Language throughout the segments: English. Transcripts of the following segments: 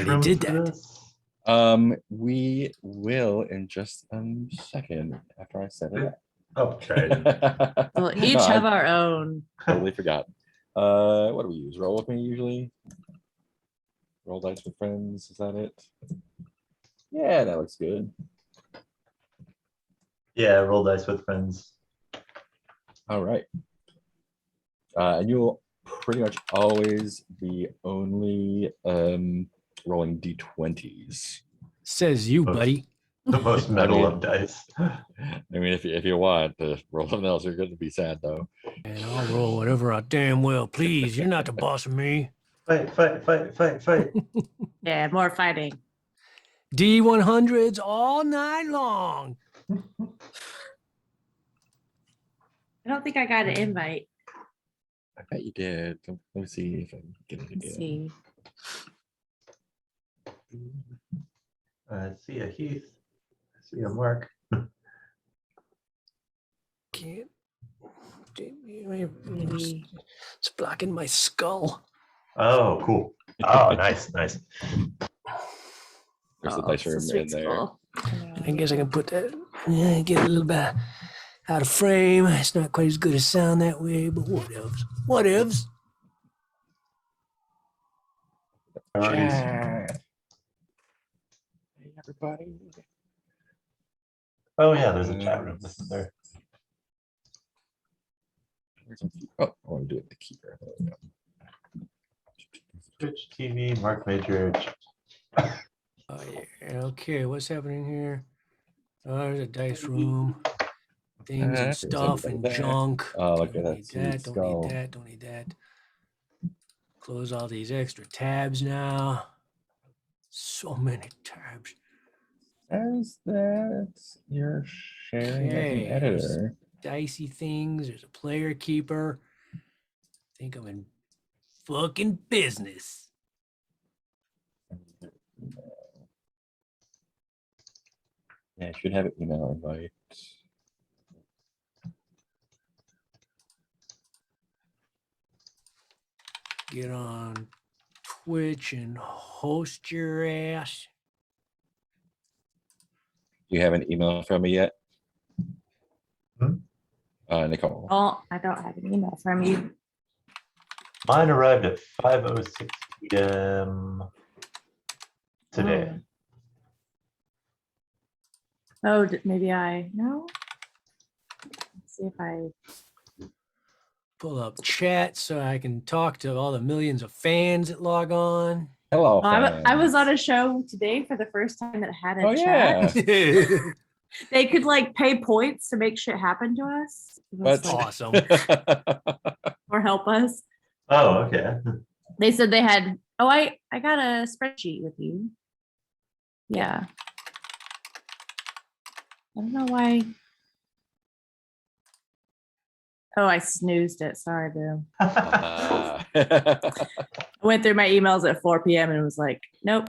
they room did for that. this? We will in just a second after I set it Oh, tried. up. We'll each No, I have our own. totally forgot. What do we use? Roll with me usually? Roll dice with friends, is that it? Yeah, that looks good. Yeah, roll dice with friends. All right. And you'll pretty much always be only rolling d20s. Says you, Oh. buddy. The most metal mean- of dice. I mean, if you want to roll something else, you're going to be sad though. And I'll roll whatever I damn well please. You're not the boss of me. Fight, fight, fight, fight, fight. Yeah, more fighting. D100s all night long. I don't think I got an invite. I bet you did. Let me see if I can get it Let's again. see. I see a Heath. I see a Mark. Can't. Maybe. It's blocking my skull. Oh, cool. Oh, nice, nice. There's the Oh, dice it's a room sweet in there. skull. I guess I can put that, yeah, get a little bit out of frame. It's not quite as good as sound that way, but whatevs. Whatevs. Priorities. Chat. Hey, everybody. Oh yeah, there's a chat room, isn't there? Where's my key- Oh, I want to do it with the keeper. There we go. Twitch TV, Mark Major. Oh, yeah. Okay, what's happening here? Oh, there's a dice room. Things and there's stuff everything and there. junk. Oh, look at Don't that need sweet that, don't skull. need that, don't need that. Close all these extra tabs now. So many tabs. As that you're sharing as Okay, an editor. Dicey things. There's a player keeper. Think I'm in fucking business. Yeah, I should have an email invite. Get on Twitch and host your ass. Do you have an email from me yet? Hmm? Nicole. Oh, I don't have an email from you. Mine arrived at 5:06 p.m. today. Oh, maybe I no. Let's see if I. Pull up chat so I can talk to all the millions of fans that log on. Hello. Oh, I was on fans. a show today for the first time that had a Oh, chat. yeah. They could like pay points to make shit happen to us. It was, What? like, Awesome. or help us. Oh, okay. They said they had. Oh, I got a spreadsheet with you. Yeah. I don't know why. Oh, I snoozed it. Sorry, Boo. Ah. I went through my emails at 4 p.m. and it was like, nope,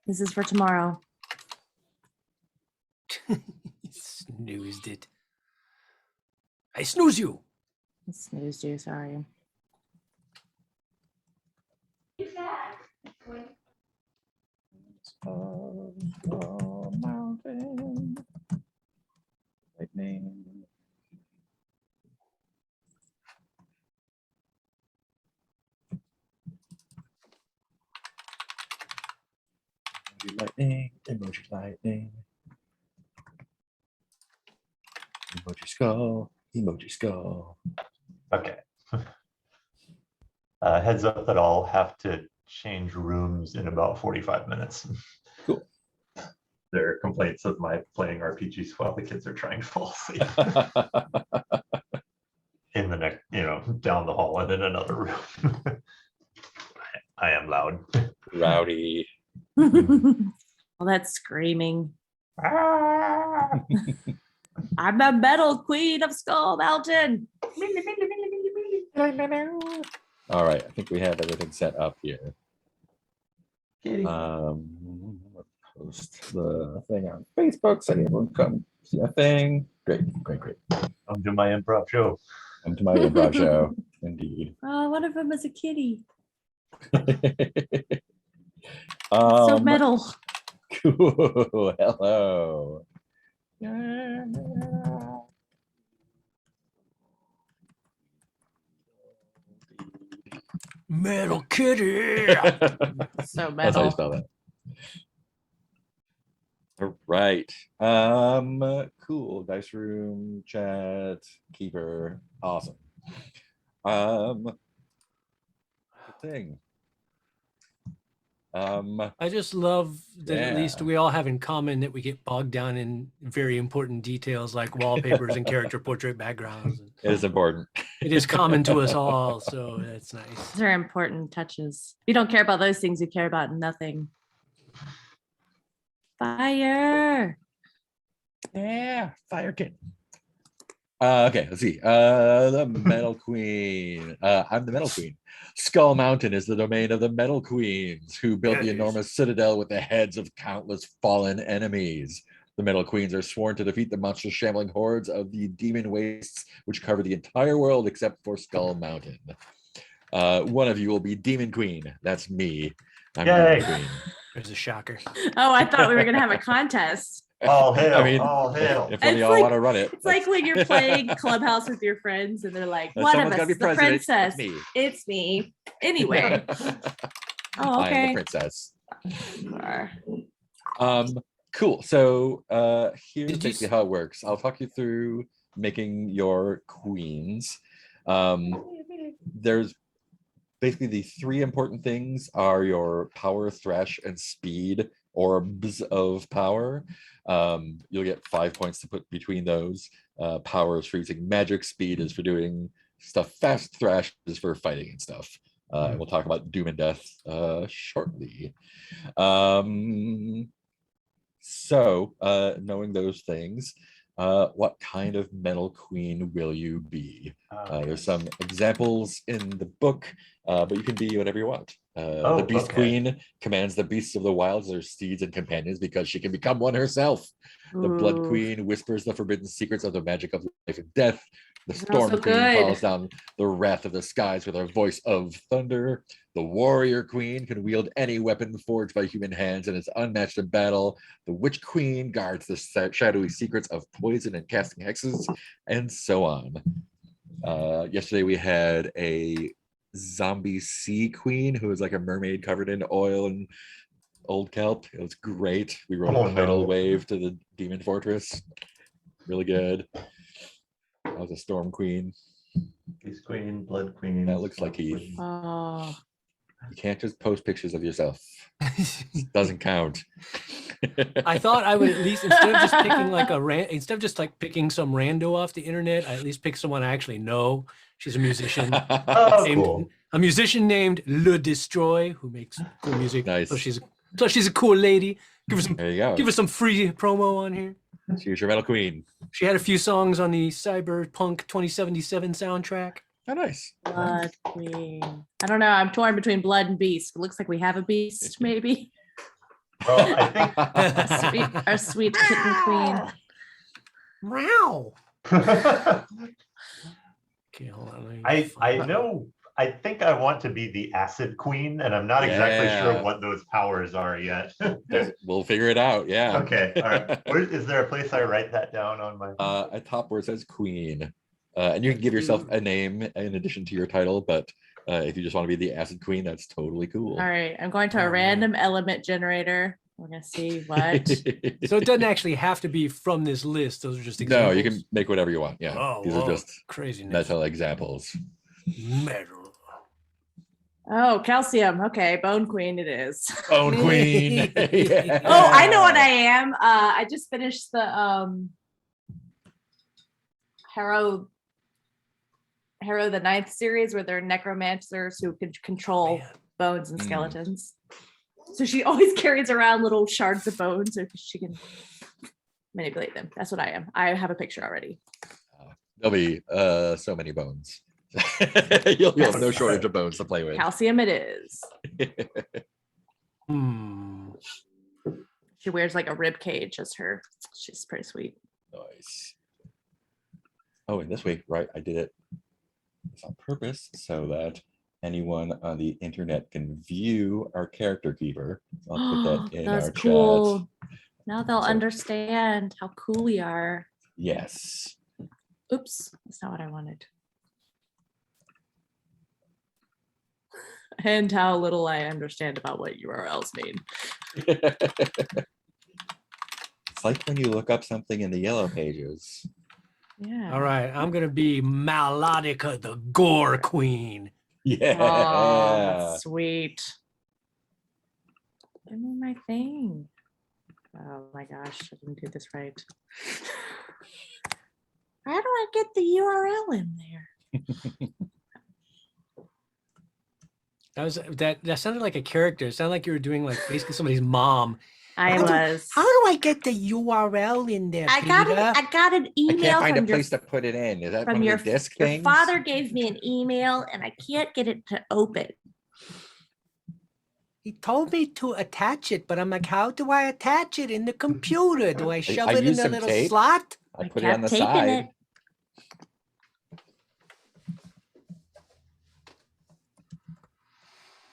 this is for tomorrow. Snoozed it. I snooze you. I snoozed you. Sorry. Mountain. Lightning. Emoji lightning, emoji lightning. Emoji skull, emoji skull. Okay. Heads up that I'll have to change rooms in about 45 minutes. Cool. There are complaints of my playing RPGs while the kids are trying to fall asleep in the next, down the hall and in another room. I am loud. Rowdy. Well, that's screaming. Ah! I'm the metal queen of Skull Mountain. All right, I think we have everything set up here. Kitty. Post the thing on Facebook so anyone come see a thing. Great. Come to my improv show. Come to my improv show. Indeed. Oh, one of them is a kitty. So metal. Cool. Hello. Metal Kitty. So That's how you metal. spell that. All right. Cool. Dice room, chat, keeper. Awesome. Good thing. I just love that at least Yeah. we all have in common that we get bogged down in very important details like wallpapers and character portrait backgrounds. It is important. It is common to us all, so that's nice. These are important touches. If you don't care about those things, you care about nothing. Fire. Yeah, Fire Kid. Okay, let's see. The Metal Queen. I'm the Metal Queen. Skull Mountain is the domain of the Metal Queens, who built the Yes. enormous citadel with the heads of countless fallen enemies. The Metal Queens are sworn to defeat the monstrous shambling hordes of the demon wastes, which cover the entire world except for Skull Mountain. One of you will be Demon Queen. That's me. I'm Yay. Demon Queen. There's a shocker. Oh, I thought we were gonna have a contest. All hail, I mean, all hail. if one of It's y'all like- want to run it, It's like when you're playing Clubhouse with your friends and they're like, one of someone's us, gotta be the president. princess. It's me. It's me. Anyway. Oh, I am the okay. princess. Sure. Cool. So here's Did you basically s- how it works. I'll talk you through making your queens. There's basically the three important things are your power, thresh, and speed orbs of power. You'll get 5 points to put between those. Power is for using magic, speed is for doing stuff fast, thrash is for fighting and stuff. And we'll talk about doom and death shortly. So knowing those things, what kind of metal queen will you be? There's some examples in the book, but you can be whatever you want. The Beast okay. Queen commands the beasts of the wilds, their steeds and companions, because she can become one herself. The Blood Ooh. Queen whispers the forbidden secrets of the magic of life and death. The Sounds Storm so Queen good. calls down the wrath of the skies with her voice of thunder. The Warrior Queen can wield any weapon forged by human hands and is unmatched in battle. The Witch Queen guards the shadowy secrets of poison and casting hexes, and so on. Yesterday we had a zombie sea queen who was like a mermaid covered in oil and old kelp. It was great. We rode Oh, a tidal no. wave to the demon fortress. Really good. I was a storm queen. Beast Queen, Blood Queen. That looks Storm like Heath. Queen. Oh, You can't just post pictures of yourself. Doesn't count. I thought I would at least instead of just picking like instead of just like picking some rando off the internet, I at least pick someone I actually know. She's a musician. Oh, named- cool. A musician named Le Destroy who makes cool music. Nice. So she's a cool lady. Give There you her some free promo on here. go. She's your metal queen. She had a few songs on the Cyberpunk 2077 soundtrack. Oh, nice. Blood Queen. I don't know. I'm torn between Blood and Beast. It looks like we have a beast, maybe. Well, I think Our sweet kitten queen. Meow. I Okay, hold on. let me find- know. I think I want to be the Acid Queen, and I'm not exactly Yeah. sure what those powers are yet. We'll figure it out. Yeah. Okay, all right. Is there a place I write that down on my? At top where it says queen. And you can give yourself a name in addition to your title, but if you just want to be the acid queen, that's totally cool. All right. I'm going to a Oh, random element generator. We're going to see what. So it doesn't actually have to be from this list. Those are just examples. No, you can make whatever you want. Yeah. Oh, These whoa, are just craziness. metal examples. Metal. Oh, calcium. Okay. Bone Queen it is. Bone queen. Yeah. Oh, I know what I am. I just finished the Harrow the Ninth series where they're necromancers who can control Man. bones and Mm. skeletons. So she always carries around little shards of bones so she can manipulate them. That's what I am. I have a picture already. There'll be so many bones. You'll have no shortage of bones to play with. Calcium it is. Hmm. She wears like a rib cage as her. She's pretty sweet. Nice. Oh, and this week, right? I did it on purpose so that anyone on the internet can view our character keeper. I'll put that in That's our cool. chat. Now they'll So- understand how cool we are. Yes. Oops, that's not what I wanted. And how little I understand about what URLs mean. It's like when you look up something in the yellow pages. Yeah. All right, I'm gonna be Melodica, the Gore Queen. Yeah. Oh, sweet. Give me my thing. Oh my gosh, I didn't do this right. How do I get the URL in there? That sounded like a character. It sounded like you were doing like basically somebody's mom. I How do- was. How do I get the URL in there, I got Peter? I got an I email can't find a from your, place to put it in. Is that from one your, of the disc your things? father gave me an email and I can't get it to open. He told me to attach it, but I'm like, how do I attach it in the computer? Do I shove I it in used the some little tape. slot? I I put it on kept the taping side. it.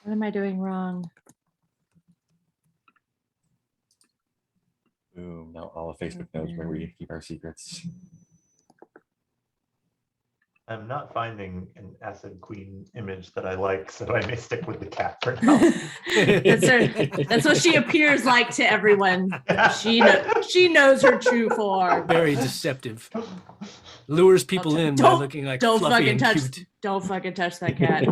What am I doing wrong? Boom. Now all of Facebook knows where we keep our secrets. I'm not finding an Acid Queen image that I like, so I may stick with the cat for now. That's what she appears like to everyone. She knows her true form. Very deceptive. Lures people in by don't- looking like Don't fluffy fucking and touch. cute. Don't fucking touch that cat.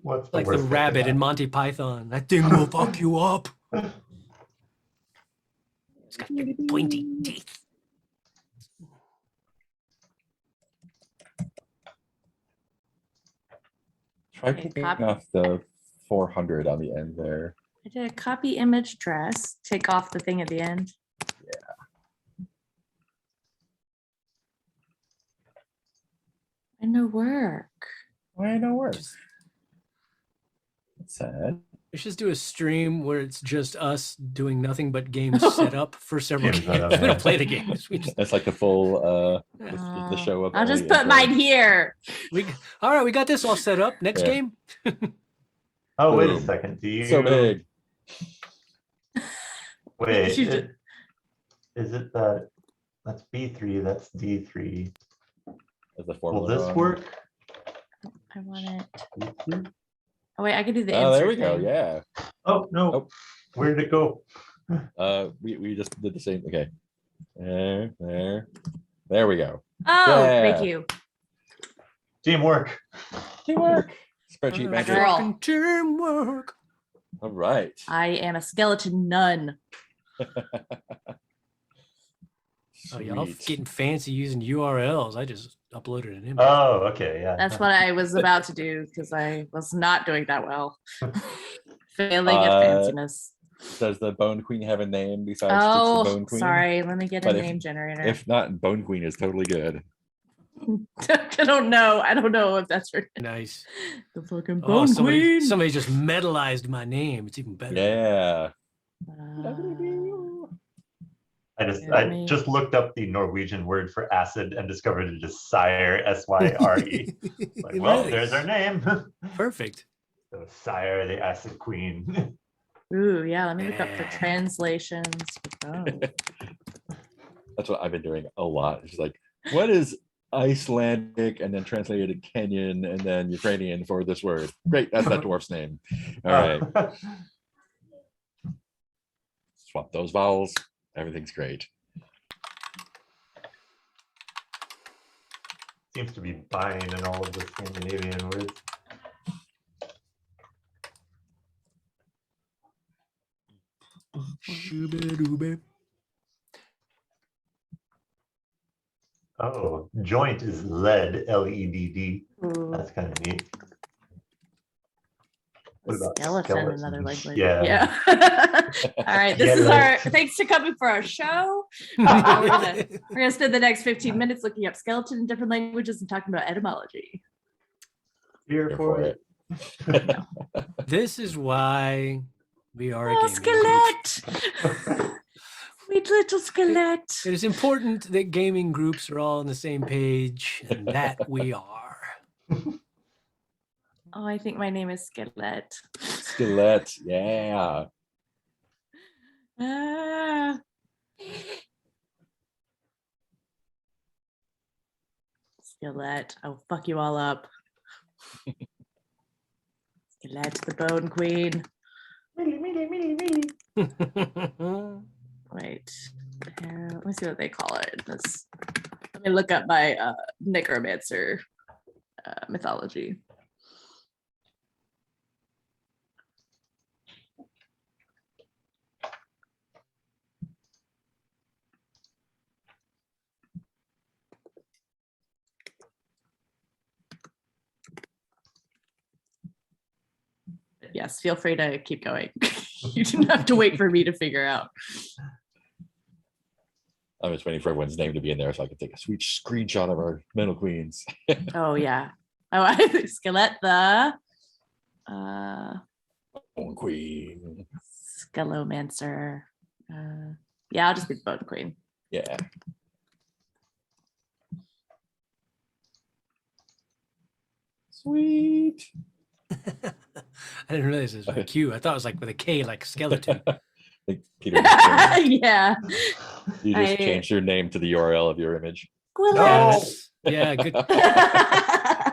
What's Like the worst that rabbit could in Monty Python. That thing will fuck you up. It's got big pointy teeth. Try Okay, taking copy. off the 400 on the end there. I did a copy image dress. Take off the thing at the end. And no work. Why no worse? That's sad. We should just do a stream where it's just us doing nothing but games set up for several Game games. setup, We yeah. don't play the games. We just That's like the full the Oh, show up. I'll just only put intro. mine here. all right, we got this all set up. Next Yeah. game. Oh, wait a Boom. second. Do you So big. wait? You should- Is it that that's B3, that's D3? As the Will formula this wrong. work? I want it. B3? Oh wait, I can do the Oh, there we insert go. thing. Yeah. Oh, no. Oh. Where did it go? We just did the same. Okay. There we go. Oh, thank Yeah. you. Teamwork. Teamwork. Spreadsheet magic. Girl. Fucking teamwork. All right. I am a skeleton nun. Oh, y'all Sweet. getting fancy using URLs. I just uploaded an image. Oh, okay. Yeah. That's what I was about to do because I was not doing that well. Failing at Uh, fanciness. Does the Bone Queen have a name besides just the Bone Oh, Queen? sorry. Let me get a But if- name generator. If not, Bone Queen is totally good. I don't know. I don't know if that's her. Nice. The fucking Oh, bone queen. somebody just metalized my name. It's even better. Yeah. Yeah, I me. just looked up the Norwegian word for acid and discovered it is sire, S-Y-R-E. Like, well, Really? there's our name. Perfect. So Sire, the acid queen. Ooh, yeah. Let me look up for Yeah. translations. Oh. That's what I've been doing a lot. It's like, what is Icelandic and then translated to Kenyan and then Ukrainian for this word? Great, that's that dwarf's name. All right, swap those vowels. Everything's great. Seems to be buying in all of the Scandinavian words. Shooba-dooba. Oh, joint is lead, L-E-D-D. Ooh. That's kind of neat. What about Skeleton, another skeletons? language. Yeah. All right. This is our thanks for coming for our show. Now we're gonna spend the next 15 minutes looking up skeleton in different languages and talking about etymology. Here Here for for it. it. This is why we are a Oh, gaming group. skelet! Sweet little skelet. It is important that gaming groups are all on the same page, and that we are. Oh, I think my name is Skillet. Skillet. Yeah. Ah. Skillet. I'll fuck you all up. Skillet, the Bone Queen. Wait. Let me see what they call it. Let me look up my necromancer mythology. Yes, feel free to keep going. You didn't have to wait for me to figure out. I'm just waiting for everyone's name to be in there so I can take a sweet screenshot of our metal queens. Oh yeah. Oh, I think Skillet the Bone Queen. Skelomancer. Yeah, I'll just be the Bone Queen. Yeah. Sweet. I didn't realize this was a Q. I thought it was like with a K, like skeleton. I think Peter just changed, Yeah. you just I- changed your name to the URL of your image. Squillet. No. Yeah, good.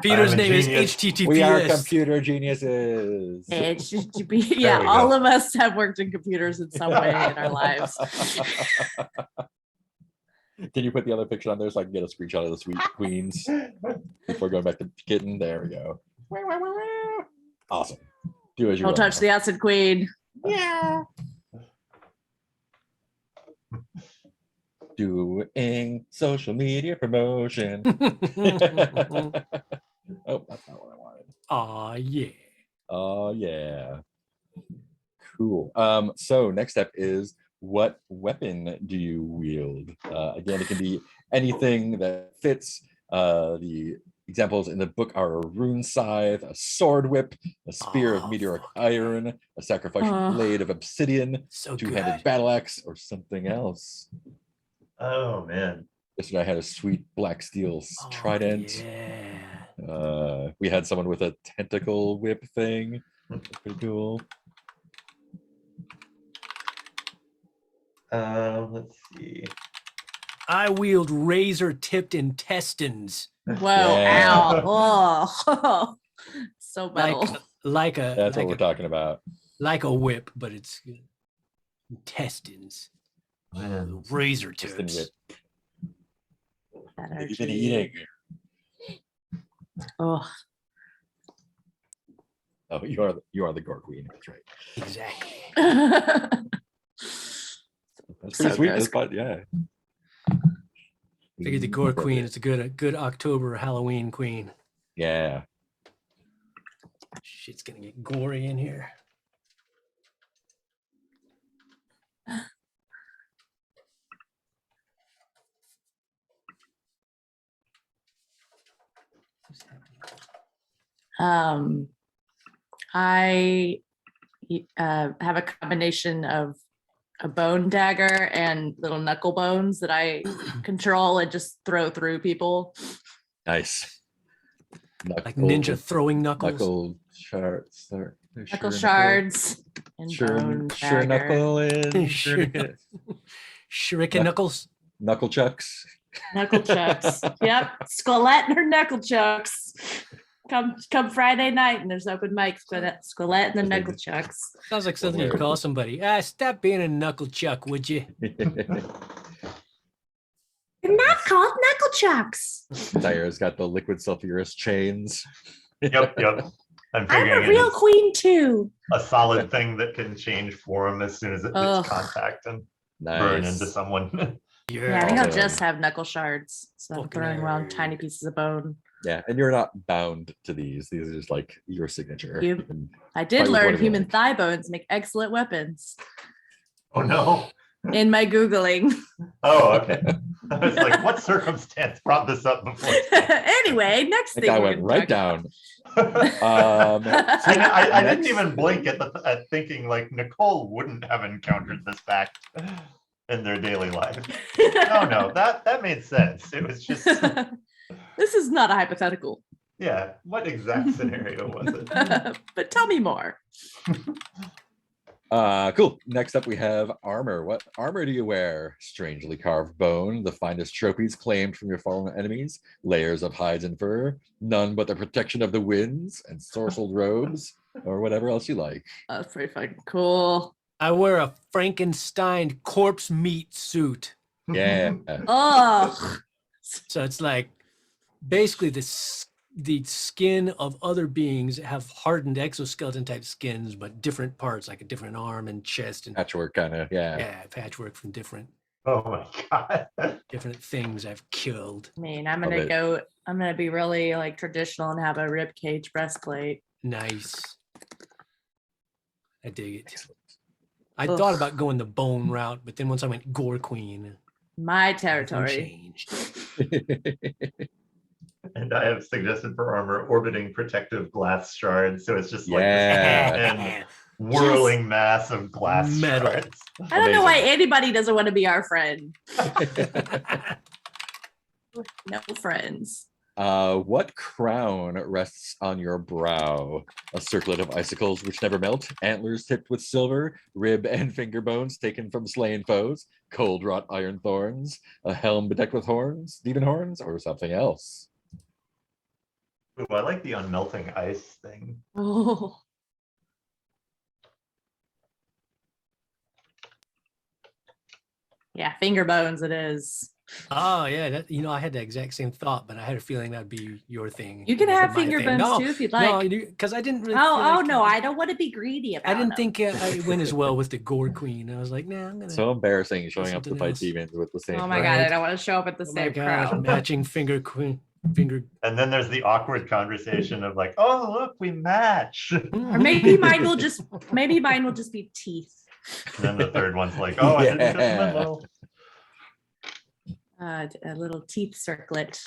Peter's I'm a name is genius. HTTPS. We are computer geniuses. It's just to be, There yeah, we all go. of us have worked in computers in some way in our lives. Can you put the other picture on there so I can get a screenshot of the sweet queens before going back to kitten? There we go. Awesome. Do as you Don't will. touch the acid queen. Yeah. Doing social media promotion. Oh, that's not what I wanted. Aw, yeah. Oh yeah. Cool. So next step is, what weapon do you wield? Again, it can be anything that fits. The examples in the book are a rune scythe, a sword whip, a spear Oh, of meteoric fuck. iron, a sacrificial Oh. blade of obsidian, So two-handed good. battle axe, or something else. Oh man. Yesterday I had a sweet black steel Oh, trident. Yeah. We had someone with a tentacle whip thing. That's pretty cool. Let's see. I wield razor-tipped intestines. Whoa, Yeah. ow. Oh, so metal. Like a That's what like we're a, talking about. like a whip, but it's intestines. Man. Razor Just in tips. whip. That You've RG. been eating. Oh, Oh, you are the gore queen. That's right. Exactly. That's pretty So sweet. gross. That's fun. Yeah. Figured the gore queen is a good October Halloween queen. Yeah. Shit's gonna get gory in here. What's happening? I have a combination of a bone dagger and little knuckle bones that I control and just throw through people. Nice. Like ninja throwing knuckles. Knuckle shards. Knuckle shards and bone Sure dagger. knuckle in. Sure Shuriken knuckles. Knuckle chucks. Knuckle chucks. Yep. Squillet or knuckle chucks. Come Friday night and there's open mics, Squillet and the knuckle chucks. Sounds like something you'd call somebody. Stop being a knuckle chuck, would you? They're not called knuckle chucks. Tyra's got the liquid sulfurous chains. Yep. I'm I'm figuring a real it's queen too. a solid thing that can change form as soon as it Ugh. hits contact and burn into Nice. someone. Yeah, I think I'll Awesome. just have knuckle shards. So I'm Fucking throwing around nerd. tiny pieces of bone. Yeah, and you're not bound to these. These are just like your signature. You- You can- I did Fight with learn whatever you human like. thigh bones make excellent weapons Oh no. in my Googling. Oh, okay. I was like, what circumstance brought this up before? Anyway, next That thing guy we're went gonna right talk down. I didn't Next. even blink at thinking like Nicole wouldn't have encountered this fact in their daily life. about. No, that made sense. It was just This is not a hypothetical. Yeah, what exact scenario was it? But tell me more. Cool. Next up, we have armor. What armor do you wear? Strangely carved bone, the finest trophies claimed from your fallen enemies, layers of hides and fur, none but the protection of the winds, and sorcelled robes, or whatever else you like. That's pretty fucking cool. I wear a Frankenstein corpse meat suit. Yeah. Oh, So it's like basically the skin of other beings have hardened exoskeleton type skins, but different parts, like a different arm and chest and Patchwork kind of, yeah. yeah, patchwork from different Oh my god. things I've killed. I mean, I'm Love gonna it. go. I'm gonna be really like traditional and have a rib cage breastplate. Nice. I dig it. Excellent. I Ugh. thought about going the bone route, but then once I went gore queen, My nothing territory. changed. And I have suggested for armor orbiting protective glass shards. So it's just like Yeah. this whirling mass of glass Metal. shards. I don't know why Amazing. anybody doesn't want to be our friend. No friends. What crown rests on your brow? A circlet of icicles which never melt, antlers tipped with silver, rib and finger bones taken from slain foes, cold wrought iron thorns, a helm bedecked with horns, demon horns, or something else. Ooh, I like the unmelting ice thing. Oh, yeah, finger bones. It is. Oh yeah, that, I had the exact same thought, but I had a feeling that'd be your thing. You can It wasn't have my finger thing. bones No, too if you'd no, like. because I didn't really. feel Oh like no, I don't want to be greedy about I didn't them. think it went as well with the gore queen. I was like, nah, I'm gonna. So embarrassing showing up to Something fight else. demons with the same. Oh my crown. god, I Right. don't want to show up at the Oh my same gosh, crowd. matching finger queen, finger. And then there's the awkward conversation of like, oh, look, we match. And Or maybe mine will just be teeth. then the third one's like, oh, I didn't fit in Yeah. my little. A little teeth circlet.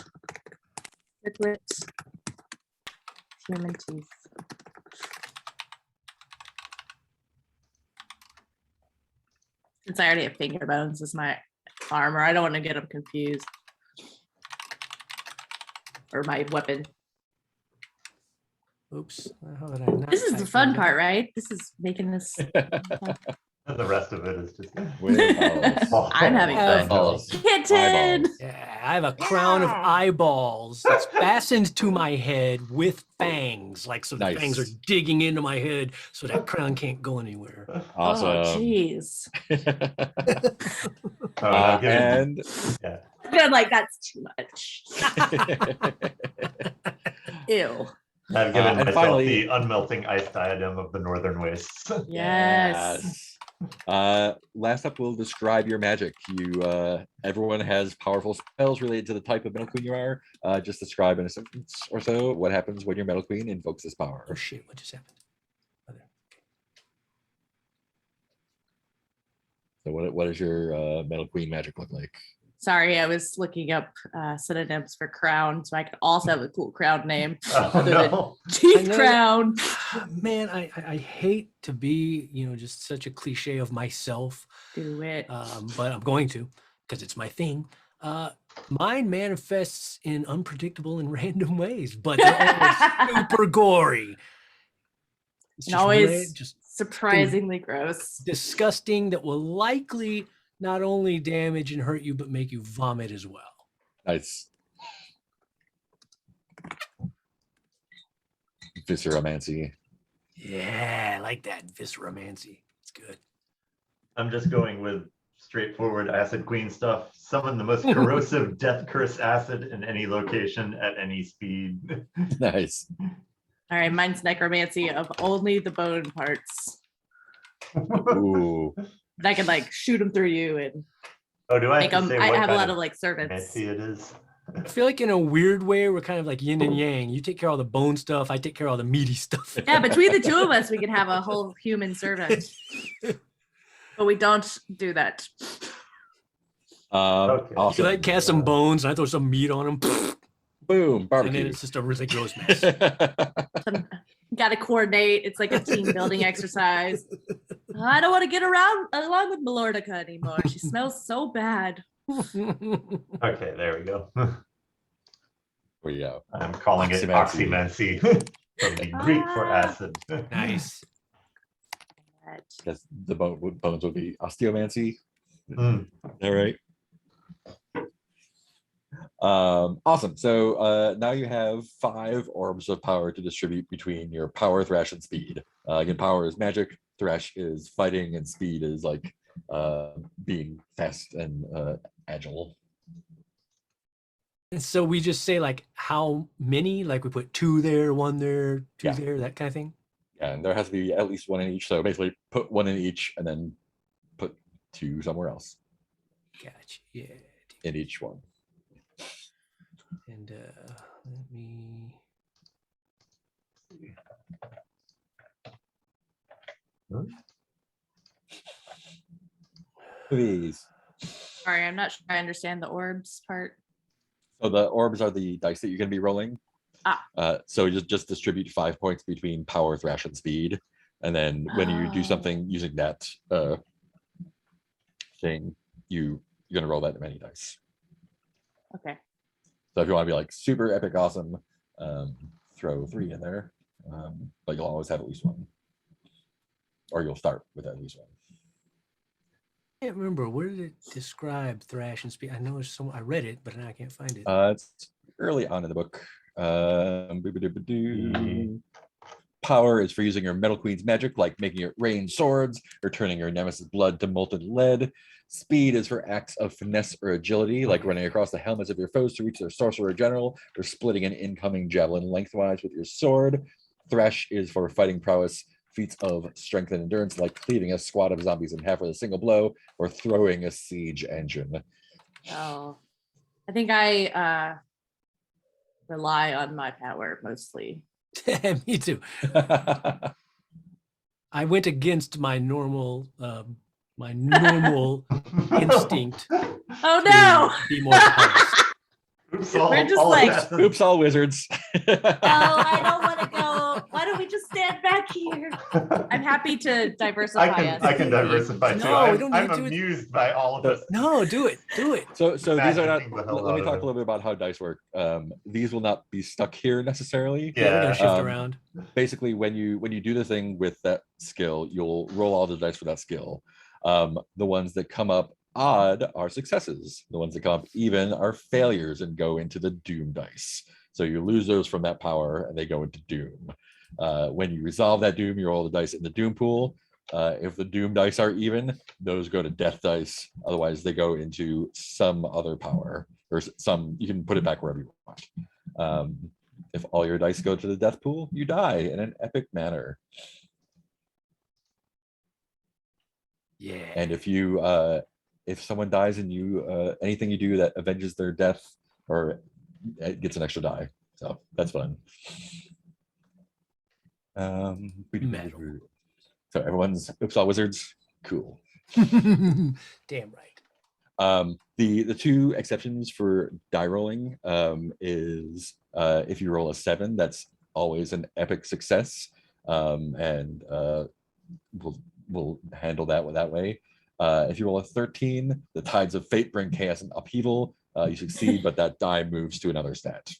Circlet. Human teeth. Since I already have finger bones as my armor, I don't want to get them confused. Or my weapon. Oops. How did I not This is the type fun that? part, right? This is making this. And the rest of it is just. With balls. I'm having fun. Balls. Kitten! Eyeballs. Yeah, I have a crown of eyeballs that's fastened to my head with fangs, like so the fangs are Nice. digging into my head, so that crown can't go anywhere. Oh, Awesome. jeez. Oh, I'm giving- And yeah. I'm like, that's too much. Ew. I've given and myself finally- the unmelting ice diadem of the northern wastes. Yes. Last up, we'll describe your magic. Everyone has powerful spells related to the type of metal queen you are. Just describe in a sentence or so what happens when your metal queen invokes this power. Oh shit! What just happened? So what does your metal queen magic look like? Sorry, I was looking up synonyms for crown, so I could also have a cool crown name. Oh, Other than no. Teeth know crown. Man, I hate to be just such a cliche of myself, Do it. but I'm going to because it's my thing. Mine manifests in unpredictable and random ways, but they're always super gory. It's And always just surprisingly gross. disgusting that will likely not only damage and hurt you, but make you vomit as well. Nice. Visceromancy. Yeah, I like that visceromancy. It's good. I'm just going with straightforward acid queen stuff. Summon the most corrosive death curse acid in any location at any speed. Nice. All right, mine's necromancy of only the bone parts. Ooh. And I can like shoot them through you and Oh, do I make have to them. say I what have a kind lot of like servants. fancy it is? I feel like in a weird way, we're kind of like yin and yang. You take care of all the bone stuff. I take care of all the meaty stuff. Yeah, between the two of us, we can have a whole human servant. But we don't do that. Okay. So Awesome. I cast some bones and I throw some meat on them. Boom. And then Barbecue. it's just a really gross mess. Got to coordinate. It's like a team building exercise. I don't want to get along with Melordica anymore. She smells so bad. Okay, there we go. Where you go. I'm calling it Oxymancy. oxymancy from the Greek for acid. Nice. Because the bones would be osteomancy. Mm. All right. Awesome. So now you have 5 orbs of power to distribute between your power, thrash, and speed. Again, power is magic, thrash is fighting, and speed is like being fast and agile. And so we just say like how many? Like we put 2 there, 1 there, 2 Yeah. there, that kind of thing. And there has to be at least 1 in each. So basically put 1 in each and then put 2 somewhere else Gotcha. Yeah. in each one. And let me. Please. Sorry, I'm not sure I understand the orbs part. So the orbs are the dice that you're going to be rolling. So you just distribute 5 points between power, thrash, and speed. And then when you do something using that thing, you're going to roll that many dice. Okay. So if you want to be like super epic awesome, throw 3 in there. But you'll always have at least 1. Or you'll start with at least 1. I can't remember, where did it describe thrash and speed? I know it's some. I read it, but now I can't find it. It's early on in the book. Power is for using your Metal Queen's magic, like making it rain swords or turning your nemesis blood to molten lead. Speed is for acts of finesse or agility, like running across the helmets of your foes to reach their sorcerer general or splitting an incoming javelin lengthwise with your sword. Thrash is for fighting prowess, feats of strength and endurance, like cleaving a squad of zombies in half with a single blow or throwing a siege engine. Oh, I think I rely on my power mostly. Me too. I went against my normal instinct Oh no! to be more powerful. Oops, We're just like- assassins. Oops, all wizards. Oh, I don't want to go. Why don't we just stand back here? I'm happy to diversify I can diversify too. No, we don't I'm need to. amused by all of this. No, do it. So these are not. Imagining the hell Let me out talk of a little bit about how dice work. These will not be stuck here necessarily. Yeah, we're Yeah. gonna shift around. Basically, when you do the thing with that skill, you'll roll all the dice for that skill. The ones that come up odd are successes. The ones that come up even are failures and go into the doom dice. So you lose those from that power and they go into doom. When you resolve that doom, you roll the dice in the doom pool. If the doom dice are even, those go to death dice. Otherwise, they go into some other power or some. You can put it back wherever you want. If all your dice go to the death pool, you die in an epic manner. Yeah. And if someone dies and you anything you do that avenges their death, or it gets an extra die. So that's fun. Metal. So everyone's oops all wizards. Cool. Damn right. The 2 exceptions for die rolling is if you roll a 7, that's always an epic success. And we'll handle that way. If you roll a 13, the tides of fate bring chaos and upheaval. You succeed, but that die moves to another stat.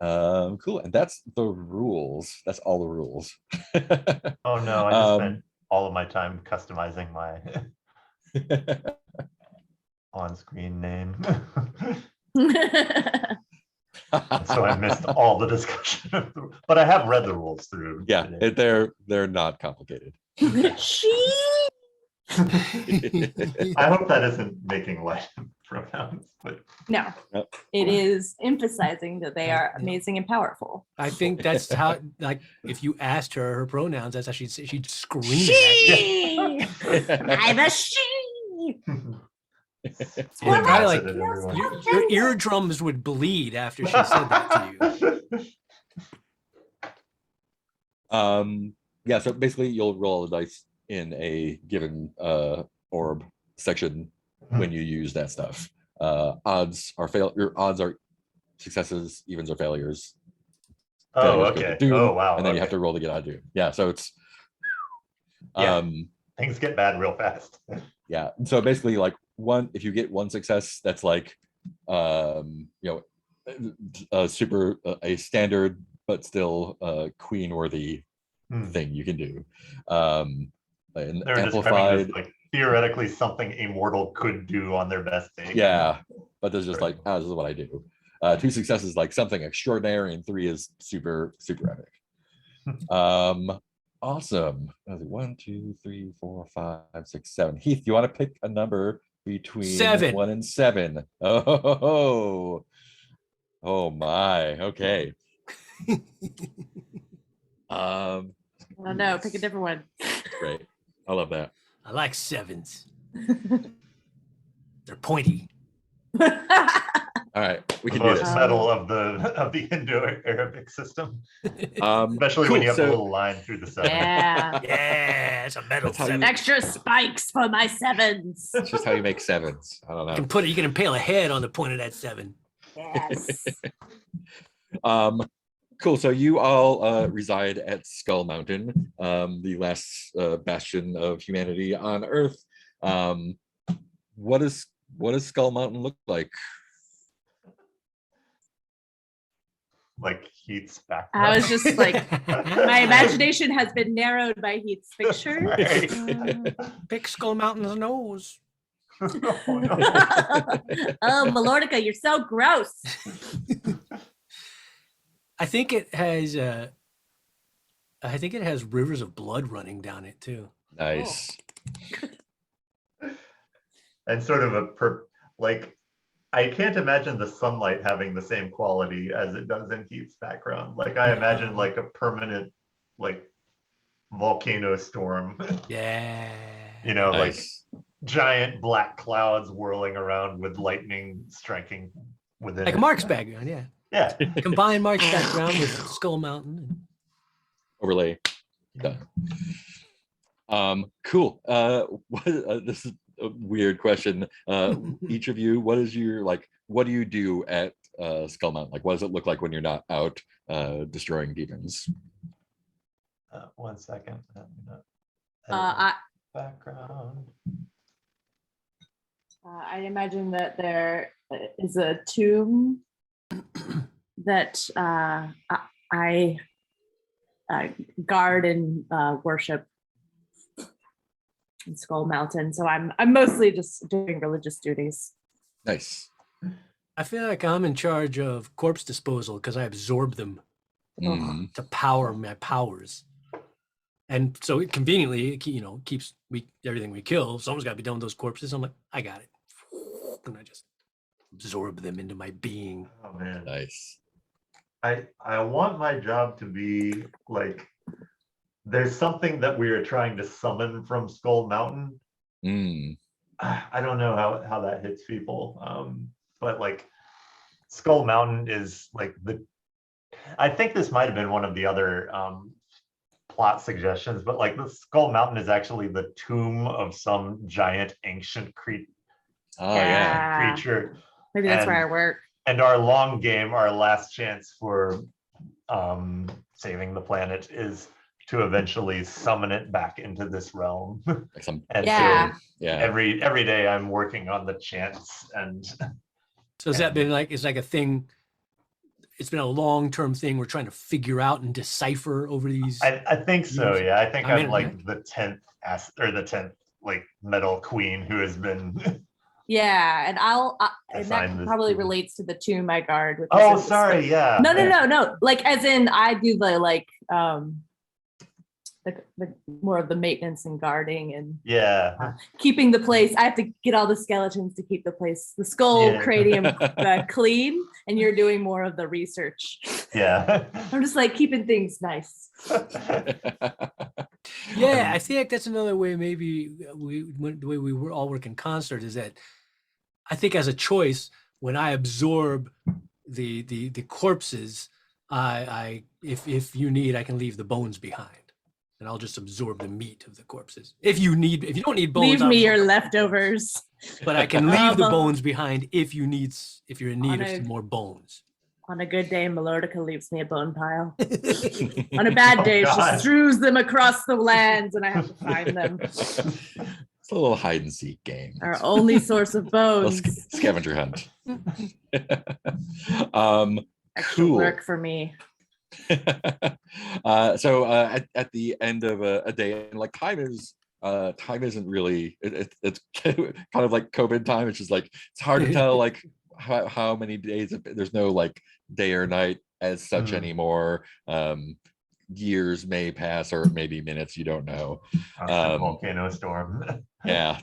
Cool, and that's the rules. That's all the rules. Oh no, I just spent all of my time customizing my on-screen name. So I missed all the discussion. But I have read the rules through. Yeah, today. they're not complicated. She. I hope that isn't making light of pronouns, but No, Yep. it is emphasizing that they are amazing and powerful. I think that's how, like, if you asked her pronouns, that's how she'd say, she'd scream it at you. She. I'm a she. Yeah, probably like Accident, everyone. your eardrums would bleed after she said that to you. Yeah, so basically you'll roll the dice in a given orb section when you use that stuff. Odds are your odds are successes, evens are failures. Oh, Failures go to okay. doom, Oh, wow. And then okay. you have to roll to get out of doom. Yeah, so it's Yeah. Things get bad real fast. yeah. So basically, like if you get 1 success, that's like a standard but still queen worthy thing you can do. And They're describing amplified, this like theoretically something a mortal could do on their best day. yeah, but there's just like, oh, this is what I do. 2 successes like something extraordinary, and 3 is super epic. Awesome. 1, 2, 3, 4, 5, 6, 7. Heath, do you want to pick a number between 7. 1 and 7? Oh my. Okay. I don't know. Pick a different one. Great. I love that. I like 7s. They're pointy. All right, we The can do most this. metal of the Indo-Arabic system, especially Cool, when you have so- a little line through the 7. Yeah. Yeah, it's a metal That's how you- 7. Extra spikes for my 7s. It's just how you make 7s. I don't know. You can impale a head on the point of that 7. Yes. Cool. So you all reside at Skull Mountain, the last bastion of humanity on Earth. What does Skull Mountain look like? Like Heath's background. I was just like, my imagination has been narrowed by Heath's picture. Right. Pick Skull Mountain's nose. Oh, no. Oh, Melodica, you're so gross. I think it has rivers of blood running down it too. Nice. And sort of like, I can't imagine the sunlight having the same quality as it does in Heath's background. Like I imagine like a permanent like volcano storm, Yeah. you know, like Nice. giant black clouds whirling around with lightning striking within Like it. Mark's background, yeah. Yeah. Combine Mark's background with Skull Mountain. Overlay. Done. Cool. This is a weird question. Each of you, what do you do at Skull Mountain? Like, what does it look like when you're not out destroying demons? 1 second. Let me not I edit my background. I imagine that there is a tomb that I guard and worship in Skull Mountain. So I'm mostly just doing religious duties. Nice. I feel like I'm in charge of corpse disposal because I absorb them Mhm. to power my powers. And so it conveniently, keeps everything we kill. Someone's got to be done with those corpses. I'm like, I got it. And I just absorb them into my being. Oh man. Nice. I want my job to be like, there's something that we are trying to summon from Skull Mountain. Mm. I don't know how that hits people. But like Skull Mountain is like I think this might have been one of the other plot suggestions, but like the Skull Mountain is actually the tomb of some giant ancient Oh yeah. creature. Maybe that's where I And- work. And our long game, our last chance for saving the planet is to eventually summon it back into this realm. Like some. And Yeah. so Yeah. every day I'm working on the chance, and So has that been it's like a thing? It's been a long-term thing we're trying to figure out and decipher over these. I think so. Yeah, I think I'm I'm in, like the 10th the 10th like metal queen who has been. Yeah, and and that Assign this probably to- relates to the tomb I guard. With the Oh, Simple sorry. Stone. Yeah. No. Like as in I do the more of the maintenance and guarding and Yeah. keeping the place. I have to get all the skeletons to keep the place, the skull Yeah. cranium clean, and you're doing more of the research. Yeah. I'm just like keeping things nice. Yeah, I think that's another way. Maybe the way we all work in concert is that I think as a choice, when I absorb the corpses, if you need, I can leave the bones behind, and I'll just absorb the meat of the corpses. If you don't need bones, Leave I'll me absorb- your leftovers. but I can leave the Um, bones behind if you're in need of on a- some more bones. On a good day, Melodica leaves me a bone pile. On a bad Oh, day, God. she strews them across the lands, and I have to find them. It's a little hide and seek game. Our only source of A bones. scavenger hunt. Extra Cool. work for me. So at the end of a day, and like time isn't really it's kind of like COVID time. It's just like it's hard to tell like how many days there's no like day or night as such anymore. Years may pass or maybe minutes, you don't know. Constant volcano storm. Yeah.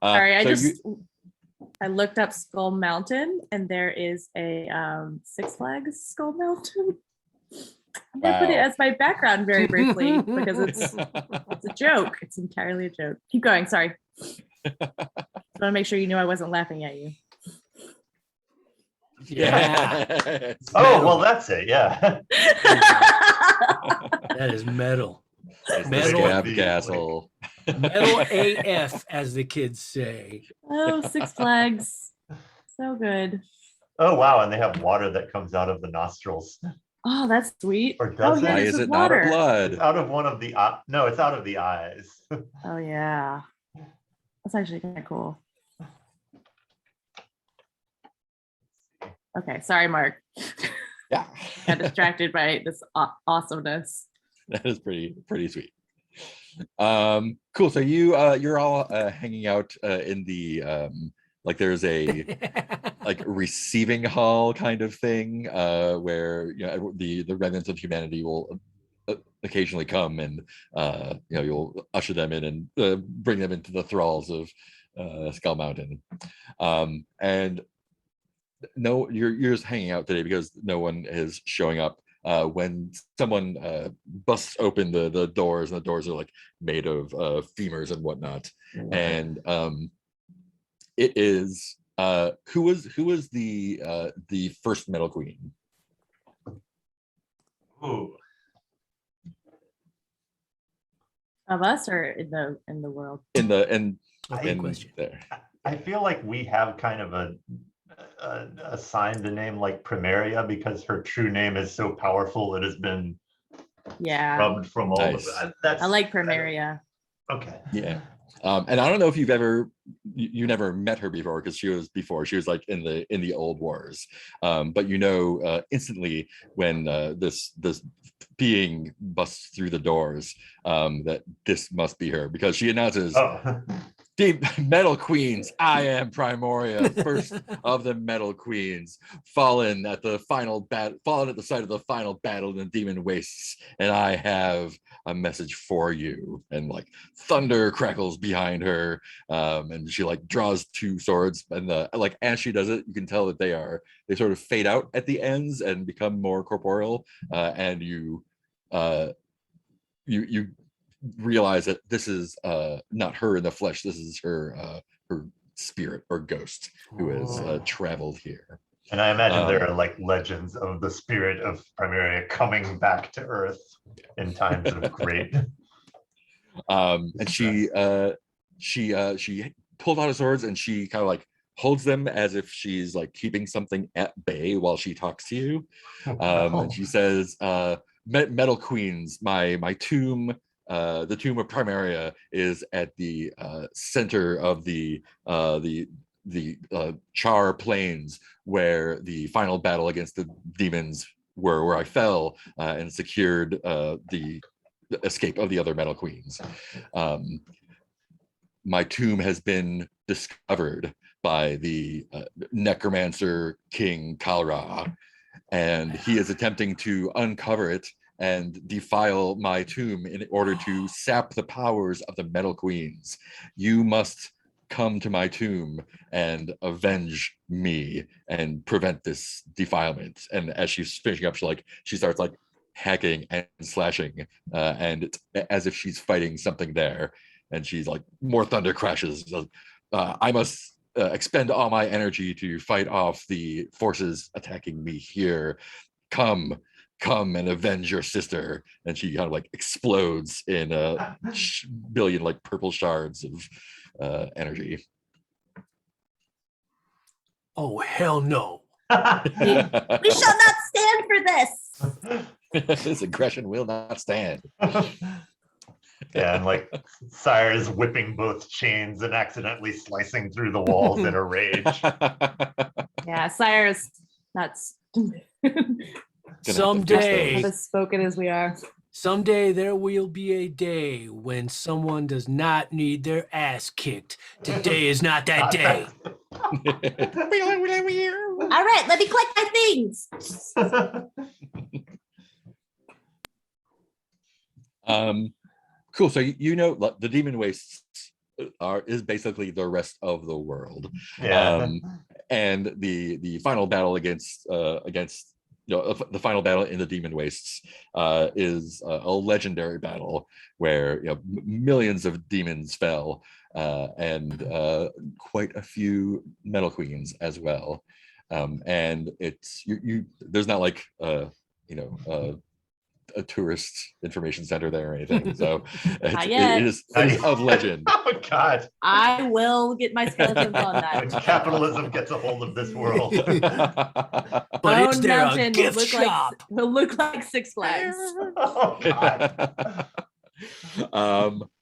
Sorry, so I looked up Skull Mountain and there is a Six Flags Skull Mountain. I'm gonna put it Wow. as my background very briefly because it's a joke. It's entirely a joke. Keep going. Sorry. I want to make sure you knew I wasn't laughing at you. Yeah, Oh, well, that's it. Yeah. that is metal. It's the Metal. Scab Like- Castle. Metal AF, as the kids say. Oh, Six Flags. So good. Oh, wow. And they have water that comes out of the nostrils. Oh, that's sweet. Or does oh, yeah, Why there's is the it not a water. blood? It's out of one of the no, it's out of the eyes. Oh, yeah. That's actually kind of cool. Okay, sorry, Mark. Yeah. Got distracted by this awesomeness. That is pretty sweet. Cool. So you're all hanging out in the like there's a like receiving hall kind of thing where you know the remnants of humanity will occasionally come and you know you'll usher them in and bring them into the thralls of Skull Mountain. And no, you're just hanging out today because no one is showing up. When someone busts open the doors, and the doors are like made of femurs and whatnot, and it is who was the first Metal Queen? Ooh. Of us or in the world? In Good question. there. I feel like we have kind of assigned the name like Primaria because her true name is so powerful it has been Yeah. rubbed from all Nice. of that. That's I like Primaria. Okay. Yeah. And I don't know if you've ever you never met her before because she was like in the old wars, but you know instantly when this being busts through the doors that this must be her because she announces Oh. the Metal Queens, I am Primoria, first of the Metal Queens, fallen at the site of the final battle in the Demon Wastes, and I have a message for you. And like thunder crackles behind her, and she like draws two swords, and like as she does it, you can tell that they sort of fade out at the ends and become more corporeal, and you realize that this is not her in the flesh. This is her spirit or ghost who has Oh. traveled here. And I imagine there are like legends of the spirit of Primaria coming back to Earth in times of great. And she pulled out her swords and she kind of like holds them as if she's like keeping something at bay while she talks to you. And she says, Metal Queens, my tomb, the tomb of Primaria is at the center of the Char Plains, where the final battle against the demons where I fell and secured the escape of the other Metal Queens. My tomb has been discovered by the necromancer King Kalra, and he is attempting to uncover it and defile my tomb in order to sap the powers of the Metal Queens. You must come to my tomb and avenge me and prevent this defilement. And as she's finishing up, she starts like hacking and slashing, and it's as if she's fighting something there. And she's like, more thunder crashes. I must expend all my energy to fight off the forces attacking me here. Come and avenge your sister. And she kind of like explodes in a billion like purple shards of energy. Oh, hell no. We shall not stand for this. This aggression will not stand. Yeah, and like Sire is whipping both chains and accidentally slicing through the walls in a rage. Yeah, Sire's nuts. Someday, As spoken as we are. someday there will be a day when someone does not need their ass kicked. Today is not that day. All right, let me collect my things. Cool. So the demon wastes is basically the rest of the world. Yeah. And the final battle against the final battle in the demon wastes is a legendary battle where millions of demons fell and quite a few metal queens as well. And it's there's not like a tourist information center there or anything, so it is of legend. Oh God. I will get my skeletons on When that. capitalism gets a hold of this world. But is there a Mountain gift will shop? look like Six Flags. Oh God.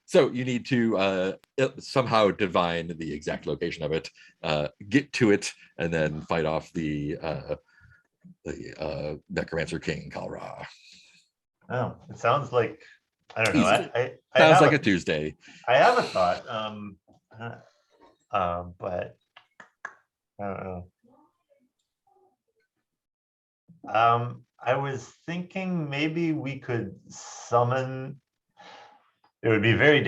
So you need to somehow divine the exact location of it, get to it, and then fight off the Necromancer King Kal-Ra. Oh, it sounds like, I don't know. I Sounds have like a- a Tuesday. I have a thought, but I don't know. I was thinking maybe we could summon. It would be very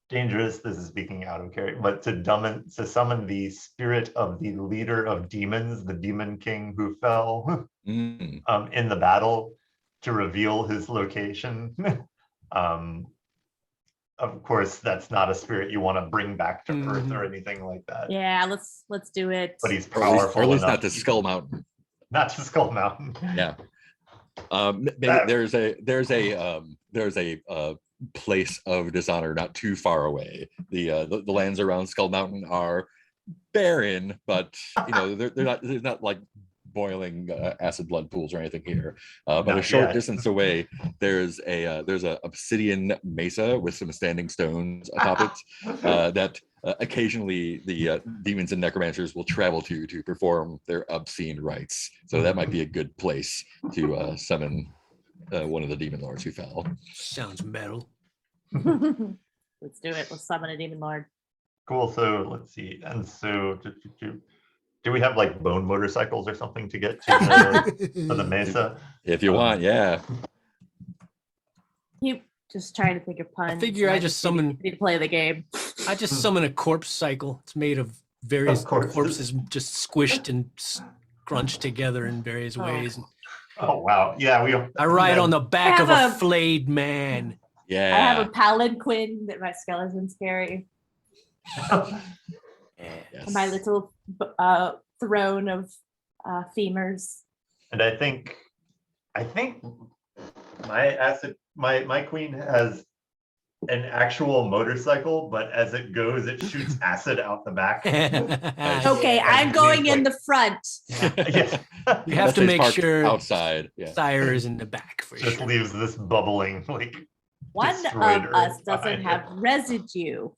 dangerous. This is speaking out of character, but to summon the spirit of the leader of demons, the demon king who fell Mm. in the battle, to reveal his location. Of course, that's not a spirit you want to bring back to Earth or anything like that. Yeah, let's do it. But he's Or at least powerful not to enough. Skull Mountain. Not to Skull Mountain. Yeah. Maybe That- there's a place of dishonor not too far away. The lands around Skull Mountain are barren, but they're not like boiling acid blood pools or anything here. But a Not short yet. distance away, there's a obsidian mesa with some standing stones atop it that occasionally the demons and necromancers will travel to perform their obscene rites. So that might be a good place to summon one of the demon lords who fell. Sounds metal. Let's do it. Let's summon a demon lord. Cool. So let's see. And so do we have like bone motorcycles or something to get to the mesa? If you want, yeah. You just trying to think of puns. figure I and just need- summon- need to play the game. I just summon a corpse cycle. It's made of various corpses. corpses just squished and scrunched together in various Oh. ways. Oh wow. Yeah, we I ride on the back of have a a- flayed man. I have Yeah. a palanquin that my skeletons carry. Yes. My little throne of femurs. And I think my queen has an actual motorcycle, but as it goes, it shoots acid out the back. Okay, Yeah, I'm it going needs, in like- the front. Yeah. You have to Stays make parked sure outside. Yeah. Sire is in the back for Just sure. leaves this bubbling like. One of Destroyed us Earth doesn't behind have residue.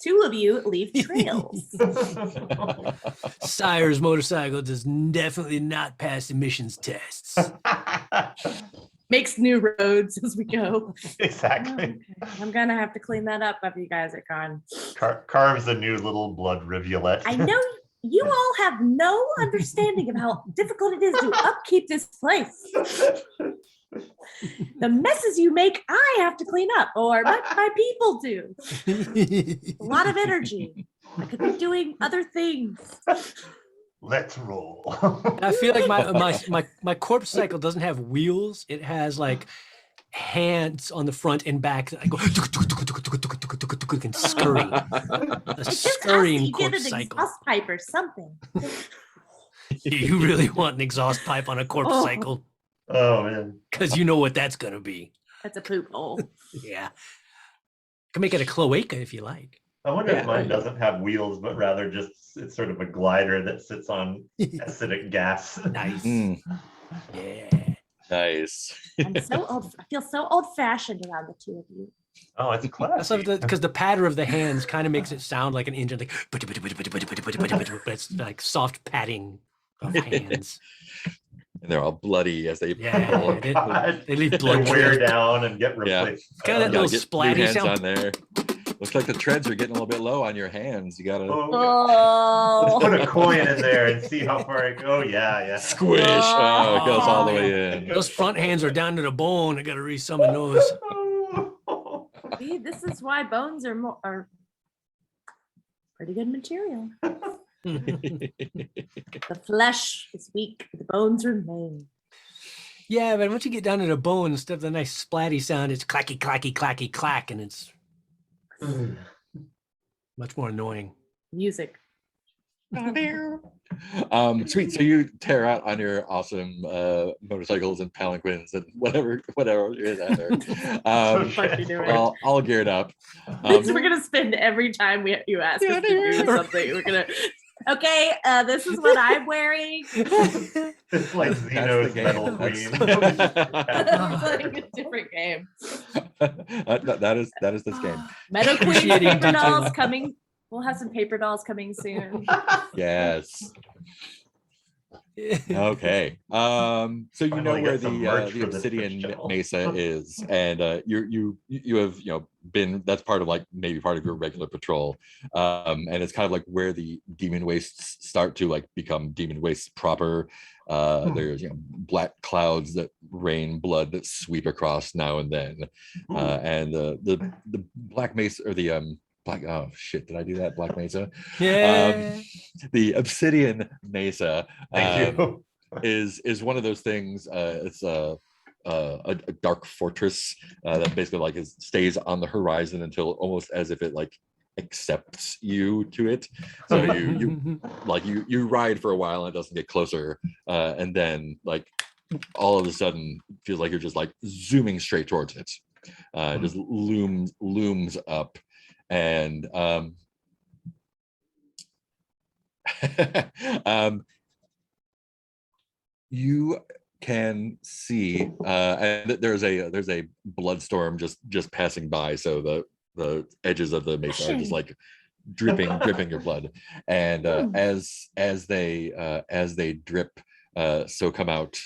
Two of you leave trails. Sire's motorcycle does definitely not pass emissions tests. Makes new roads as we go. Exactly. I'm gonna have to clean that up after you guys are gone. Carves a new little blood rivulet. I know you all have no understanding of how difficult it is to upkeep this place. The messes you make, I have to clean up, or my people do. A lot of energy. I could be doing other things. Let's roll. I feel like my corpse cycle doesn't have wheels. It has like hands on the front and back that I go and scurry. A It's just us scurrying you get corpse an cycle. exhaust pipe or something. You really want an exhaust pipe on a corpse Oh. cycle? Oh man. Because you know what that's gonna be. That's a poop hole. Yeah. Can make it a cloaca if you like. I wonder Yeah. if mine doesn't have wheels, but rather just it's sort of a glider that sits on acidic gas. Nice. Mm. Yeah. Nice. I'm so old. I feel so old-fashioned around the two of you. Oh, it's That's classy. because the patter of the hands kind of makes it sound like an engine, like but it's like soft patting of hands. And they're all bloody as they Yeah, Oh, they- God. They leave They blood wear trails. down and get Yeah. replaced. Kinda that gotta little get new splatty hands sound. on there. Looks like the treads are getting a little bit low on your hands. You gotta Oh, God. Oh, Put a coin in there and see how far it goes. Yeah, yeah. squish. Oh, it goes all the way in. Those front hands are down to the bone. I got to re-summon those. see, this is why bones are pretty good material. The flesh is weak, the bones remain. Yeah, but once you get down to the bone, instead of the nice splatty sound, it's clacky, clacky, clacky, clack, and it's much more annoying. Music. Sweet. So you tear out on your awesome motorcycles and palanquins and whatever is out there. What you doing? All geared up. We're gonna spend every time you ask us to do something. We're gonna. Okay, this is what I'm wearing. It's like That's the Xeno's game. Metal That's- Queen. We're playing a different game. that is this game. Metal Queen Appreciating paper dolls detail. coming. We'll have some paper dolls coming soon. Yes. Okay. So you know Finally where get some the merch for this Obsidian channel. Mesa is, and you have been, that's part of like maybe part of your regular patrol, and it's kind of like where the demon wastes start to like become demon wastes proper. There's black clouds that rain blood that sweep across now and then, and the Black Mesa or the Black, oh shit, did I do that? Black Mesa. Yeah. The Obsidian Mesa Thank you. is one of those things. It's a dark fortress that basically like stays on the horizon until almost as if it like accepts you to it. So you ride for a while and it doesn't get closer, and then like all of a sudden it feels like you're just like zooming straight towards it. It just looms up, and you can see and there's a bloodstorm just passing by, so the edges of the mesa are just like dripping your blood, and as they drip, so come out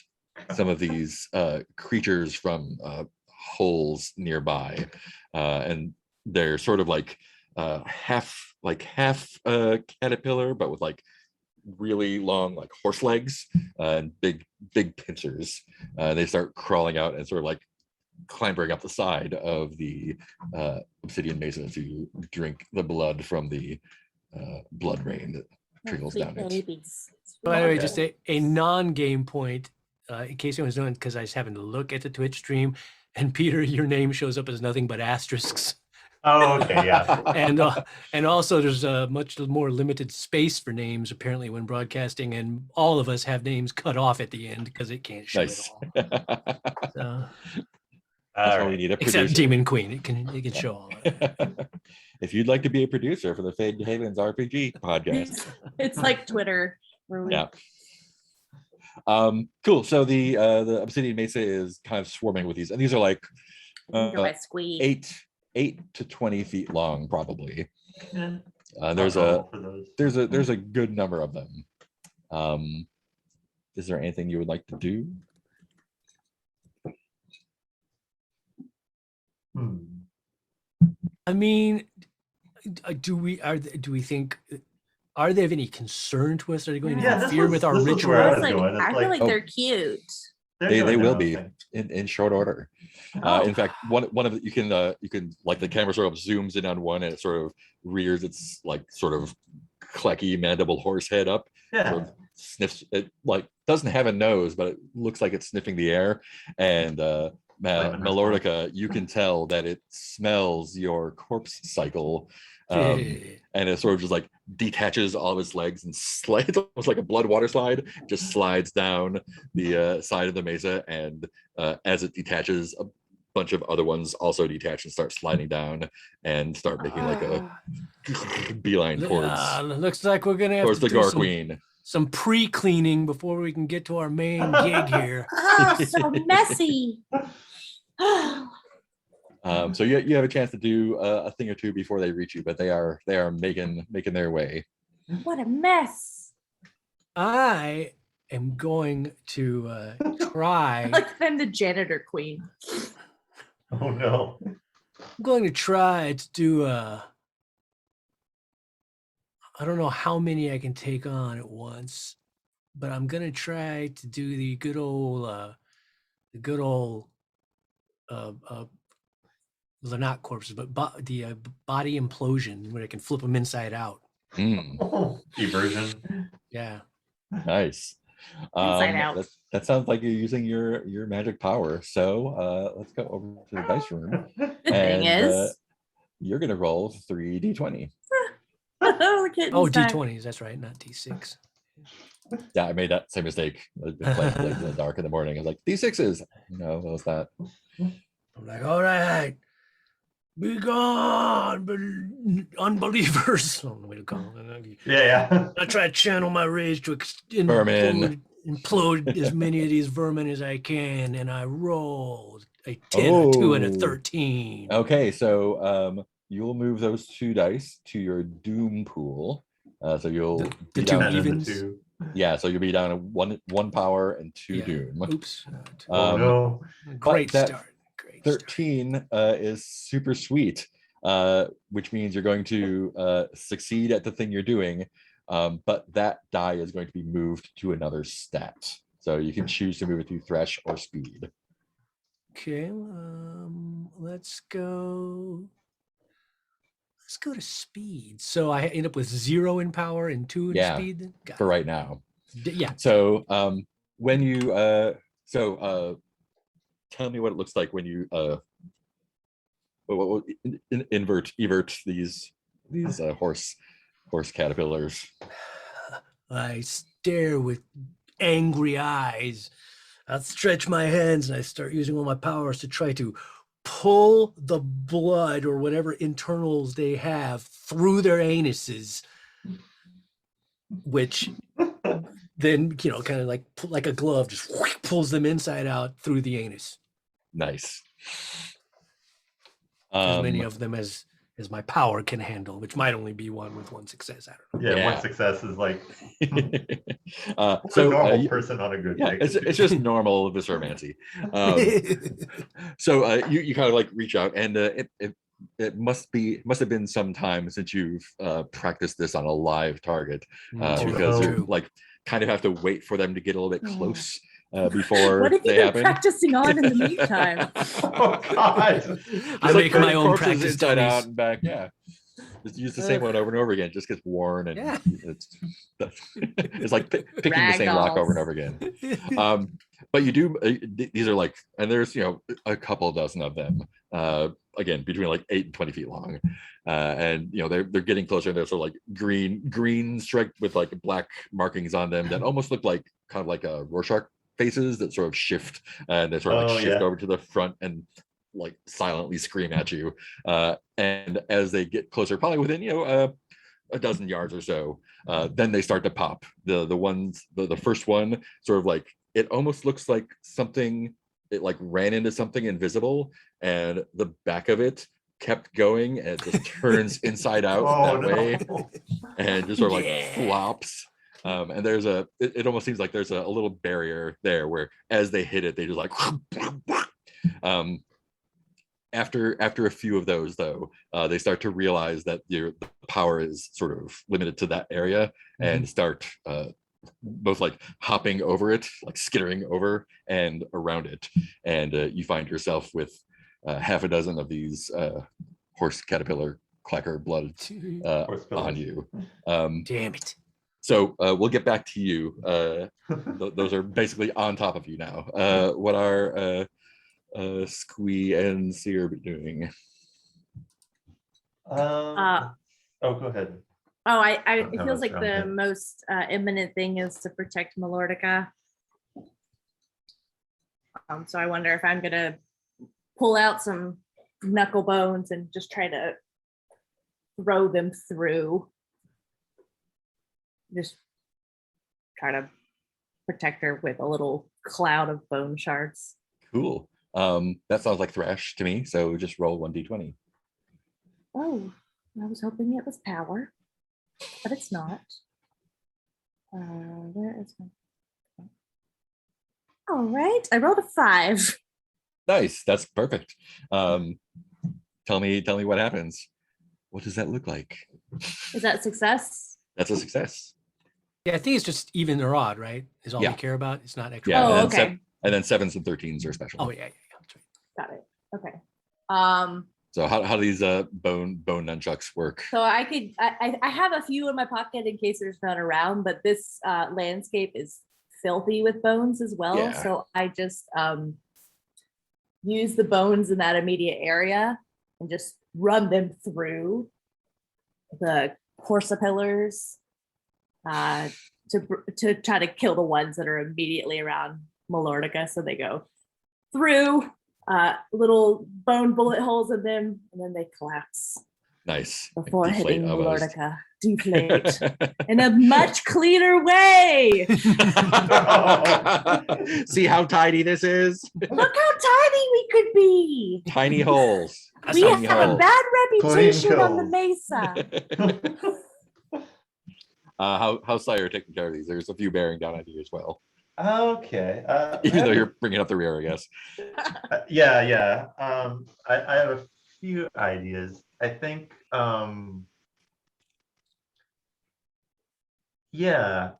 some of these creatures from holes nearby, and they're sort of like half caterpillar, but with like really long like horse legs and big pincers. They start crawling out and sort of like clambering up the side of the Obsidian Mesa to drink the blood from the blood rain that trickles Sweet down it. babies. By the way, Okay. just a non-game point, in case anyone's doing, because I was having to look at the Twitch stream, and Peter, your name shows up as nothing but asterisks. Oh, okay, yeah. And also there's a much more limited space for names apparently when broadcasting, and all of us have names cut off at the end because it can't show Nice. it all. So, That's All why we right. need a except producer. Demon Queen, it can show all of it. If you'd like to be a producer for the Fade Havens RPG podcast. It's like Twitter. Where we, Yeah. Cool. So the Obsidian Mesa is kind of swarming with these, and these are like I think by squeak. 8 to 20 feet long, probably. Yeah. There's Not a normal for those. there's a good number of them. Is there anything you would like to do? Hmm. I mean, do we think are they of any concern to us? Are they going to Yeah, interfere with our this was ritual? where I I, was like, going. It's I feel like- like Oh. they're cute. They're They doing will their be. own thing. In short order. Oh. In fact, one of the, you can like the camera sort of zooms in on one and it sort of rears its like sort of clacky mandible horse head up, Yeah. sort of sniffs it, like doesn't have a nose, but it looks like it's sniffing the air. And Flavor Melodica, you can tell that it smells your corpse cycle. And it sort of just like detaches all of its legs and slides, almost like a blood water slide, just slides down the side of the mesa. And as it detaches, a bunch of other ones also detach and start sliding down and start making like a beeline towards looks like we're gonna have towards to the do Gore some, Queen. some pre-cleaning before we can get to our main gig here. Oh, so messy. So you have a chance to do a thing or two before they reach you, but they are making their way. What a mess. I am going to try. Like I'm the janitor queen. Oh no. I'm going to try to do I don't know how many I can take on at once, but I'm gonna try to do the good old they're not corpses, but the body implosion where I can flip them inside out. Eversion. Yeah. Nice. Inside out. That sounds like you're using your magic power. So let's go over to the dice room. The thing is, You're gonna roll 3d20. Oh, oh, D20s. That's right, not D6. Yeah, I made that same mistake. I've been playing Blades in the Dark in the morning. I was like, D6s. No, what was that? I'm like, all right, be gone, unbelievers. I don't know what to call them. Yeah. I try to channel my rage to Vermin. implode as many of these vermin as I can, and I rolled a 10, a 2, and a Oh. 13. Okay, so you'll move those 2 dice to your doom pool. So you'll The be two down. And then the evens. two. Yeah, so you'll be down to one power and 2 Yeah. doom. Oops. Oh no. Great that start. Great start. 13 is super sweet, which means you're going to succeed at the thing you're doing, but that die is going to be moved to another stat. So you can choose to move it to thresh or speed. Okay, let's go to speed. So I end up with 0 in power and 2 in Yeah, speed then? Got for it. right now. Yeah. So when you tell me what it looks like when you evert these horse caterpillars. I stare with angry eyes. I stretch my hands and I start using all my powers to try to pull the blood or whatever internals they have through their anuses, which then, kind of like a glove just pulls them inside out through the anus. Nice. As many of them as my power can handle, which might only be one with 1 success. I don't know. Yeah, Yeah. 1 success is like What's a normal person on a good yeah, day. it's just normal visceromancy. So you kind of like reach out, and it must have been some time since you've practiced this on a live target, because no. you like kind of have to wait for them to get a little bit close before what have you they been happen. practicing on in the meantime? Oh god. I make my own corpses practice inside out dummies. and back. Yeah, just use the same one over and over again. It just gets worn, and Yeah. it's like picking the same lock over and over again. But you do these are like, and there's a couple dozen of them, again between like 8 and 20 feet long, and they're getting closer. They're sort of like green striped with like black markings on them that almost look like kind of like a Rorschach faces that sort of shift, and they sort of like shift over to the front and like silently scream at you, and as they get closer, probably within a dozen yards or so, then they start to pop. The first one sort of like, it almost looks like something, it like ran into something invisible, and the back of it kept going, and it just turns inside out that way, and just sort of like flops. And there's it almost seems like there's a little barrier there where as they hit it, they just like after a few of those, though, they start to realize that the power is sort of limited to that area, and start both like hopping over it, like skittering over and around it, and you find yourself with half a dozen of these horse caterpillar clacker blood on you. Damn it. So we'll get back to you. Those are basically on top of you now. What are Squee and Seer doing? Oh, go ahead. Oh, it No, feels that's like the around most imminent thing is to protect Melodica. So I wonder if I'm gonna pull out some knuckle bones and just try to throw them through. Just try to protect her with a little cloud of bone shards. Cool. That sounds like Thresh to me. So just roll 1d20. Oh, I was hoping it was power, but it's not. Where is my? All right, I rolled a 5. Nice. That's perfect. Tell me what happens. What does that look like? Is that success? That's a success. Yeah, I think it's just even or odd, right? Is all Yeah. we care about. It's not extra. Yeah. Oh, and then okay. and then 7s and 13s are special. Oh yeah, yeah, yeah. That's right. Got it. Okay. So how do these bone nunchucks work? So I have a few in my pocket in case there's none around, but this landscape is filthy with bones as well. Yeah. So I just use the bones in that immediate area and just run them through the Corsapillars to try to kill the ones that are immediately around Melordica. So they go through little bone bullet holes in them, and then they collapse Nice. before Deflate hitting almost. Melordica. Deflate in a much cleaner way. See how tiny this is? Look how tiny we could be. Tiny holes. That's We not tiny have a holes. bad reputation on the Clean Mesa. How's Sire taking care of these? There's a few bearing down on you as well. Okay. Even though you're bringing up the rear, I guess. Yeah. I have a few ideas. I think, yeah,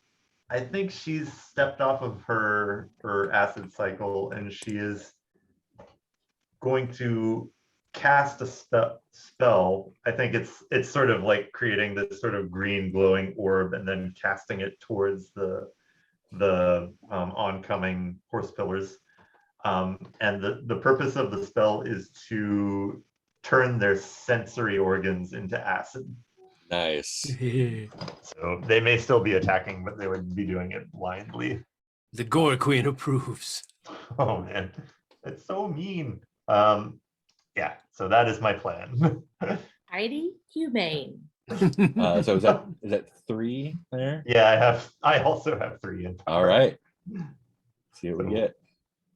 I think she's stepped off of her acid cycle, and she is going to cast a spell. I think it's sort of like creating this sort of green glowing orb and then casting it towards the oncoming horse pillars. And the purpose of the spell is to turn their sensory organs into acid. Nice. So they may still be attacking, but they would be doing it blindly. The Gore Queen approves. Oh man, it's so mean. Yeah, so that is my plan. Mighty humane. So is that 3 there? Yeah, I also have 3 in power. All right. See what we get.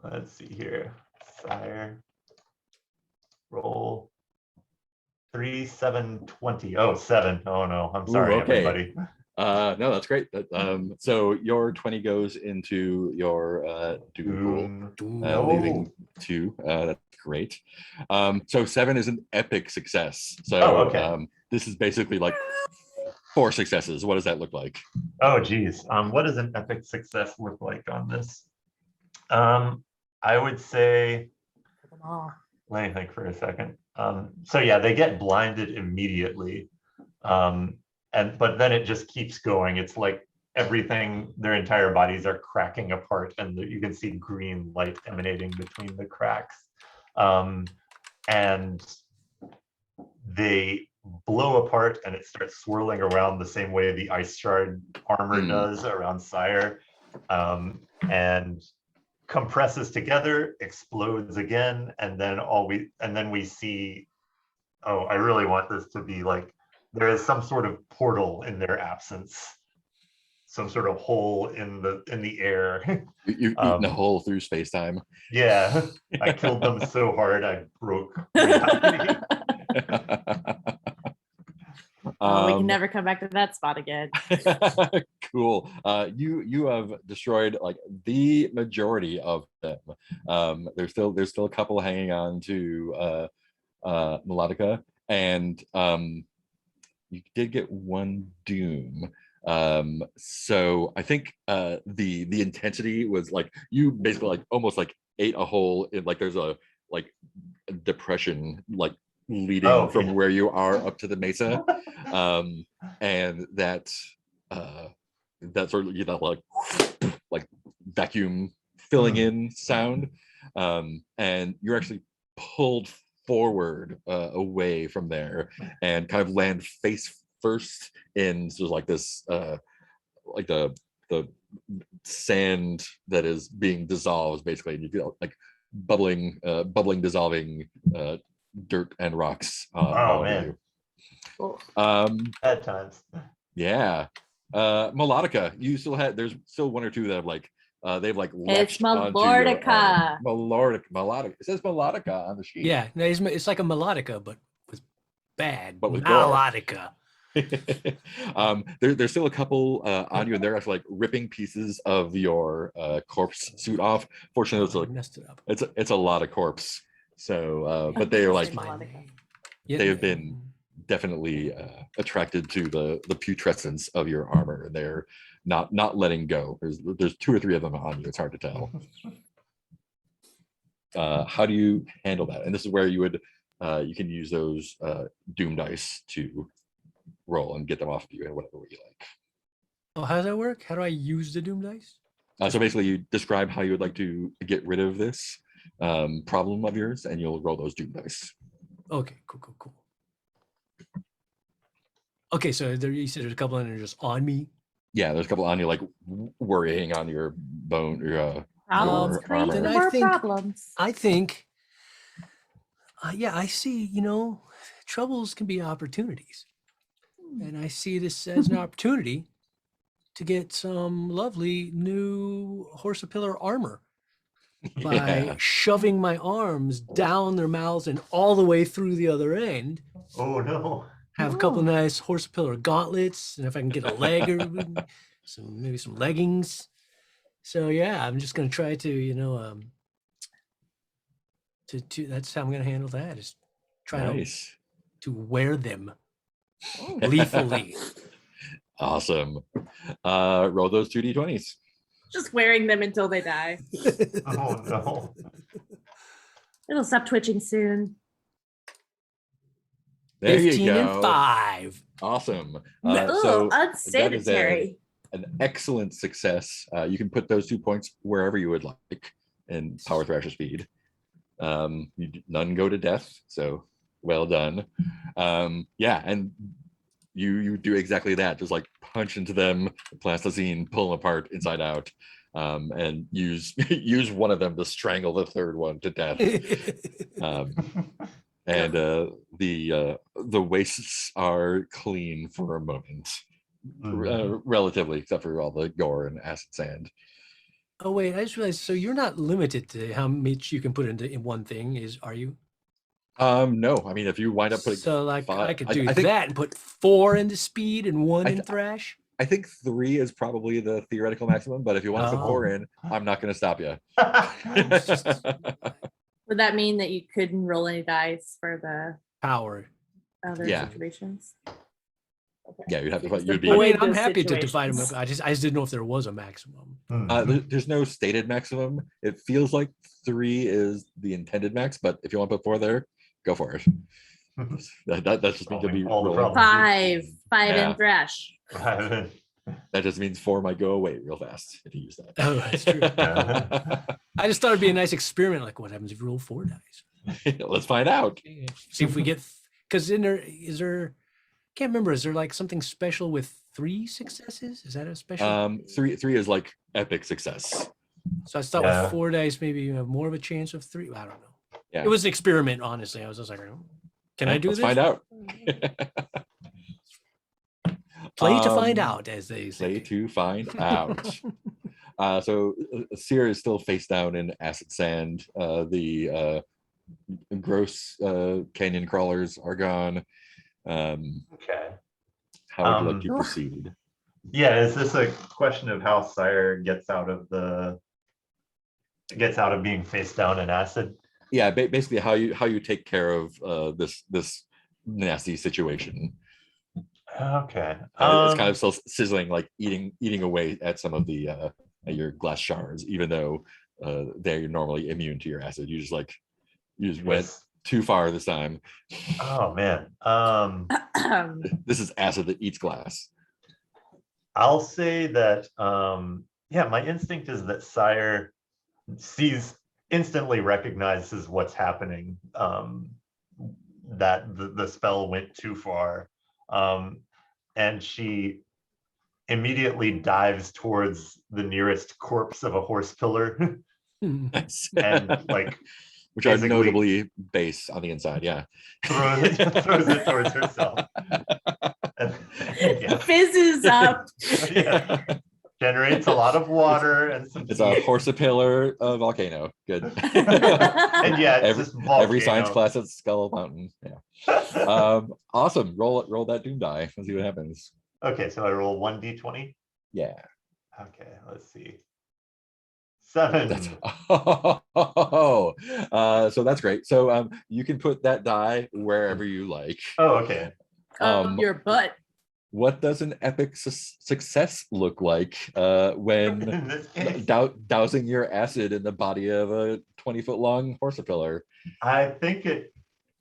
Let's see here. Sire. Roll 3, 7, 20. Oh, 7. Oh no, I'm sorry, okay. everybody. No, that's great. So your 20 goes into your doom pool, No. leaving 2. That's great. So 7 is an epic success. So okay. This is basically like 4 successes. What does that look like? Oh geez. What does an epic success look like on this? I would say, let me think for a second. So yeah, they get blinded immediately. But then it just keeps going. It's like everything, their entire bodies are cracking apart, and you can see green light emanating between the cracks. And they blow apart, and it starts swirling around the same way the ice shard armor does around Sire, and compresses together, explodes again, and then we see. Oh, I really want this to be like there is some sort of portal in their absence, some sort of hole in the air. You've eaten a hole through space-time. Yeah, I killed them so hard I broke reality. We can never come back to that spot again. Cool. You have destroyed like the majority of them. There's still a couple hanging on to Melodica, and you did get 1 doom. So I think the intensity was like you basically like almost like ate a hole in like there's a like depression like leading from where you are up to the mesa, and that sort of like vacuum filling in sound, and you're actually pulled forward away from there and kind of land face first in sort of like this like the sand that is being dissolved basically, and you feel like bubbling dissolving dirt and rocks Oh man. you. At times. Yeah. Melodica, you still had, there's still one or two that have like, they've like It's latched onto your armor. Melodica. Melodica. It says Melodica on the sheet. Yeah, no, it's like a melodica, but with bad But with gore. melodica. There's still a couple on you, and they're actually like ripping pieces of your corpse suit off. Fortunately, it's I like messed it up. it's a lot of corpse. So, but they are like That's my Melodica. name. Yeah, they have been definitely attracted to the putrescence of your armor, and they're not letting go. There's two or three of them on you. It's hard to tell. How do you handle that? And this is where you would you can use those doom dice to roll and get them off of you in whatever way you like. Oh, how does that work? How do I use the doom dice? So basically, you describe how you would like to get rid of this problem of yours, and you'll roll those doom dice. Okay, cool. Okay, so there you said there's a couple and they're just on me. Yeah, there's a couple on you, like worrying on your bone, your Problems your create armor. Then I more think- problems. I think, yeah, I see, troubles can be opportunities. And I see this as an opportunity to get some lovely new Horsapillar armor by Yeah. shoving my arms down their mouths and all the way through the other end. Oh no. Have a couple Oh. nice Horsapillar gauntlets, and if I can get a leg or maybe some leggings. So yeah, I'm just gonna try to, to that's how I'm gonna handle that. Is try Nice. to wear them gleefully. Awesome. Roll those 2d20s. Just wearing them until they die. Oh no. It'll stop twitching soon. There 15 you and go. 5. Awesome. Ugh, So unsanitary. an excellent success. You can put those 2 points wherever you would like in Power Thrasher speed. None go to death, so well done. Yeah, and you do exactly that. Just like punch into them, plasticine, pull them apart inside out, and use one of them to strangle the third one to death. And the wastes are clean for a moment, relatively, except for all the gore and acid sand. Oh wait, I just realized. So you're not limited to how much you can put in one thing, are you? No, I mean if you wind up putting, So like I five- could I- do I think- that and put 4 into speed and 1 I in th- thrash. I think 3 is probably the theoretical maximum, but if you want to put Oh. 4 in, I'm not going to stop you. Would that mean that you couldn't roll any dice for the Power. other Yeah. situations? Okay. Yeah, you'd have to. Because You'd the be. I mean, Avoid I'm those happy to divide them up. situations. I just didn't know if there was a maximum. There's no stated maximum. It feels like 3 is the intended max, but if you want to put 4 there, go for it. That just means you'll be All the rolling. problems. Five Yeah. in thrash. That just means 4 might go away real fast if you use that. Oh, that's true. I just thought it'd be a nice experiment. Like, what happens if you roll 4 dice? Let's find out. See if we get, because is there, can't remember, is there like something special with 3 successes? Is that a special? 3 is like epic success. So I thought Yeah. with 4 dice, maybe you have more of a chance of 3. I don't know. Yeah. It was an experiment, honestly. I was just like, can I do Let's this? find out. Play to find Um, out, as they Play say. to find out. So Seer is still face down in acid sand. The gross canyon crawlers are gone. Okay. How would you like to Um, proceed? Yeah, is this a question of how Sire gets out of being face down in acid? Yeah, basically how you take care of this nasty situation. Okay. It's kind of still sizzling, like eating away at some of the at your glass shards, even though they're normally immune to your acid. You just went yes. too far this time. Oh man. This is acid that eats glass. I'll say that yeah, my instinct is that Sire instantly recognizes what's happening, that the spell went too far, and she immediately dives towards the nearest corpse of a horse pillar and like Which are basically- notably base on the inside. Yeah. throws it towards herself. And Yeah. Fizzes up. Yeah. Generates a lot of water and some It's a heat. Horsapillar volcano. Good. And yeah, it's every, just every science volcano. class at Skull Mountain. Yeah. Awesome. Roll that doom die. Let's see what happens. Okay, so I roll 1d20. Yeah. Okay, let's see. 7. That's so that's great. So you can put that die wherever you like. Oh, okay. Your butt. What does an epic success look like when In this case, dousing your acid in the body of a 20-foot long Horsapillar? I think it.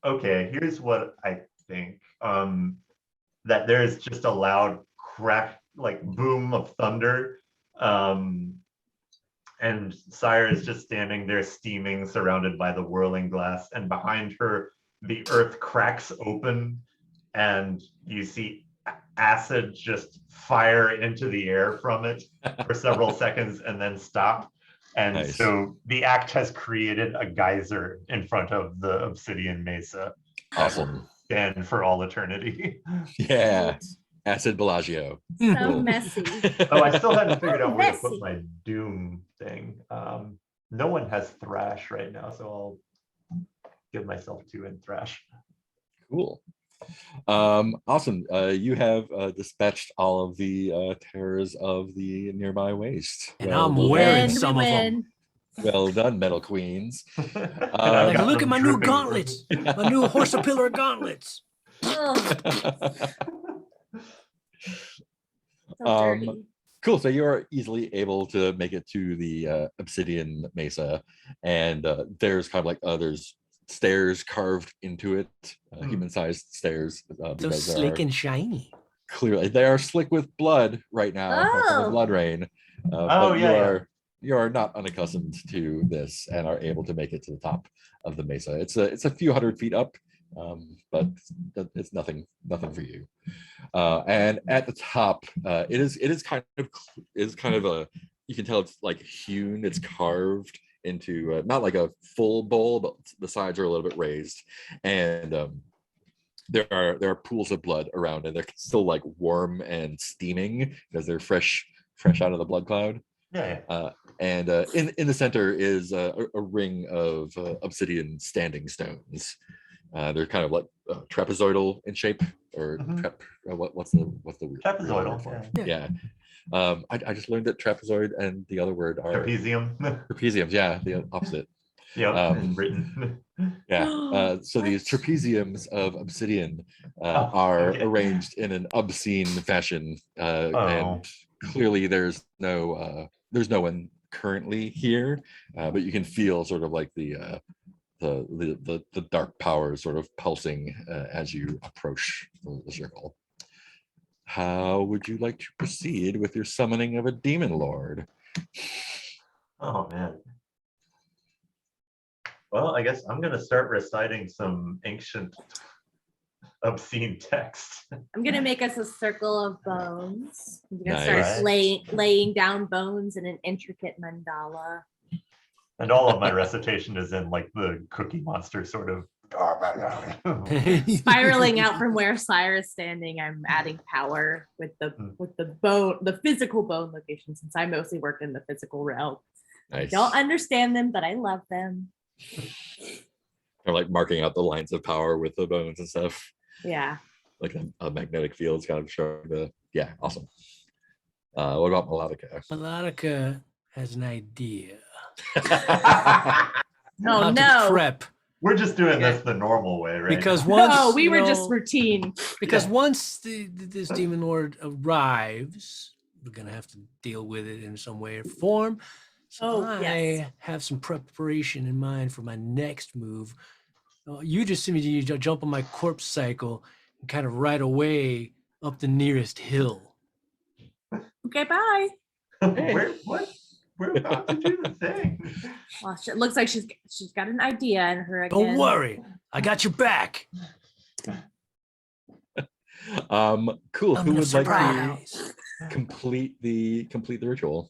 Okay, here's what I think. That there's just a loud crack, like boom of thunder. And Sire is just standing there steaming, surrounded by the whirling glass, and behind her, the earth cracks open, and you see acid just fire into the air from it for several seconds and then stop. And Nice. so the act has created a geyser in front of the obsidian mesa. Awesome. And for all eternity. Yeah. Acid Bellagio. So Cool. messy. Oh, I still hadn't figured out where to Messy. put my doom thing. No one has thrash right now, so I'll give myself 2 in thrash. Cool. Awesome. You have dispatched all of the terrors of the nearby waste. And I'm well wearing And done. we some of them. win. Well done, Metal Queens. And I've Like, got look at them my new dripping gauntlets, my new Horsapillar gauntlets. Ugh, so Um, dirty. Cool. So you're easily able to make it to the obsidian mesa, and there's kind of like there's stairs carved into it, human-sized stairs. So Because there slick are and shiny. clearly they are slick with blood right now from the Oh. blood rain. Oh, But yeah. you are not unaccustomed to this and are able to make it to the top of the mesa. It's a few hundred feet up, but it's nothing for you. And at the top, it is kind of a, you can tell it's like hewn, it's carved into not like a full bowl, but the sides are a little bit raised, and there are pools of blood around, and they're still like warm and steaming because they're fresh out of the blood cloud. Yeah. And in the center is a ring of obsidian standing stones. They're kind of like trapezoidal in shape, or Mhm. what's the real Trapezoidal, word for it? yeah. Yeah. I just learned that trapezoid and the other word are Trapezium. trapeziums. Yeah, the opposite. Yeah, Um, written. Yeah. So these What? trapeziums of obsidian Oh, are okay. arranged in an obscene fashion, Oh. and clearly there's no one currently here, but you can feel sort of like the dark powers sort of pulsing as you approach the circle. How would you like to proceed with your summoning of a demon lord? Oh, man. Well, I guess I'm going to start reciting some ancient obscene text. I'm gonna make us a circle of bones. I'm gonna Nice. start laying down bones in an intricate mandala. And all of my recitation is in like the Cookie Monster sort of. Spiraling out from where Cyrus is standing, I'm adding power with the physical bone location, since I mostly work in the physical realm. Nice. Don't understand them, but I love them. Or like marking out the lines of power with the bones and stuff, Yeah. like a magnetic field's kind of showing the. Yeah, awesome. What about Melodica? Melodica has an idea. Oh How to no. prep. We're just doing this the normal way, right? Because now. once No, we you were just know, routine. because Yeah. once this demon lord arrives, we're gonna have to deal with it in some way or form. So Oh, I yes. have some preparation in mind for my next move. You just see me you jump on my corpse cycle and kind of right away up the nearest hill. Okay, bye. What? We're about to do the thing. Well, it looks like she's got an idea in her again. Don't worry, I got your back. Cool. I'm Who gonna would like to surprise. complete the ritual?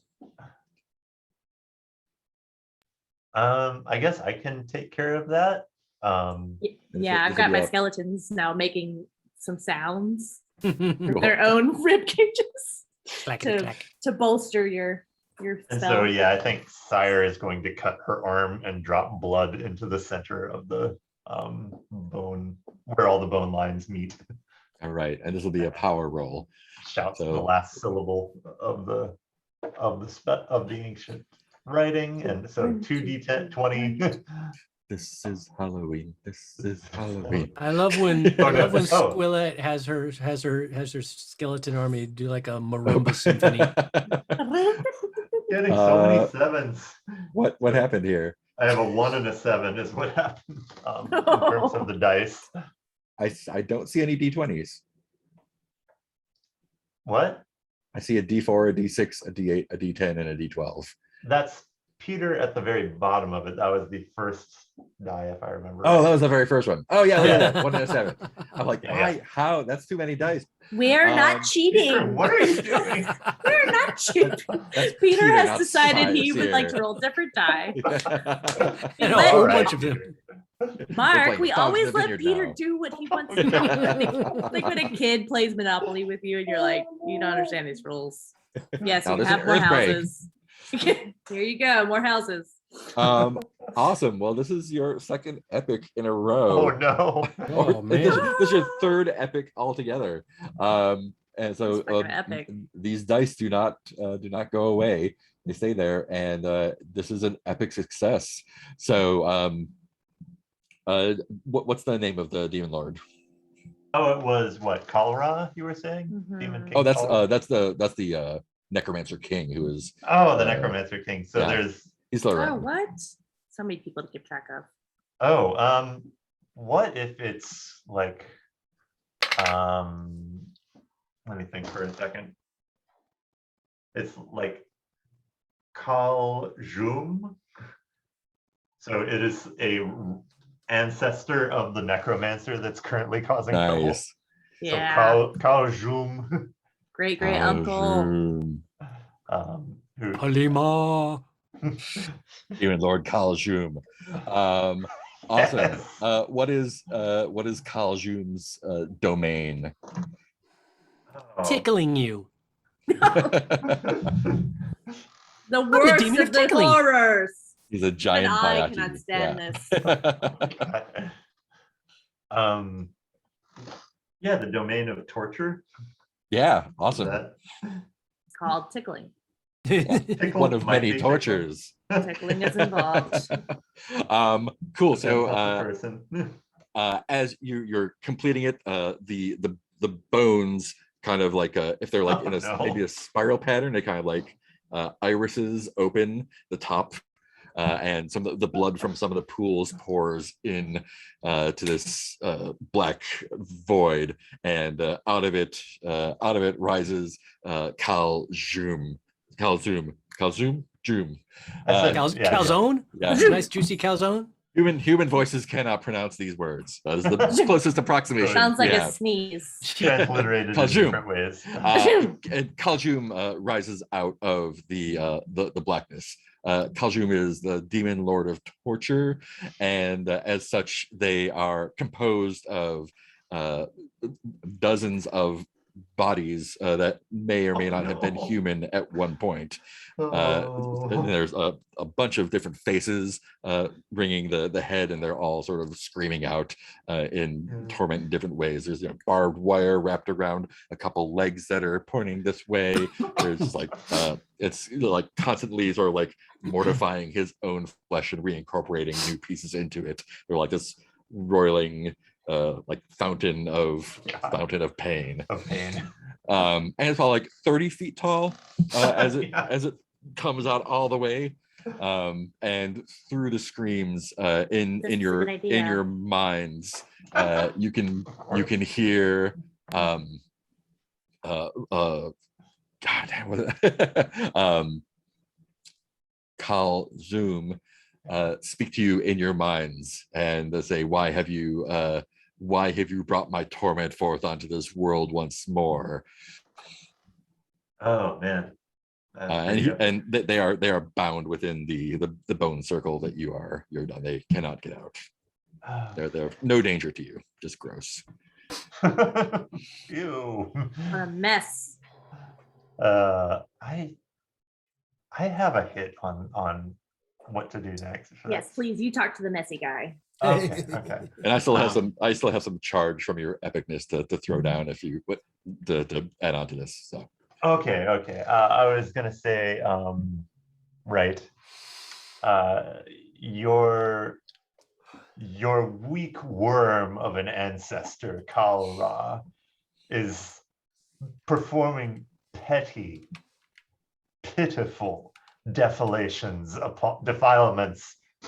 I guess I can take care of that. Yeah, I've This got will my be a- skeletons now making some sounds. their own rib cages Clackety to, clack. to bolster your And spell. so, yeah, I think Sire is going to cut her arm and drop blood into the center of the bone, where all the bone lines meet. All right, and this will be a power roll. Shouts the So- last syllable of the ancient writing, and so 2d10 20. This is Halloween. This is Halloween. I love when Oh, I no. love when Oh. Squillet has her skeleton army do like a marimba symphony. Getting so many Uh, sevens. what happened here? I have a 1 and a 7 is what happened in terms of the dice. I don't see any d20s. What? I see a d4, a d6, a d8, a d10, and a d12. That's Peter at the very bottom of it. That was the first die, if I remember. Oh, right. that was the very first one. Oh yeah, yeah. 1 and a 7. I'm like, Yeah. why? How? That's too many dice. We're not Um, cheating. Peter, what are you doing? We're not cheating. That's Peter has not decided he science would like to here. roll different die. And a Let- whole Alright, bunch of them. Peter. Mark, like we Dogs in always the let Vineyard Peter now. do what he wants to do. Like when a kid plays Monopoly with you and you're like, you don't understand these rules. Yes, Now you there's have an more earthquake. houses. Here you go, more houses. Awesome. Well, this is your second epic in a Oh row. no. Or Oh, this, man. this is your third epic altogether. And so That's freaking epic. these dice do not go away. They stay there, and this is an epic success. So what's the name of the demon lord? Oh, it was what, cholera you were saying? Demon Mhm. King Oh, that's Cholera? that's the necromancer king, who is Oh, the uh, Necromancer King. So yeah. there's he's still Oh, around. what? So many people to keep track of. what if it's like let me think for a second. It's like Kal Jum. So it is a ancestor of the necromancer that's currently causing trouble. Nice. So Yeah. Kal Jum, Great great uncle. who Halima. Demon Lord Kaljum. Awesome. Yes. What is Kaljum's domain? Oh. Tickling you. The the worst demon of of the tickling. horrors. He's a Even giant I Bayaki. cannot stand Yeah. this. Yeah, the domain of torture. Yeah, awesome. That It's called tickling. tickle One of might many be tickle. tortures. Tickling is involved. Cool. Depends So on the person. as you're completing it, the bones kind of like if they're like Oh, in a no. maybe a spiral pattern, they kind of like irises open the top, and some of the blood from some of the pools pours in to this black void, and out of it rises Kaljum. Jum. I said- Cal- yeah, calzone? Yeah. Nice juicy calzone. Human voices cannot pronounce these words. That is the closest approximation. Sounds like we a have. sneeze. transliterated in Kaljum. different ways. And Kaljum rises out of the blackness. Kaljum is the demon lord of torture, and as such, they are composed of dozens of bodies that may or may Oh, not have been no. human at one point. And Oh. there's a bunch of different faces ringing the head, and they're all sort of screaming out in Yeah. torment in different ways. There's barbed wire wrapped around a couple legs that are pointing this way. There's like it's like constantly sort of like mortifying his own flesh and reincorporating new pieces into it. They're like this roiling like fountain of pain. Of pain. And it's about like 30 feet tall as Yeah. it comes out all the way, and through the screams in This is a your good idea. in your minds, you can hear God damn, Kal Zoom speak to you in your minds, and they say, why have you brought my torment forth onto this world once more? Oh man. That's And pretty they are bound within the bone circle that you're done. They cannot get out. epic. They're no danger to you, just gross. Ew. What a mess. I have a hit on what to do next. for Yes, this. please. You talk to the messy guy. Okay, okay. And I still have some charge from your epicness to throw down if you what to add on to this. So Okay, okay. I was gonna say, right. Your weak worm of an ancestor, Kalra, is performing petty, pitiful defilements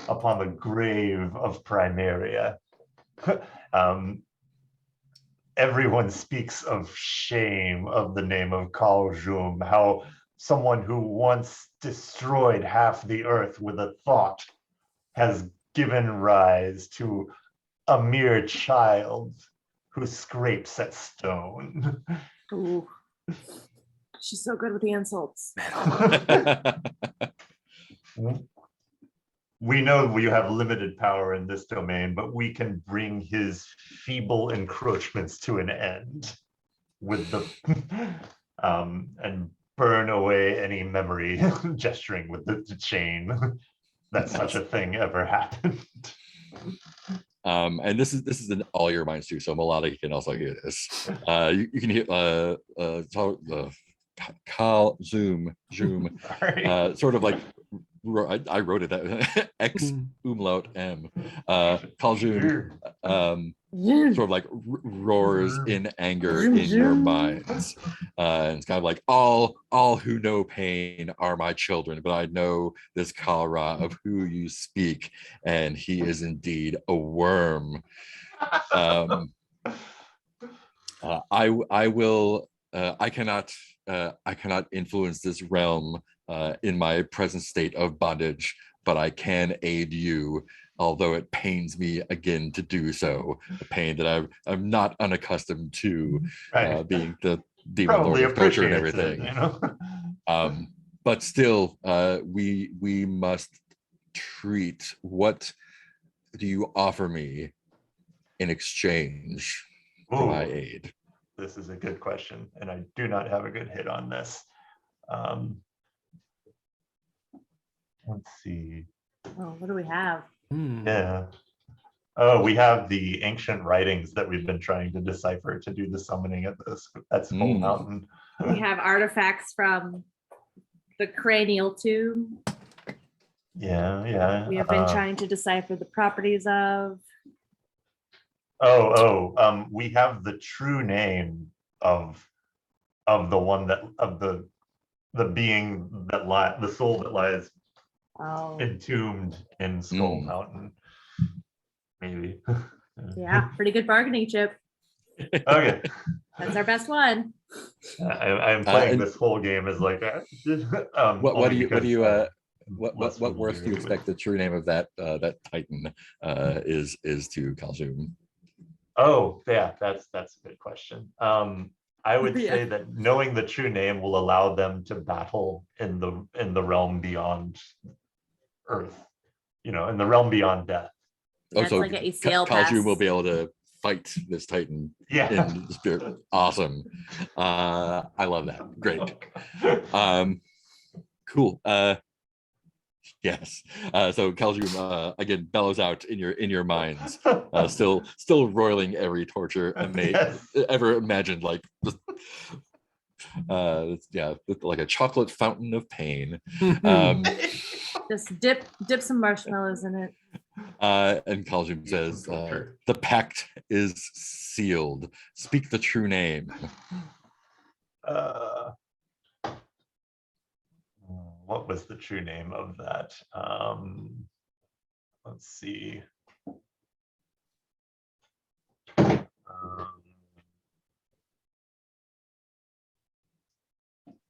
upon the grave of Primaria. Everyone speaks of shame of the name of Kaljum, how someone who once destroyed half the earth with a thought has given rise to a mere child who scrapes at stone. Ooh. She's so good with the insults. We know you have limited power in this domain, but we can bring his feeble encroachments to an end with the and burn away any memory gesturing with the chain that such a thing ever happened. And this is in all your minds too, so melodic can also hear this. You can hear Carl Zoom Sorry. sort of like I wrote it that X umlaut M Carl Zoom sort of like roars in anger in your minds, and it's kind of like all who know pain are my children, but I know this Kalra of who you speak, and he is indeed a worm. I cannot influence this realm in my present state of bondage, but I can aid you, although it pains me again to do so. A pain that I'm not unaccustomed to, Right. being the demon lord Probably of culture and appreciates it, everything. But still, we must treat. What do you offer me in exchange for my Ooh. aid? This is a good question, and I do not have a good hit on this. Let's see. Oh, what do we have? Yeah. Oh, we have the ancient writings that we've been trying to decipher to do the summoning at Skull Mountain. We have artifacts from the cranial tomb. Yeah, yeah. We have been trying to decipher the properties of. We have the true name of the one that of the being that the soul that lies entombed in Skull Mountain. Maybe. Yeah, pretty good bargaining chip. Okay. That's our best one. I'm playing this whole game as like what worth do you really expect the true name of that Titan is to Kalzoom? Oh yeah, that's a good question. I would say that knowing the true name will allow them to battle in the realm beyond Earth, in the realm beyond death. Yeah, it's like an ACL pass. Kalzoom will be able to fight this Titan in the spirit. Awesome. I love that. Great. Cool. Yes. So Kalzoom again bellows out in your minds, still roiling every torture ever imagined, like like a chocolate fountain of pain. Just dip some marshmallows in it. And Kalzoom says, the pact is sealed. Speak the true name. What was the true name of that? Let's see.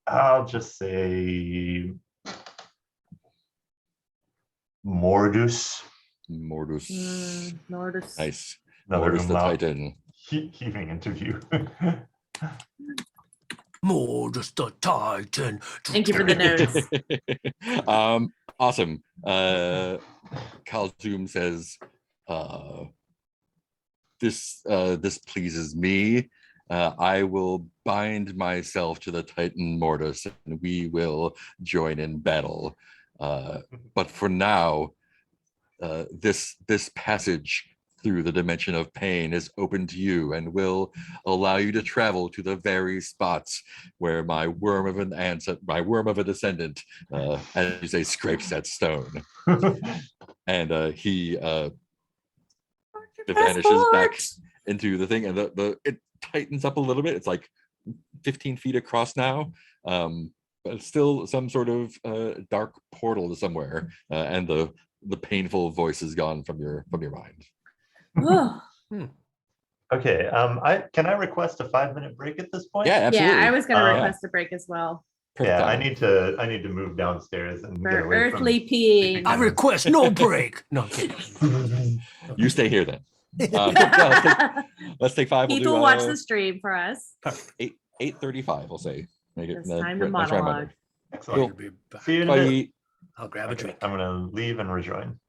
I'll just say Mordus. Mordus. Mordus. Nice. Another Mordus the Titan. Heaving interview. Mordus the Titan. Thank you for the notes. Awesome. Kalzoom says, this pleases me. I will bind myself to the Titan Mortis, and we will join in battle. But for now, this passage through the dimension of pain is open to you and will allow you to travel to the very spots where my worm of a descendant, as you say, scrapes that stone. And he vanishes back into the thing, and it tightens up a little bit. It's like 15 feet across now, but it's still some sort of dark portal to somewhere, and the painful voice is gone from your mind. Ugh. Okay, can I request a 5-minute break at this point? Yeah, absolutely. Yeah, I was going to Uh, request a break as well Perfect Yeah, timing. I need to move downstairs and get for away earthly from. peeing. I request no break. No, I'm kidding. You stay here then. Yeah, let's take 5. Keith We'll will do watch the stream for us. 8:35. We'll say. Make it It's time to nice round monologue. Monday. Excellent. I'll be back. See you in a bit. Bye. I'll grab a Okay, drink. I'm gonna leave and rejoin.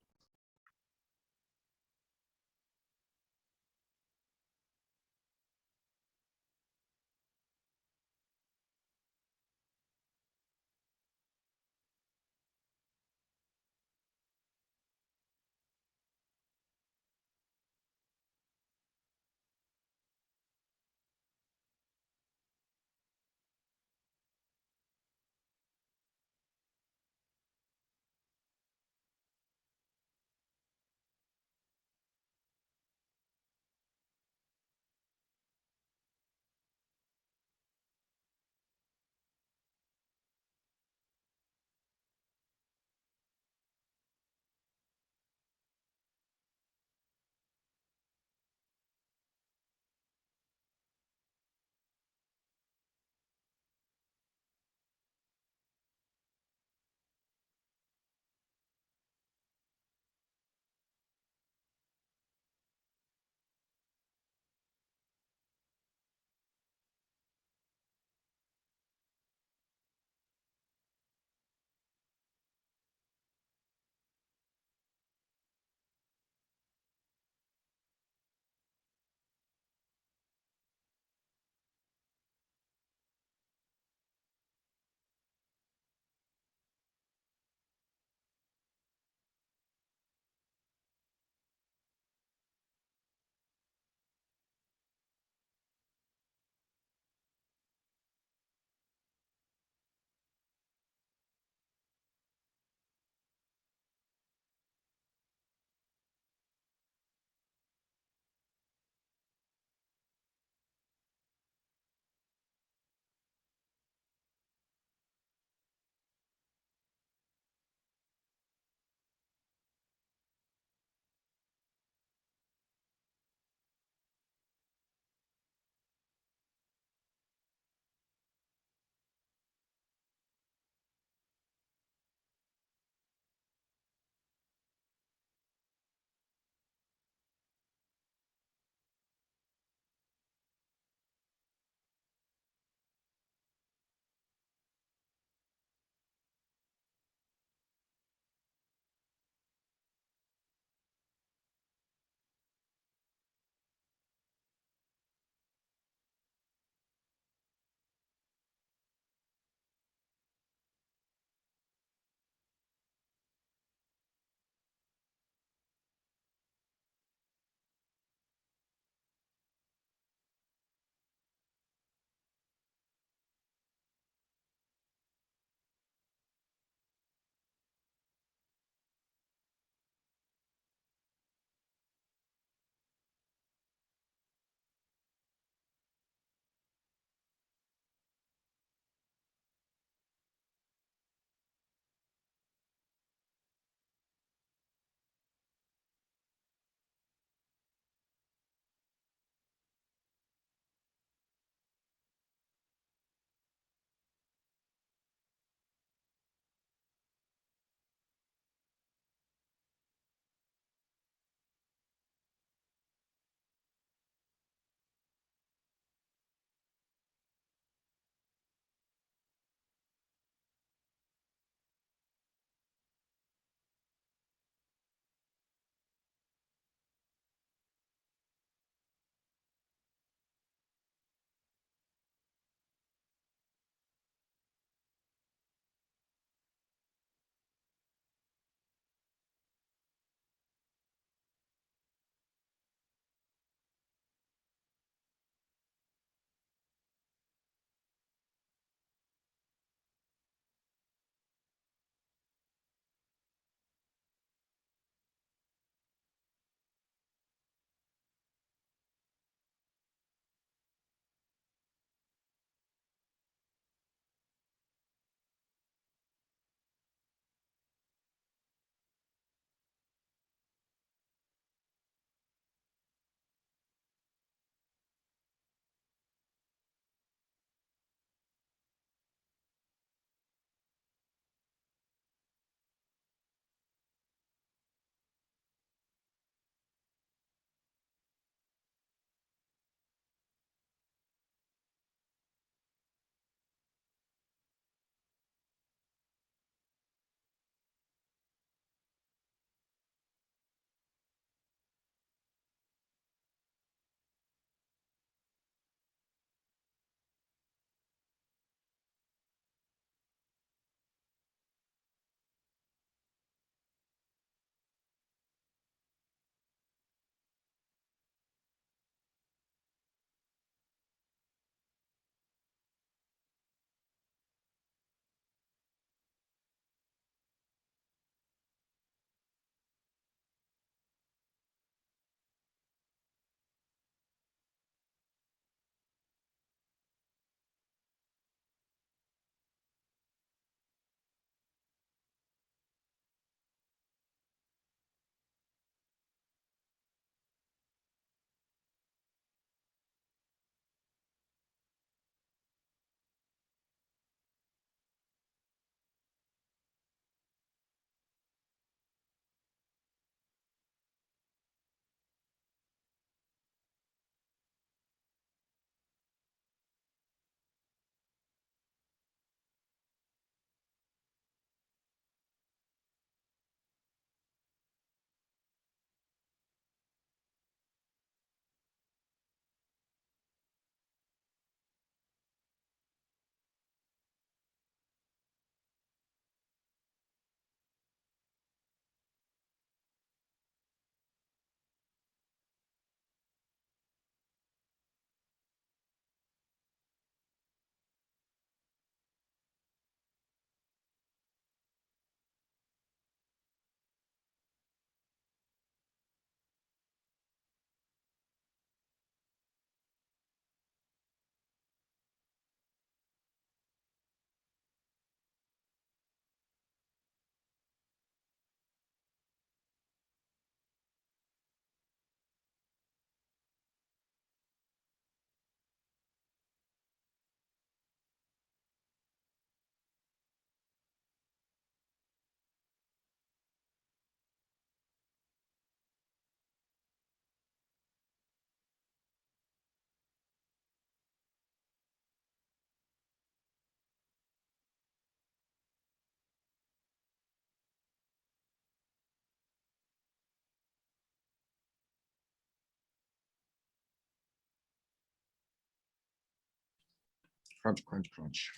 Crunch, crunch, crunch.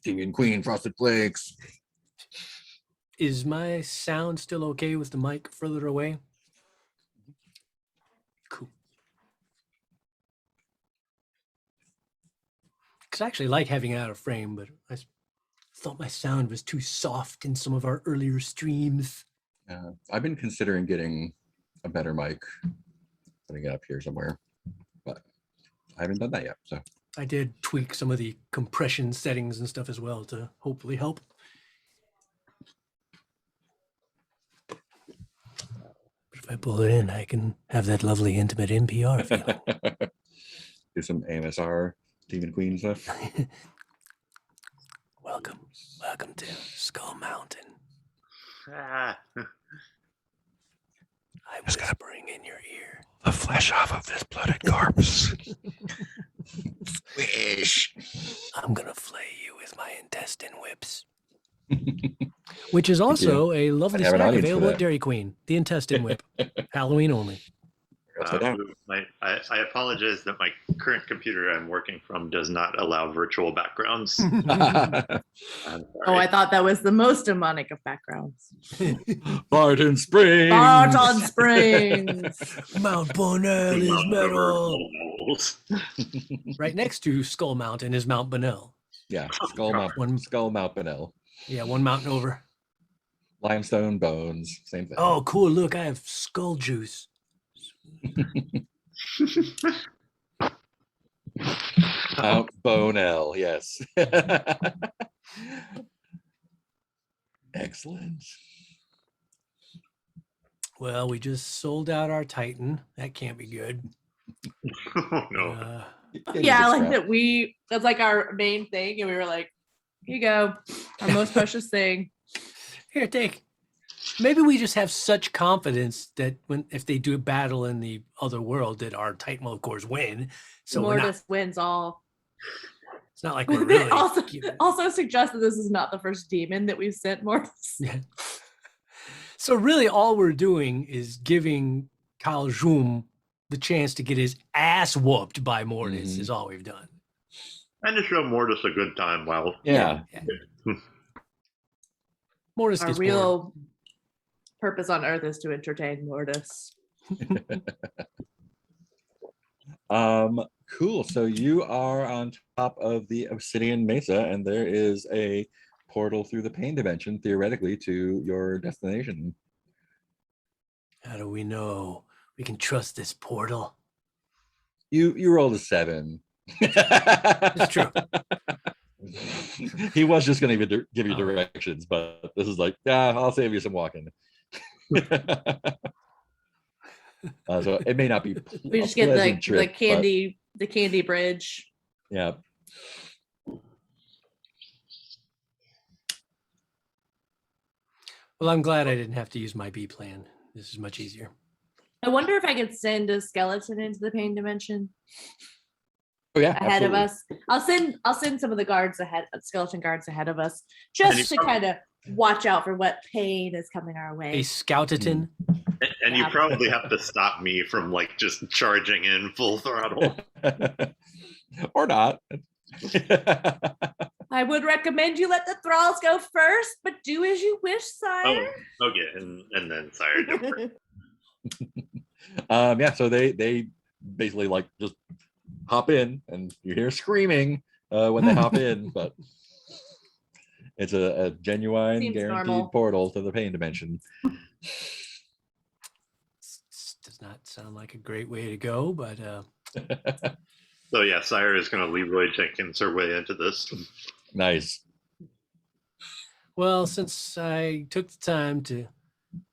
King and Queen Frosted Flakes. Is my sound still okay with the mic further away? Cool. Because I actually like having it out of frame, but thought my sound was too soft in some of our earlier streams. I've been considering getting a better mic, putting it up here somewhere, but I haven't done that yet. So I did tweak some of the compression settings and stuff as well to hopefully help. But if I pull it in, I can have that lovely intimate NPR feeling. do some AMSR King and Queen stuff. Welcome to Skull Mountain. Ah, I'm whispering in your ear. The flesh off of this blooded corpse. Wish. I'm gonna flay you with my intestine whips. Which is also a lovely have an snack audience for available at that. Dairy Queen. The intestine whip. Halloween only. Upside down. I apologize that my current computer I'm working from does not allow virtual backgrounds. I'm Oh, I sorry. thought that was the most demonic of backgrounds. Barton Springs. Barton Springs. Mount Bonnell is Mountain over metal. walls. Right next to Skull Mountain is Mount Bonnell. Yeah, Skull Mount, Skull Mount Bonnell. Yeah, one mountain over. Limestone bones, same thing. Oh, cool. Look, I have skull juice. Mount Bonnell, yes. Excellent. Well, we just sold out our Titan. That can't be good. Oh no. Yeah, I like that that's like our main thing. And we were like, here you go, our most precious thing. Here, take. Maybe we just have such confidence that if they do battle in the other world, that our Titan will of course win. So Mortis wins all. it's not like we're really Also suggest that this is not the first demon that we've sent Mortis. Yeah. So really, all we're doing is giving Kyle Jum the chance to get his ass whooped by Mortis. Mhm. Is all we've done. And to show Mortis a good time while Yeah. Mortis Our gets real purpose on Earth is to entertain Mortis. Cool. So you are on top of the Obsidian Mesa, and there is a portal through the pain dimension, theoretically, to your destination. How do we know we can trust this portal? You rolled a 7. It's true. He was just going to give you Oh. directions, but this is like, yeah, I'll save you some walking. So it may not be. We a just get pleasant the trip, but candy bridge. yeah. Well, I'm glad I didn't have to use my B plan. This is much easier. I wonder if I could send a skeleton into the pain dimension Oh yeah. ahead absolutely. of us. I'll send some of the guards ahead, skeleton guards ahead of us, And just you to probably- kind of watch out for what pain is coming our A way. Scoutaton. and you probably have to stop me from like just charging in full throttle. Or not. I would recommend you let the thralls go first, but do as you wish, sire. Okay, and then sire, don't worry. Yeah, so they basically like just hop in, and you hear screaming when they hop in, but it's a genuine Seems guaranteed normal. portal to the pain dimension. Does not sound like a great way to go, but So yeah, sire is going to Leroy Jenkins her way into this. Nice. well, since I took the time to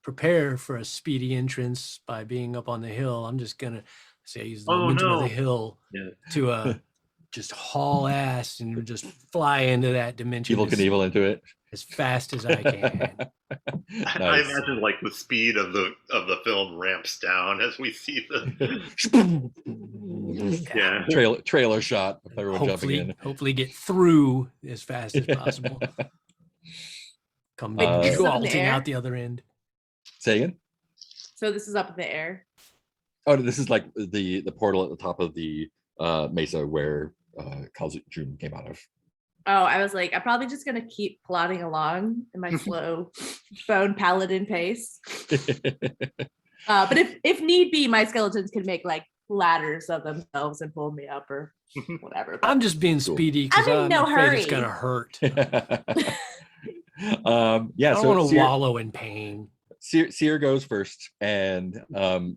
prepare for a speedy entrance by being up on the hill, I'm just gonna say I use the Oh, momentum of no. the hill Yeah. to just haul ass and just fly into that dimension Evil Knievel into it. as fast as I can. I Nice. imagine like the speed of the film ramps down as we see the yeah. Trailer shot of everyone jumping Hopefully get through as fast as possible. Come Wait, this is up in the jolting air? out the other end. Say again? So this is up in the air. Oh, this is like the portal at the top of the mesa where Kaljun came out of. Oh, I was like, I'm probably just gonna keep plodding along in my slow phone paladin pace. But if need be, my skeletons can make like ladders of themselves and pull me up or whatever. I'm just being Cool. speedy because I'm in I'm no afraid it's hurry. gonna hurt. Yeah, I don't so want to Seer, wallow in pain. Seer goes first, and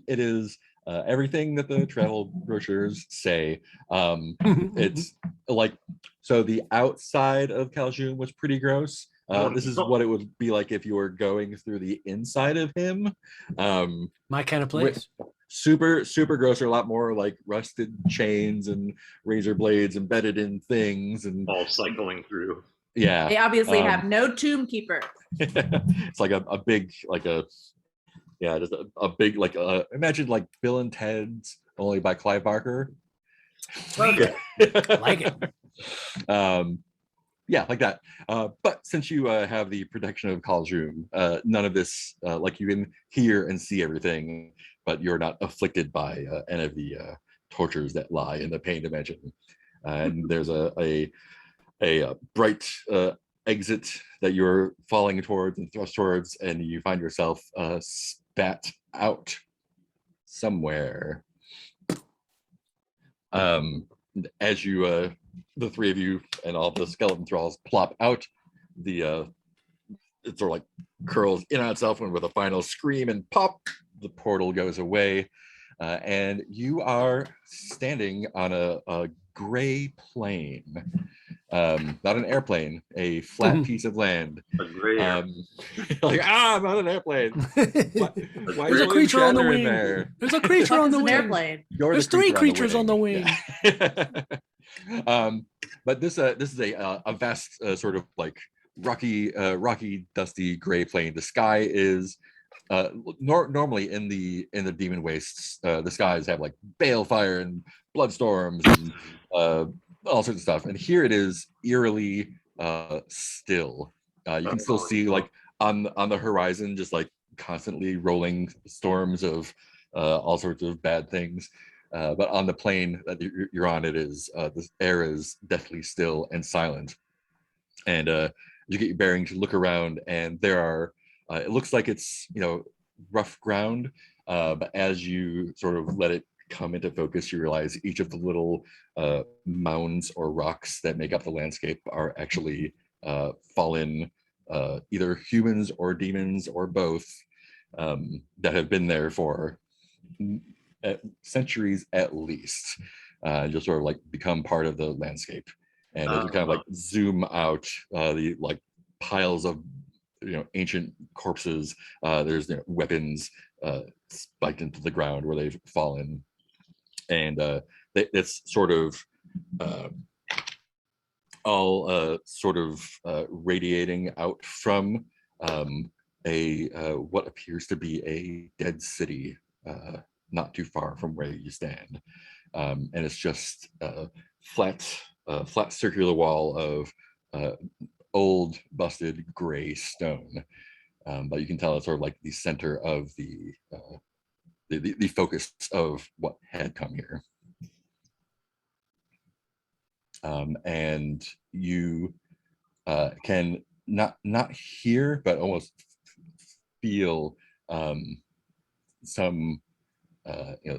it is everything that the travel brochures say. It's like, so the outside of Kaljun was pretty gross. Oh, This is no. what it would be like if you were going through the inside of him. My kind of place. Super gross. Are a lot more like rusted chains and razor blades embedded in things, and All cycling through. yeah, They obviously have no tomb keeper. it's like a big, like a, yeah, just a big, like imagine like Bill and Ted's only by Clive Barker. Okay. Like it. Yeah, like that. But since you have the protection of Kaljun, none of this, like you can hear and see everything, but you're not afflicted by any of the tortures that lie in the pain dimension. And there's a bright exit that you're falling towards and thrust towards, and you find yourself spat out somewhere. As you, the three of you and all the skeleton thralls plop out, the it sort of like curls in on itself, and with a final scream and pop, the portal goes away, and you are standing on a gray plain. Not an airplane, a flat piece of land. A gray Like, I'm on an airplane. Why There's is a William creature on the Shatner in wing. there? There's a creature Fuck on is the an wing. airplane. You're the There's three creature creatures on the wing. Yeah. But this is a vast sort of like rocky, dusty gray plain. The sky is normally in the demon wastes. The skies have like balefire and bloodstorms and all sorts of stuff. And here it is eerily still. You can still see like on the horizon, just like constantly rolling storms of all sorts of bad things. But on the plane that you're on, it is the air is deathly still and silent. And you get your bearings, look around, and there are. It looks like it's rough ground, but as you sort of let it come into focus, you realize each of the little mounds or rocks that make up the landscape are actually fallen, either humans or demons or both, that have been there for centuries at least. Just sort of like become part of the landscape. And as you kind of like zoom out, the like piles of ancient corpses, there's weapons spiked into the ground where they've fallen, and it's sort of all sort of radiating out from a what appears to be a dead city not too far from where you stand, and it's just a flat circular wall of old busted gray stone, but you can tell it's sort of like the center of the focus of what had come here. And you can not hear but almost feel some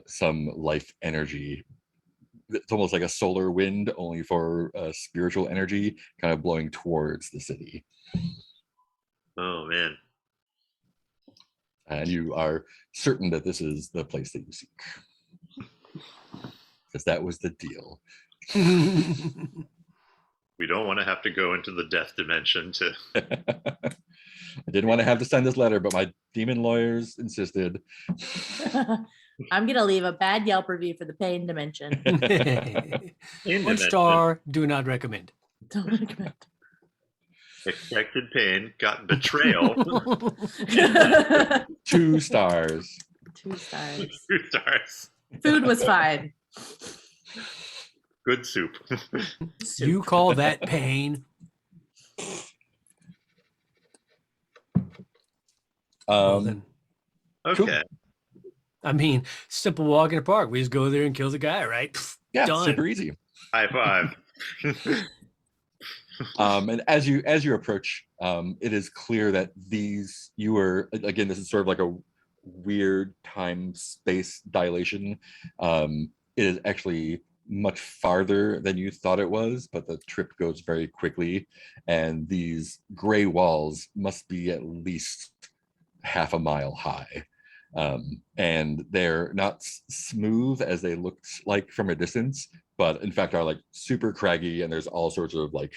some life energy. It's almost like a solar wind, only for spiritual energy, kind of blowing towards the city. Oh man. And you are certain that this is the place that you seek, because that was the deal. We don't want to have to go into the death dimension to. I didn't want to have to send this letter, but my demon lawyers insisted. I'm gonna leave a bad Yelp review for the pain dimension. One star, do not recommend. Don't recommend. Expected pain, got betrayal. 2 stars. 2 stars. 2 stars. Food was fine. Good soup. You call that pain? Well, then, Okay. I mean, simple walk in the park. We just go there and kill the guy, right? Pfft, Yeah, done. super easy. High five. And as you approach, it is clear that you are, again, this is sort of like a weird time space dilation. It is actually much farther than you thought it was, but the trip goes very quickly, and these gray walls must be at least half a mile high. And they're not smooth as they look like from a distance, but in fact are like super craggy, and there's all sorts of like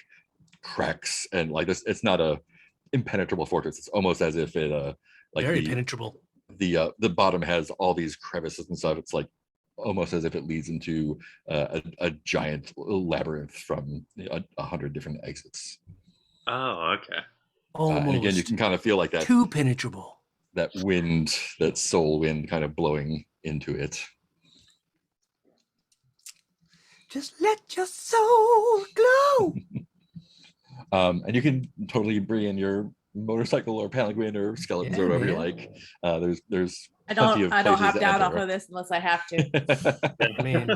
cracks and like this. It's not a impenetrable fortress. It's almost as if it like Very penetrable. the bottom has all these crevices and stuff. It's like almost as if it leads into a giant labyrinth from 100 different exits. Oh, okay. Almost And again, you can kind of feel like that too penetrable. that wind, that soul wind, kind of blowing into it. Just let your soul glow. And you can totally bring in your motorcycle or palanquin or skeletons Yeah, or whatever you man. like. There's I plenty don't. of I don't places hop down to off enter. of this unless I have to. I mean,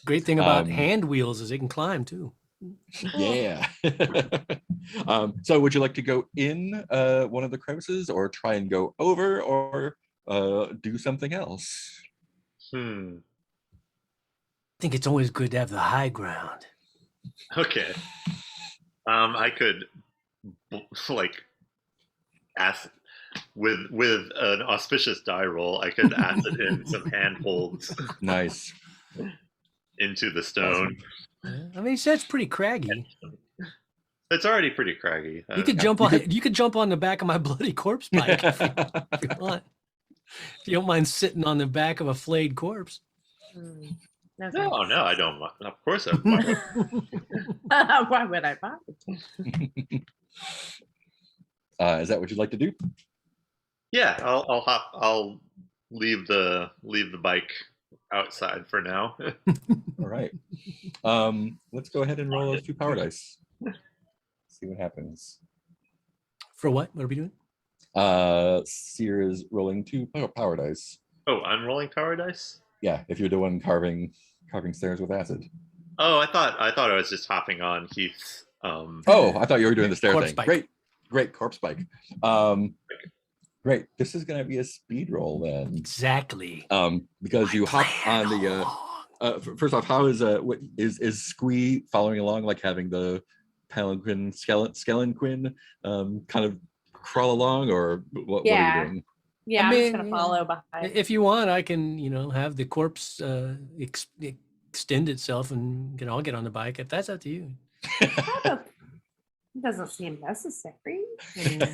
great thing about Um, hand wheels is they can climb too. Yeah. So would you like to go in one of the crevices, or try and go over, or do something else? Hmm. I think it's always good to have the high ground. Okay. I could like ask with an auspicious die roll. I could acid in some handholds Nice. into the stone. Yeah, I mean, that's pretty craggy. It's already pretty craggy. You could jump on. You could jump on the back of my bloody corpse bike if you want. If you don't mind sitting on the back of a flayed corpse. Hmm. No, No, I don't. Of course, I. thanks. Why would I buy it? Is that what you'd like to do? Yeah, I'll hop. I'll leave the bike outside for now. All right. Let's go ahead and roll those 2 power dice. See what happens. For what? What are we doing? Seer is rolling 2 power dice. Oh, I'm rolling power dice. Yeah, if you're the one carving stairs with acid. Oh, I thought I was just hopping on Heath's. Oh, I thought you were doing the stair Corpse thing. bike. Great corpse bike. Great. This is gonna be a speed roll then. Exactly. Because you hop on the first off, how is what is Squee following along, like having the palanquin skeleton kind of crawl along, or what are Yeah. you doing? Yeah, I I'm just mean, gonna follow behind. If you want, I can, have the corpse extend itself and I'll get on the bike. If that's up to you. It doesn't seem necessary. It'll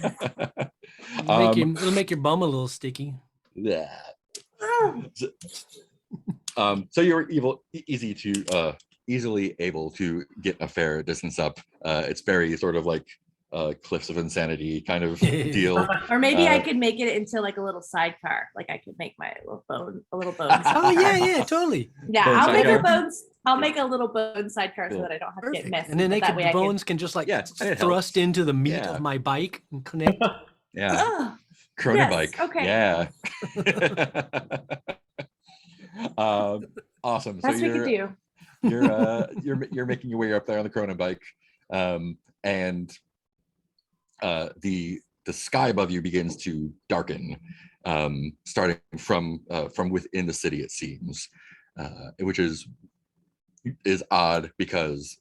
make your bum a little sticky. Yeah. Oh, So you're easily able to get a fair distance up. It's very sort of like Cliffs of Insanity kind of deal. or maybe I Uh, could make it into like a little sidecar. Like I could make my little bone, a little bone. Oh yeah, totally. Yeah, Bone I'll make a sidecar. bones. I'll make a little bone sidecar so Cool. that I don't have to Perfect. get messy. And then but that way the I can- bones can just like Yeah, it thrust helps. into the meat Yeah. of my bike and connect. Yeah. Ugh, Chrono Yes, bike. okay. Yeah. Awesome. So that's what we could do. you're making your way up there on the Chrono bike, and the sky above you begins to darken, starting from within the city. It seems, which is odd because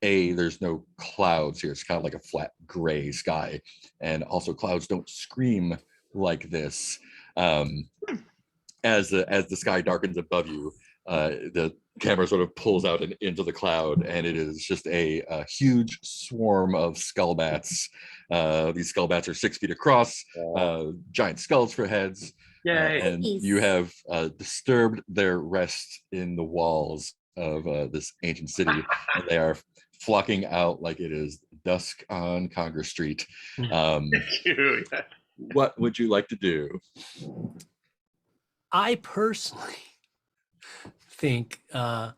there's no clouds here. It's kind of like a flat gray sky, and also clouds don't scream like this. As the sky darkens above you, the camera sort of pulls out and into the cloud, and it is just a huge swarm of skull bats. These skull bats are 6 feet across, giant skulls for heads, Yay! and you have disturbed their rest in the walls of this ancient city, and they are flocking out like it is dusk on Congress Street. Thank you. Yeah. What would you like to do? I personally think y'all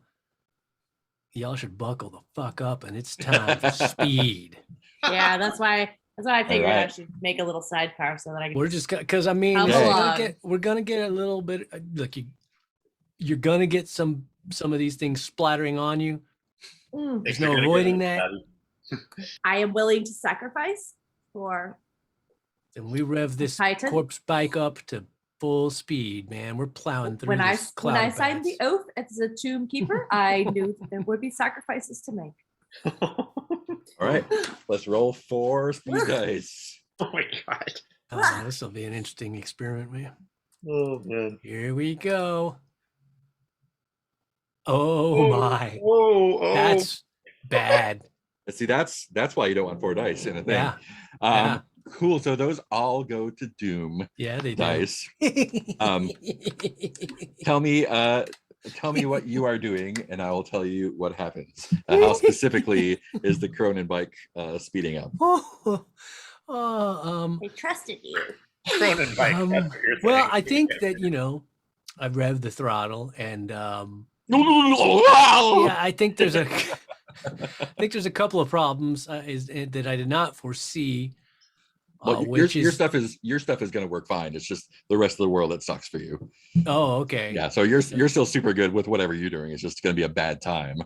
should buckle the fuck up, and it's time for speed. Yeah, that's why That's why I figured I right. should make a little sidecar so that I can. We're just because I mean, Come we're along. gonna get a little bit. Look, you're gonna get some of these things splattering on you. Mm, There's You're no gonna avoiding get that. I am willing to sacrifice for. And we rev this Titan? corpse bike up to full speed, man. We're plowing through When I this cloud of signed the bats. oath as a tomb keeper, I knew that there would be sacrifices to make. All right, let's roll 4 speed dice. Oh my god. Oh, this will be an interesting experiment, man. Oh man. Here we go. Oh my, Whoa, oh. that's bad. See, that's why you don't want 4 dice in a thing. Yeah, Um, Cool. So those all go to Doom yeah, they do. dice. Um, Tell me what you are doing, and I will tell you what happens. How specifically is the Cronin bike speeding up? They trusted you. Cronin bike. Um, That's what you're well, saying. I think that I've revved the throttle, and Yeah, I think there's a couple of problems that I did not foresee. Well, Which your is stuff is going to work fine. It's just the rest of the world that sucks for you. oh, okay. Yeah, so you're still super good with whatever you're doing. It's just going to be a bad time.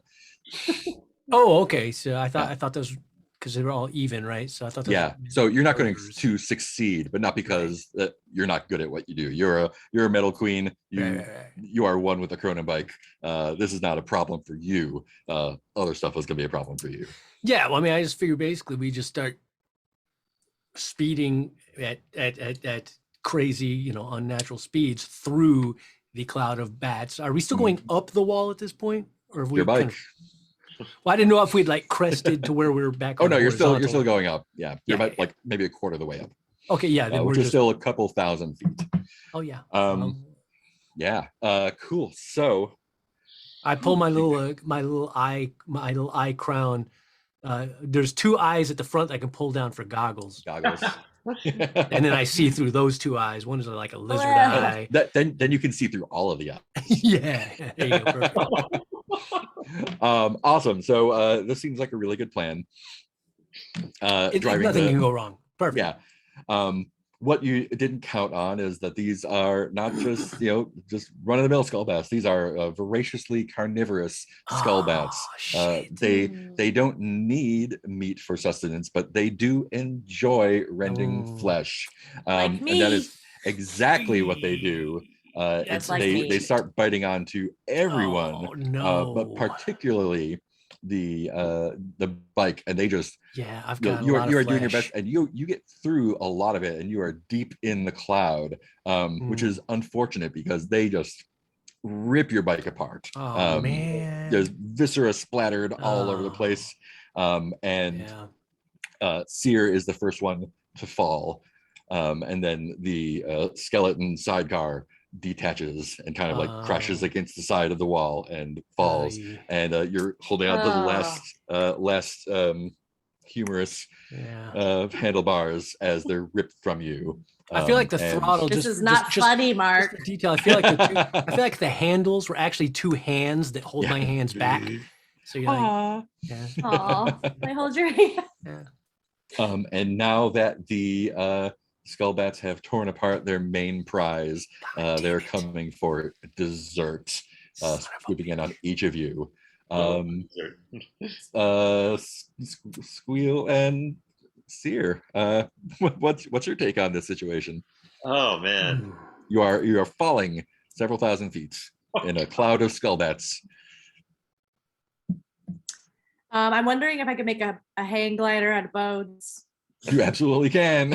Oh, okay. So I thought those because they were all even, right? So I thought those Yeah, so you're not going numbers. to succeed, but not because that you're not good at what you do. You're a metal queen. Right. You are one with the Cronin bike. This is not a problem for you. Other stuff is going to be a problem for you. Yeah, well, I mean, I just figured basically we just start speeding at crazy, unnatural speeds through the cloud of bats. Are we still going up the wall at this point, or have we? Your bike. Well, I didn't know if we'd like crested to where we were back. Oh on no, you're still horizontal. going up. Yeah, you're Yeah, about like maybe a quarter of the way up, Okay, yeah, then we're which is just. still a couple thousand feet. Oh yeah. Yeah. Cool. So I pull my little eye crown. There's 2 eyes at the front I can pull down for goggles, goggles. and then I see through those 2 eyes. One is like a lizard Well. eye. Then you can see through all of the eyes. Yeah. There you go. Perfect. Awesome. So this seems like a really good plan. Driving Nothing can go wrong. Perfect. Yeah. What you didn't count on is that these are not just just run-of-the-mill skull bats. These are voraciously carnivorous skull bats. Oh, shit. They don't need meat for sustenance, but they do enjoy rending Oh. flesh. Like And that me. is exactly what they do. That's like they me. start biting onto everyone, Oh, no. but particularly the bike, and they just Yeah, I've you got know, a lot you of are doing your flesh. best, and you get through a lot of it, and you are deep in the cloud, which is unfortunate because they just rip your bike apart. Oh man. There's viscera splattered all over the Oh. place, and Yeah. Seer is the first one to fall, and then the skeleton sidecar detaches and kind of like crashes Oh. against the side of the wall and falls, Aye. and you're holding on to the last humorous Yeah. handlebars as they're ripped from you. I feel like the and- throttle This just is not just funny, just Mark. the detail. I feel like the handles were actually 2 hands that hold Yeah. my hands back. So you're like, Aw. yeah. Aw, I hold your hand. Yeah. And now that the Skullbats have torn apart their main prize, God they're damn it. coming for dessert, Son of a swooping in on each of you. Oh, Squeal and Seer, what's your take on this situation? oh man. Mm. You are falling several thousand feet in a cloud of Skullbats. I'm wondering if I could make a hang glider out of bones. You absolutely can.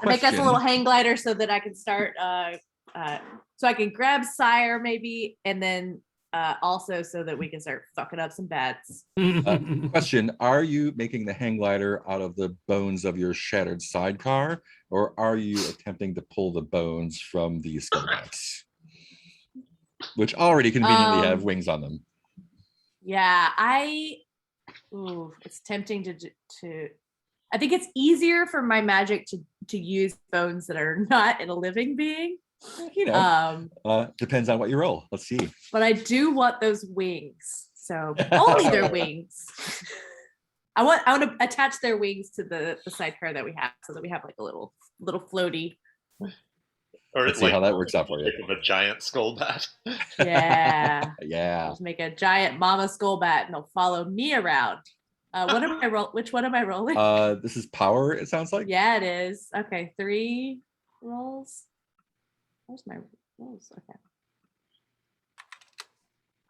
Make us a little Question. hang glider so that I can start so I can grab Sire maybe, and then also so that we can start fucking up some bats. Question: Are you making the hang glider out of the bones of your shattered sidecar, or are you attempting to pull the bones from the Skullbats, which already conveniently have wings on them? Yeah, it's tempting to I think it's easier for my magic to use bones that are not in a living being. Depends on what you roll. Let's see. But I do want those wings. So only their wings. I want to attach their wings to the sidecar that we have, so that we have like a little floaty. Or Let's see how that works out for you. Of a giant skull bat. Yeah. Yeah. Just make a giant mama skull bat, and they'll follow me around. What am I Which one am I rolling? This is power, it sounds like. Yeah, it is. Okay, 3 rolls. Where's my rolls? Okay.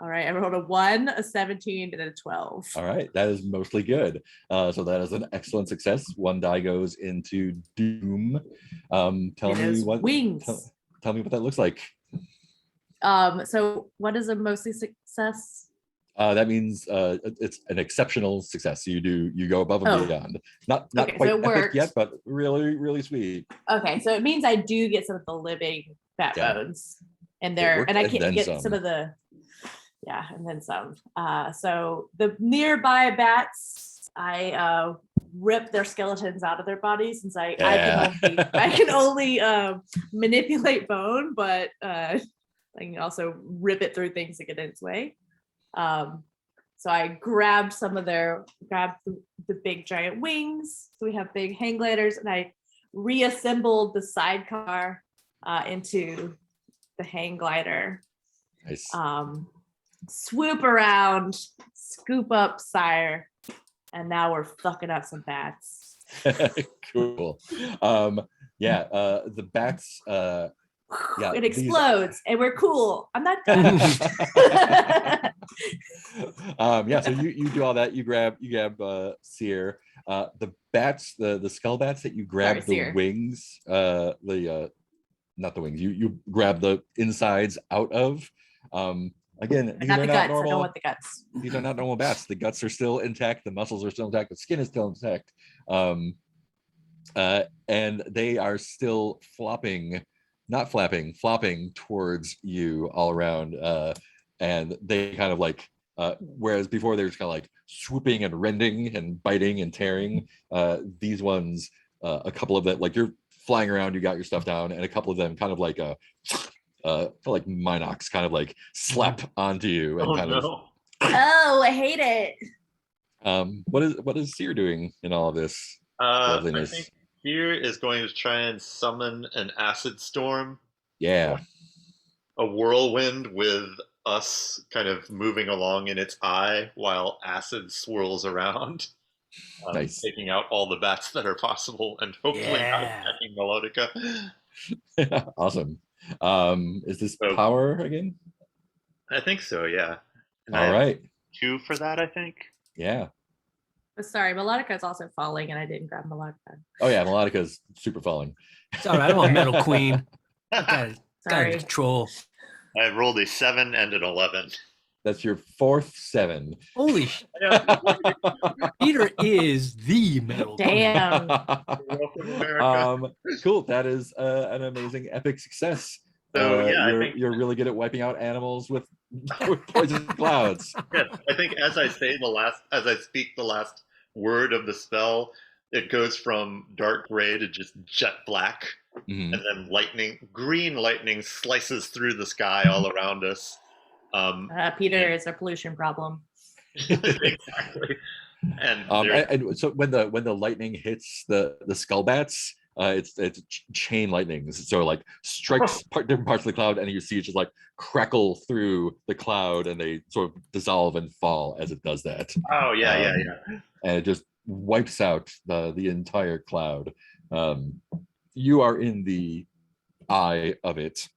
All right, I rolled a 1, a 17, and a 12. All right, that is mostly good. So that is an excellent success. 1 die goes into Doom. Tell It me is what wings. Tell me what that looks like. So what is a mostly success? That means it's an exceptional success. You go above and Oh. beyond. Not Okay, so quite it epic worked. yet, but really, really sweet. Okay, so it means I do get some of the living bat Yeah. bones in there, worked and I and can then get some. some of the, yeah, and then some. So the nearby bats, I rip their skeletons out of their bodies, since I can only manipulate bone, but I can also rip it through things to get in its way. So I grabbed the big giant wings. So we have big hang gliders, and I reassembled the sidecar into the hang glider. Nice. Swoop around, scoop up Sire, and now we're fucking up some bats. Cool. Yeah, the bats. Yeah, It these- explodes, and we're cool. I'm not done. Yeah, so you do all that. You grab Seer. The bats, the skull bats that you grab Sorry, the Seer. wings, not the wings. You grab the insides out of. Again, these Not are the not guts. I normal. don't want the guts. These are not normal bats. The guts are still intact. The muscles are still intact. The skin is still intact. And they are still flopping towards you all around. And they kind of like, whereas before they were just kind of like swooping and rending and biting and tearing, these ones, a couple of them, like you're flying around, you got your stuff down, and a couple of them kind of like like Minox kind of like slap onto you and Oh kind of no. Oh, I hate it. what is Seer doing in all of this I loveliness? think Fear is going to try and summon an acid storm, Yeah, a whirlwind with us kind of moving along in its eye while acid swirls around, Nice. taking out all the bats that are possible and hopefully not Yeah. attacking Melodica. awesome. Is this So- power again? I think so, yeah. And I All have right. 2 for that, I think. Yeah. Oh, sorry, Melodica is also falling, and I didn't grab Melodica. Oh yeah, Melodica's super falling. It's all right. I'm a metal queen. Got it Sorry. control. I rolled a 7 and an 11. That's your 4th 7. Holy Peter is the metal queen. Damn. Welcome, America. Cool. That is an amazing epic success. So, yeah, I you're, think- you're really good at wiping out animals with poison clouds. Yes, I think as I speak the last word of the spell, it goes from dark gray to just jet black, Mhm. and then green lightning slices through the sky all around us. Peter is a pollution problem. Exactly. And And so when the lightning hits the skull bats, it's chain lightnings. So like strikes different parts of the cloud, and you see it just like crackle through the cloud, and they sort of dissolve and fall as it does that. oh yeah, And it just wipes out the entire cloud. You are in the eye of it.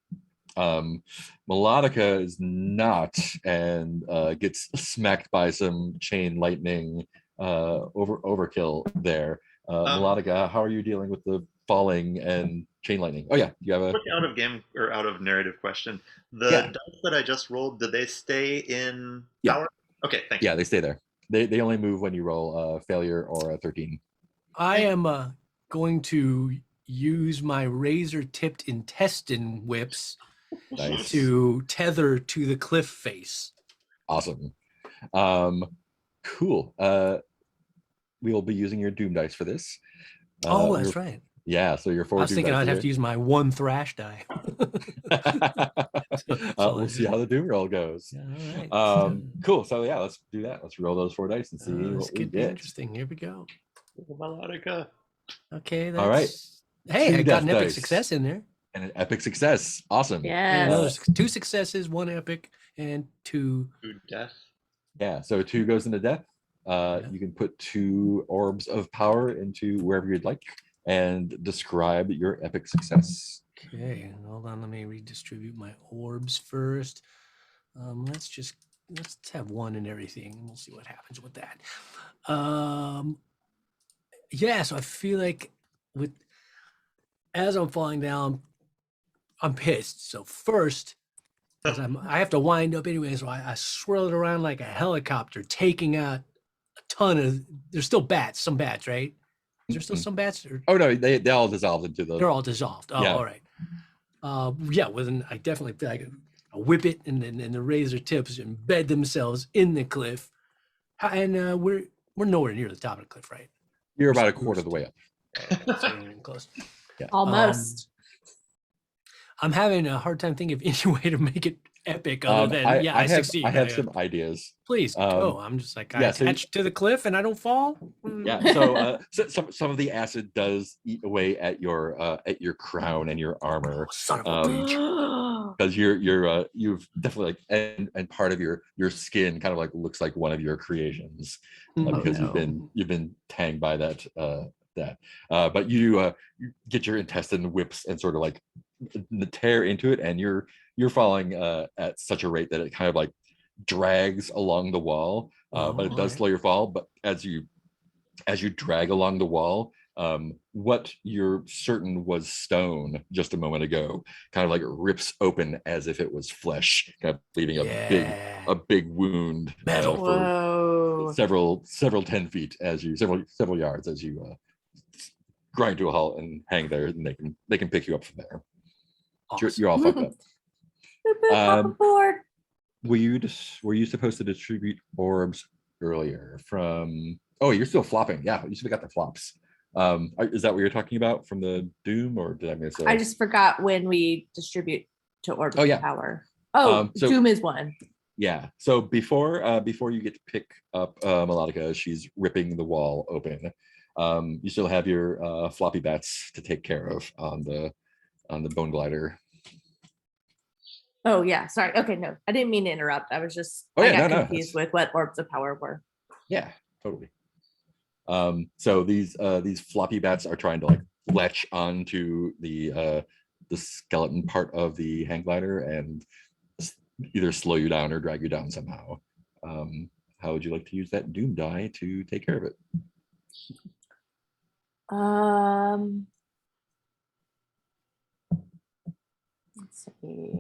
Melodica is not, and gets smacked by some chain lightning overkill there. Melodica, how are you dealing with the falling and chain lightning? Oh yeah, you have a Quick out of game or out of narrative question. The Yeah. dice that I just rolled, did they stay in Yeah. power? Okay, thank you. yeah, they stay there. They only move when you roll a failure or a 13. I am going to use my razor-tipped intestine whips Nice. to tether to the cliff face. Awesome. Cool. We will be using your Doom dice for this. Oh, Your that's right. Yeah, so your I forward was two thinking dice I'd have are to use my one thrash die. we'll see how the doom roll goes. All right. Cool. So yeah, let's do that. Let's roll those 4 dice and see This what we could be get. interesting. Here we go. Melodica. Okay, that's All right. Hey, 2 I got death an epic dice. success in there. And an epic success. Awesome. And Yeah. there's 2 successes, 1 epic, and 2. To death. Yeah. So 2 goes into death. Yeah. You can put 2 orbs of power into wherever you'd like and describe your epic success. Okay, hold on. Let me redistribute my orbs first. Let's have 1 and everything, and we'll see what happens with that. Yeah, so I feel like as I'm falling down, I'm pissed. So first, because I have to wind up anyway, so I swirl it around like a helicopter, taking out a ton of. There's still bats, some bats, right? Is there still some bats? Or Oh no, they all dissolved into the they're all dissolved. Oh, Yeah. all right. Yeah, I definitely feel like I whip it, and then the razor tips embed themselves in the cliff, and we're nowhere near the top of the cliff, right? you're about a quarter of the way up. So we're getting close. Almost. I'm having a hard time thinking of any way to make it epic other than I succeed. I have some ideas. Please go. I'm just like I yeah, so- attach to the cliff and I don't fall. Yeah. So some of the acid does eat away at your crown and your armor. Son of a bitch. Because you've definitely and part of your skin kind of like looks like one of your creations because you've been tanged by that but you get your intestine whips and sort of like tear into it, and you're falling at such a rate that it kind of like drags along the wall, but it does slow your fall. But as you drag along the wall, what you're certain was stone just a moment ago kind of like rips open as if it was flesh, kind of leaving a big wound Metal. for Whoa. several 10 feet as you several yards as you grind to a halt and hang there, and they can pick you up from there. You're all fucked up. Board. Were you supposed to distribute orbs earlier from? Oh, you're still flopping. Yeah, you still got the flops. Is that what you're talking about from the Doom, or did I miss it? I just forgot when we distribute to orb Oh, yeah. power. Oh, So- Doom is 1. Yeah. So before you get to pick up Melodica as she's ripping the wall open, you still have your floppy bats to take care of on the bone glider. Oh yeah, sorry. Okay, no, I didn't mean to interrupt. I was just Oh, I yeah, got no, confused with what orbs of power were. Yeah, totally. So these floppy bats are trying to like latch onto the skeleton part of the hang glider and either slow you down or drag you down somehow. How would you like to use that Doom die to take care of it? Let's see.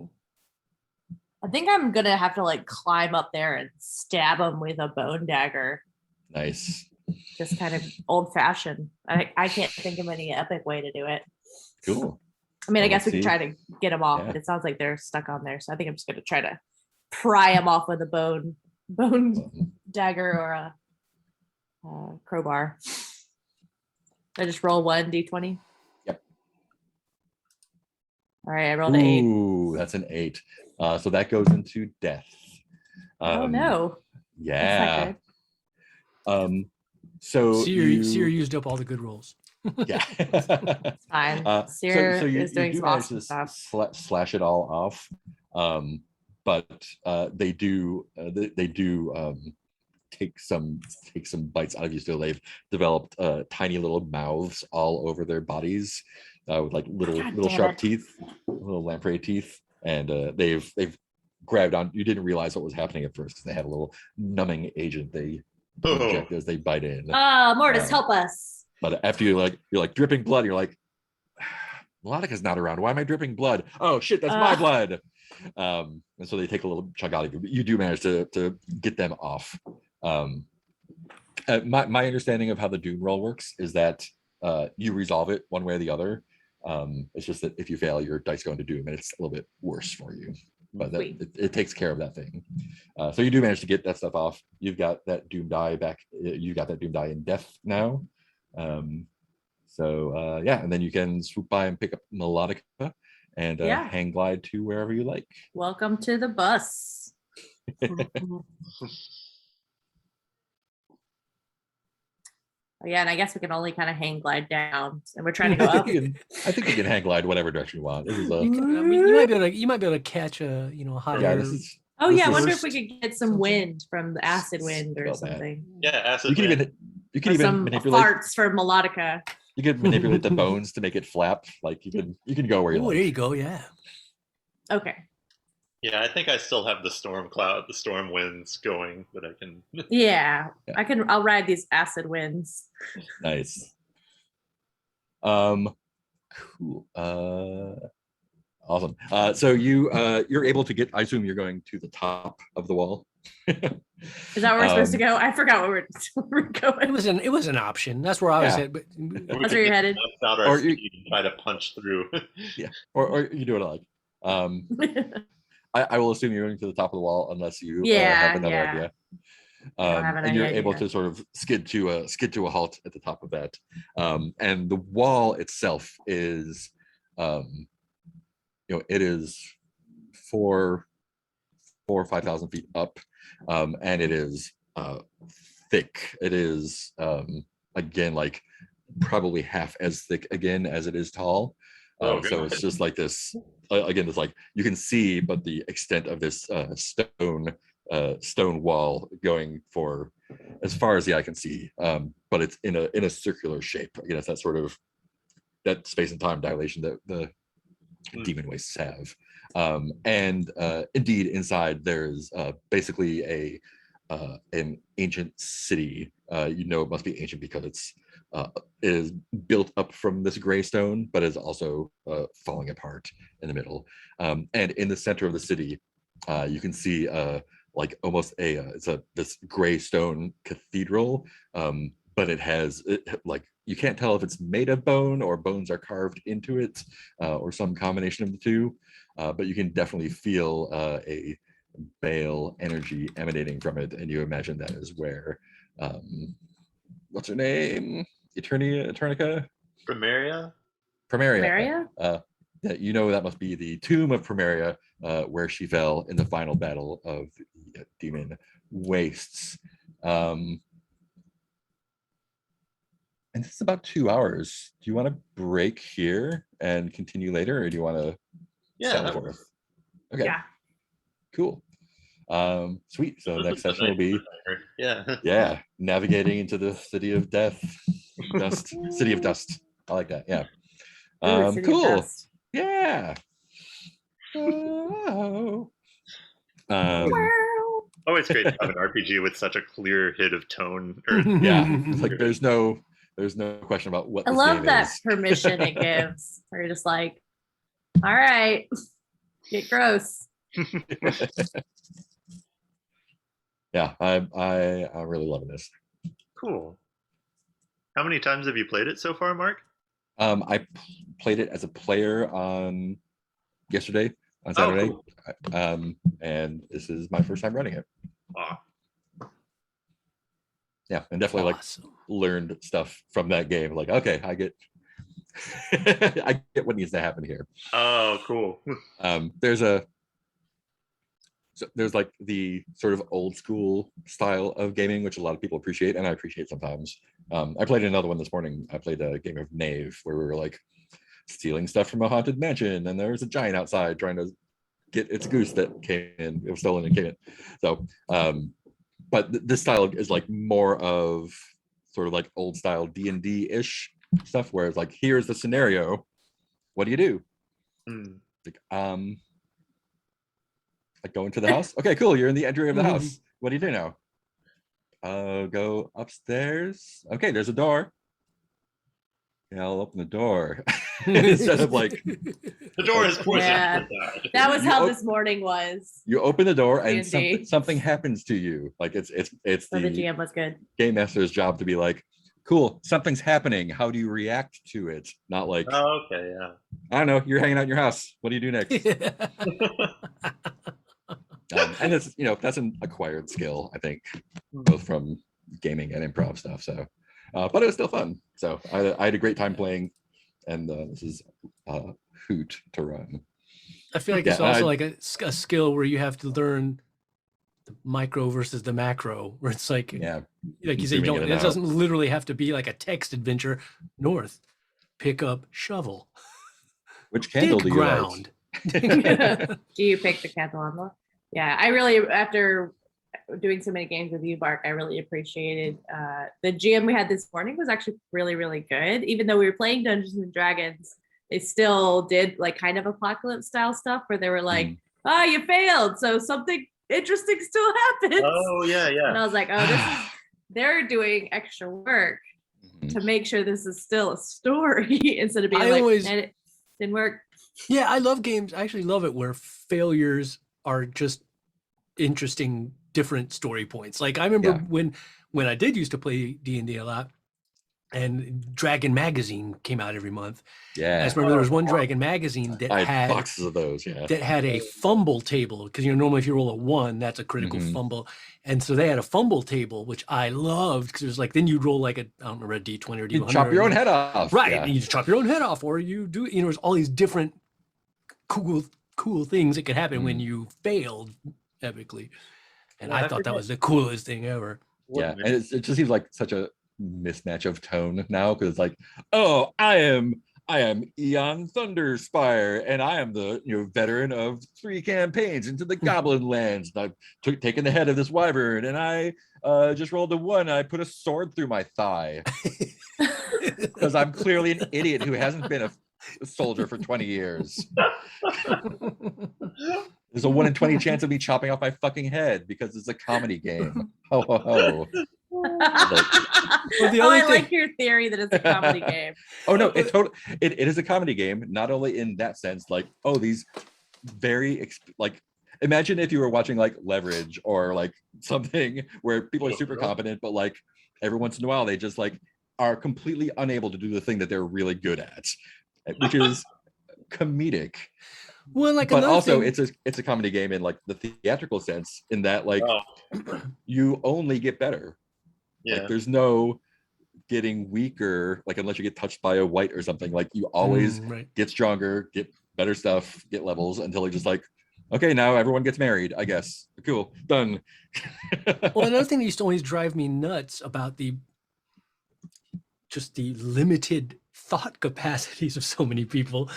I think I'm gonna have to like climb up there and stab him with a bone dagger. Nice. Just kind of old fashioned. I can't think of any epic way to do it. Cool. I mean, I Well, guess we let's could see. try to get them off, Yeah. but it sounds like they're stuck on there. So I think I'm just gonna try to pry them off with a bone dagger or a crowbar. I just roll 1d20. Yep. All right, I rolled an 8. Ooh, that's an 8. So that goes into death. Oh no. Yeah. So Seer used up all the good rolls. yeah. It's fine. Seer is doing some manage awesome to stuff. slash it all off, but they do take some bites out of you. Still, they've developed tiny little mouths all over their bodies with like little God little damn sharp it. teeth, little lamprey teeth, and they've grabbed on. You didn't realize what was happening at first. They have a little numbing agent they inject as they bite in. Mortis, help us. But after you're like dripping blood, you're like, Melodica's not around. Why am I dripping blood? Oh shit, that's my blood. And so they take a little chunk out of you. But you do manage to get them off. My understanding of how the Doom roll works is that you resolve it one way or the other. It's just that if you fail, your dice go into Doom, and it's a little bit worse for you. But Sweet. it takes care of that thing. So you do manage to get that stuff off. You've got that Doom die back. You got that Doom die in death now. So yeah, and then you can swoop by and pick up Melodica and Yeah. hang glide to wherever you like. Welcome to the bus. Yeah, and I guess we can only kind of hang glide down, and we're trying to go up. I think you can hang glide whatever direction you want. This is a You can- I mean, you might be able to catch a higher. yeah. This is Oh This yeah, I is- wonder if we could get some Something. wind from the acid wind or Spell that. something. Yeah, acid. you can wind. even Or some manipulate. farts for melodica. You can manipulate the bones to make it flap. Like you can go where you Oh, like. there you go. Yeah. Okay. Yeah, I think I still have the storm cloud, the storm winds going that I can. Yeah, Yeah. I'll ride these acid winds. Nice. Cool. Awesome. So you're able to get. I assume you're going to the top of the wall. Is that where we're supposed to go? I forgot where we're It going. was an option. That's where I was Yeah. at. But We That's can where you're just headed. bounce out our Or you- speed and try to punch through. Or you do what I like. I will assume you're going to the top of the wall unless you Yeah, have another yeah. idea. I don't have And any you're able idea. to sort of skid to a halt at the top of that. And the wall itself is, it is 4,000 or 5,000 feet up, and it is thick. It is again like probably half as thick again as it is tall. Oh, So God. it's just like this again. It's like you can see, but the extent of this stone wall going for as far as the eye can see. But it's in a circular shape. Again, it's that sort of that space and time dilation that the demon wastes have. And indeed, inside there's basically an ancient city. It must be ancient because it is built up from this gray stone, but is also falling apart in the middle. And in the center of the city, you can see like almost this gray stone cathedral, but it has like you can't tell if it's made of bone or bones are carved into it, or some combination of the two. But you can definitely feel a Bale energy emanating from it, and you imagine that is where what's her name? Eternica? Primaria? Primaria. Maria? That that must be the tomb of Primaria, where she fell in the final battle of the demon wastes. And this is about 2 hours. Do you want to break here and continue later, or do you want to Yeah. sell that for works. us? Okay, Yeah. cool. Sweet. So This next is the session will night be Yeah. navigating into the city of death, city of dust. I like that. Yeah. Ooh, City of Cool. Dust. Yeah. Oh. Wow. Oh, it's great to have an RPG with such a clear hit of tone. Or, Yeah. It's like there's no question about what I this love game that is. permission it gives. Where you're just like, all right, get gross. Yeah, I'm really loving this. Cool. How many times have you played it so far, Mark? I played it as a player on yesterday on Oh, Saturday. cool. And this is my first time running it. Aw. Yeah, and definitely Awesome. learned stuff from that game. Like, okay, I get I get what needs to happen here. Oh, cool. There's like the sort of old school style of gaming, which a lot of people appreciate, and I appreciate sometimes. I played another one this morning. I played a game of Knave where we were like stealing stuff from a haunted mansion, and there was a giant outside trying to get its goose that came in. It was stolen and came in. So, but this style is like more of sort of like old style D&D ish stuff, where it's like, here's the scenario. What do you do? Hmm. Like, I go into the house. Okay, cool. You're in the entry of the house. What do you do now? Go upstairs. Okay, there's a door. Yeah, I'll open the door. Instead of like, The door is poison. Yeah. Yeah. That was You how op- this morning was. you open the door and D&D. something happens to you. Like it's So the the GM was good. game master's job to be like, cool, something's happening. How do you react to it? Not like, Oh, okay, yeah. I don't know, you're hanging out in your house. What do you do next? And it's that's an acquired skill, I think, both from gaming and improv stuff. So But it was still fun. So I had a great time playing, and this is hoot to run. I feel like it's also like a skill where you have to learn the micro versus the macro, where it's like, Yeah, like you say, you zooming in don't, and it out. doesn't literally have to be like a text adventure. North, pick up shovel, which candle dig do you like? ground. Do you pick the Catalan? Yeah, I really, after doing so many games with you, Bark, I really appreciated the GM we had this morning was actually really, really good. Even though we were playing Dungeons and Dragons, they still did like kind of apocalypse style stuff where they were like, "Ah, you failed, so something interesting still happens." Oh yeah, And yeah. I was like, "Oh, this is they're doing extra work to make sure this is still a story instead of being I like, always- "And it didn't work." Yeah, I love games. I actually love it where failures are just interesting, different story points. Like I remember Yeah. when I did used to play D&D a lot, and Dragon Magazine came out every month. I Yeah, just remember there was one Dragon Magazine that I had had boxes of those. Yeah, that had a fumble table, because normally if you roll a 1, that's a critical Mhm. fumble, and so they had a fumble table, which I loved because it was like then you'd roll like I don't remember, a d20 or d100, you chop your own head off. right? Yeah. And you just chop your own head off, or you do there's all these different cool things that could happen when you failed epically, and Yeah, I I thought that forget. was the coolest thing ever. Yeah, and it just seems like such a mismatch of tone now, because it's like, oh, I am Eon Thunderspire, and I am the veteran of 3 campaigns into the Goblin Lands. And I've taken the head of this wyvern, and I just rolled a 1. I put a sword through my thigh because I'm clearly an idiot who hasn't been a soldier for 20 years. There's a 1 in 20 chance of me chopping off my fucking head because it's a comedy game. Ho ho ho. Well, the Oh, other I thing- like your theory that it's a comedy game. Oh no, it is a comedy game, not only in that sense, like, oh, these very like, imagine if you were watching like Leverage or like something where people are super competent, but like every once in a while they just like are completely unable to do the thing that they're really good at, which is comedic. Well, like But another also thing- it's a comedy game in like the theatrical sense, in that like Oh, you only get better. yeah. Like there's no getting weaker, like unless you get touched by a white or something. Like you always right. get stronger, get better stuff, get levels until you're just like, okay, now everyone gets married, I guess. Cool, done. Well, another thing that used to always drive me nuts about the limited thought capacities of so many people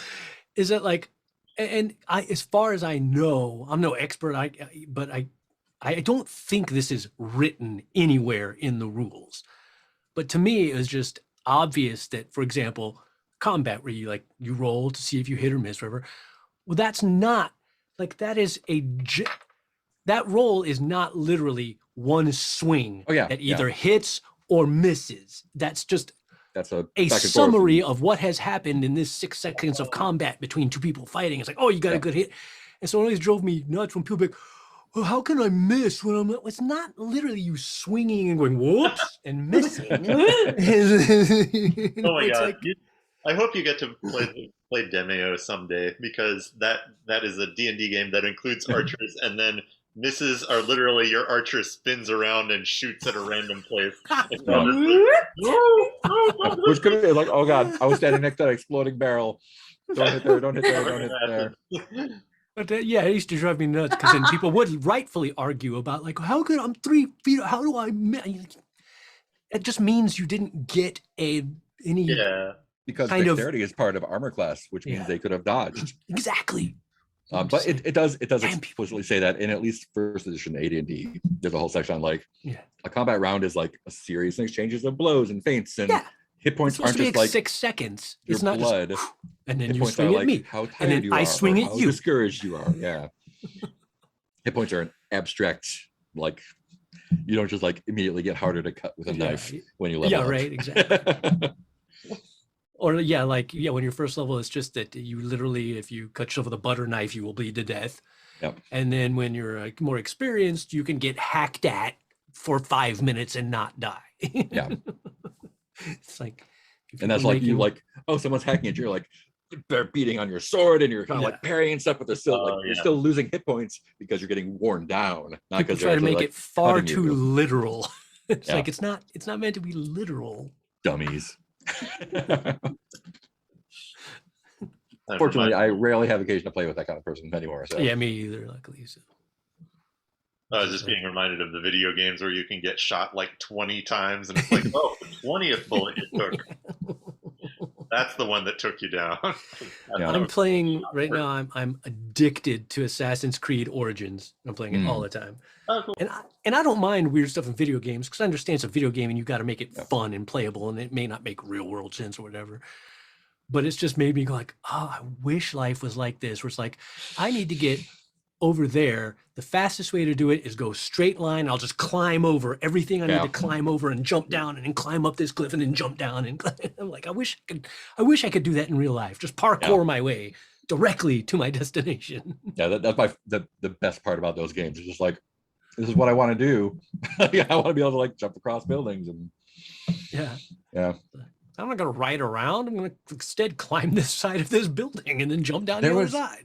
is that like, and I, as far as I know, I'm no expert, but I don't think this is written anywhere in the rules. But to me, it was just obvious that, for example, combat where you roll to see if you hit or miss, whatever. Well, that's not like that that roll is not literally one swing Oh, yeah, that yeah. either hits or misses. That's just That's a a back and forth. summary of what has happened in this 6 seconds of combat between 2 people fighting. It's like, oh, you got a Yeah. good hit. And so it always drove me nuts when people be like, well, how can I miss when I'm? It's not literally you swinging and going whoops and missing. Oh my It's god! like- I hope you get to play Demeo someday, because that is a D&D game that includes archers, and then misses are literally your archer spins around and shoots at a random place. And you're just like, "No, Which could be like, oh god, I was standing next to that exploding barrel. Don't hit there, don't hit there, don't hit there. But yeah, it used to drive me nuts because then people would rightfully argue about like, how could I'm 3 feet? How do I? It just means you didn't get any Yeah. Because Kind of- dexterity is part of armor class, which means Yeah. they could have dodged. exactly. I'm But just it does Damn people. explicitly say that in at least first edition AD&D. There's a whole section on like Yeah. a combat round is like a series of exchanges of blows and feints, and Yeah. hit It's points supposed aren't to be just like like 6 seconds. your It's not blood. just and then Hit you points swing are at like me. how then tired you I are, swing or at how you. discouraged you are. Yeah. Hit points are an abstract, like you don't just like immediately get harder to cut with a Yeah, knife when you level yeah, up. right, exactly. Or yeah, when your first level, it's just that you literally, if you cut yourself with a butter knife, you will bleed to death. Yep. And then when you're more experienced, you can get hacked at for 5 minutes and not die. Yeah. It's like, if And that's people like make you like, oh, someone's hacking it. You're like, they're beating on your sword, and you're kind of Yeah. like parrying stuff, but they're still like Oh, you're yeah. still losing hit points because you're getting worn down. Not people because try to make it far cutting too you. literal. It's Yeah. like it's not meant to be literal. Dummies. Never Fortunately, mind. I rarely have occasion to play with that kind of person anymore. So Yeah, me either. Luckily, so. I was just being reminded of the video games where you can get shot like 20 times, and it's like, oh, the 20th bullet you took. That's the one that took you down. Yeah. I'm playing right now. I'm addicted to Assassin's Creed Origins. I'm playing it all the time, Oh, cool. and I don't mind weird stuff in video games because I understand it's a video game and you got to make it fun and playable, and it may not make real world sense or whatever. But it's just made me go like, oh, I wish life was like this, where it's like I need to get over there. The fastest way to do it is go straight line. I'll just climb over everything I need to climb over and jump down and then climb up this cliff and then jump down. And I'm like, I wish I could do that in real life. Just parkour my way directly to my destination. Yeah, that's the best part about those games. It's just like, this is what I want to do. I want to be able to like jump across buildings and Yeah. I'm not going to ride around. I'm going to instead climb this side of this building and then jump down the other side.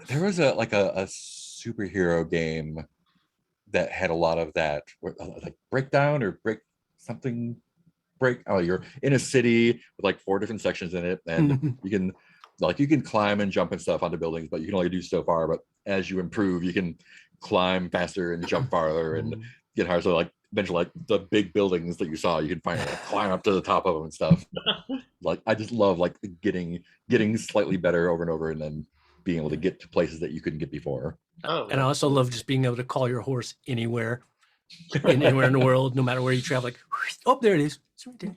There was a superhero game that had a lot of that, like breakdown or oh, you're in a city with like 4 different sections in it, and you can climb and jump and stuff onto buildings, but you can only do so far. But as you improve, you can climb faster and jump farther and get higher. So like eventually, like the big buildings that you saw, you can finally climb up to the top of them and stuff. Like I just love like getting slightly better over and over, and then being able to get to places that you couldn't get before. Oh, And I also love just being able to call your horse anywhere in the world, no matter where you travel. Like, oh, there it is. It's right there.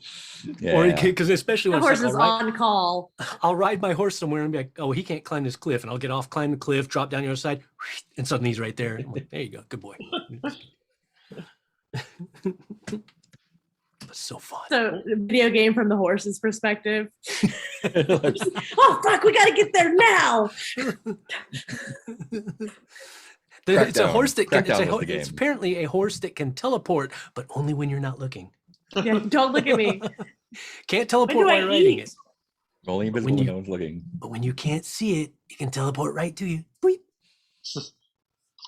Yeah. Or because especially The when horse it's is like, on call. I'll ride my horse somewhere and be like, oh, he can't climb this cliff. And I'll get off, climb the cliff, drop down the other side, and suddenly he's right there. I'm like, there you go. Good boy. It's so fun. So, video game from the horse's perspective. Oh, fuck, we got to get there now. It's a horse that can, Crackdown was the it's game. apparently a horse that can teleport, but only when you're not looking. Yeah, don't look at me. Can't When teleport do I while riding eat? it. Only invisible When when you- no one's looking. But when you can't see it, it can teleport right to you. Boop.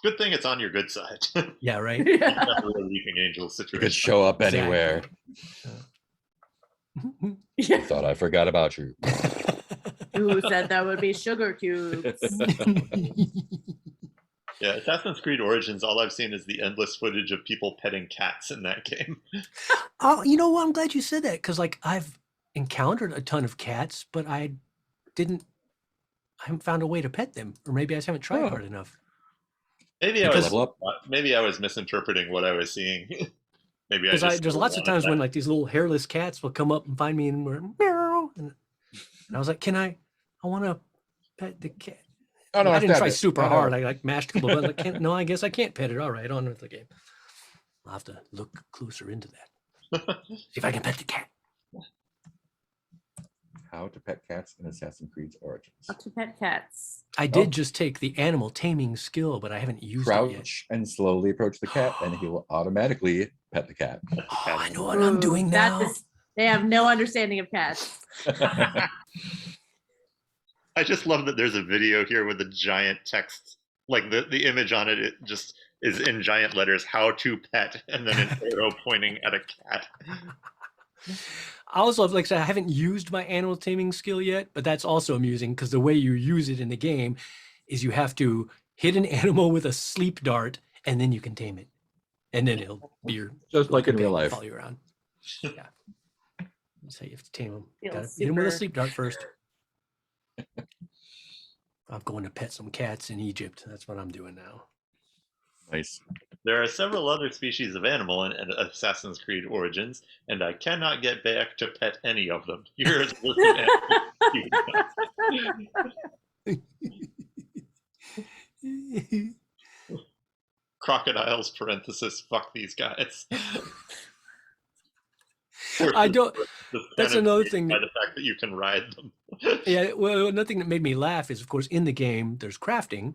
good thing it's on your good side. Yeah, right. Not a real Weeping Angel You could situation. show up Exactly. anywhere. Yeah. Thought I forgot about you. Who said that would be sugar cubes? Yeah, Assassin's Creed Origins, all I've seen is the endless footage of people petting cats in that game. Oh, you know what? I'm glad you said that because, like, I've encountered a ton of cats, but I haven't found a way to pet them, or maybe I just haven't tried Oh. hard enough. Maybe I Because- was maybe I was misinterpreting what I was seeing. Maybe I Because just there's lots of times when like these little hairless cats will come up and find me and we're meow, and I was like, I want to pet the cat. Oh no, I didn't stabbed try it. super Oh, no. hard. I like mashed a couple buttons. Like, no, I guess I can't pet it. All right, on with the game. I'll have to look closer into that. See if I can pet the cat. How to pet cats in Assassin's Creed Origins. How to pet cats. I did just take the animal taming skill, but I haven't used it yet. Crouch and slowly approach the cat, and he will automatically pet the cat. Oh, I know what I'm doing Ooh, now. They have no understanding of cats. I just love that there's a video here with a giant text, like the image on it, it just is in giant letters, how to pet, and then an arrow pointing at a cat. I also, like I said, I haven't used my animal taming skill yet, but that's also amusing because the way you use it in the game is you have to hit an animal with a sleep dart and then you can tame it. And then it'll be your Just like in real companion, life. follow you around. Yeah. That's how you have to tame them. Feel Gotta hit him with a super- sleep dart first. I'm going to pet some cats in Egypt. That's what I'm doing now. Nice. There are several other species of animal in Assassin's Creed Origins, and I cannot get back to pet any of them. Here is a list of animals. Crocodiles, parenthesis, fuck these guys. I don't. Just That's kind of another amazed thing by that- the fact that you can ride them. Yeah, well, another thing that made me laugh is, of course, in the game, there's crafting,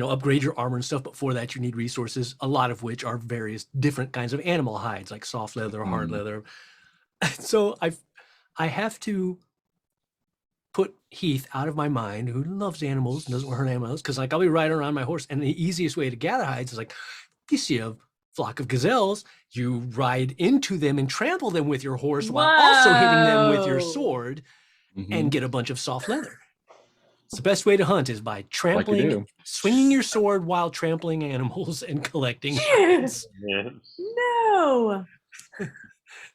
upgrade your armor and stuff. But for that, you need resources, a lot of which are various different kinds of animal hides, like soft leather, hard Mm. leather. So I have to put Heath out of my mind, who loves animals and doesn't hurt animals, because like I'll be riding around my horse, and the easiest way to gather hides is like, you see a flock of gazelles, you ride into them and trample them with your horse while also hitting them with your Whoa. sword Mhm. and get a bunch of soft leather. It's the best way to hunt is by trampling, do. swinging your sword while trampling animals and collecting hides. Yeah. No.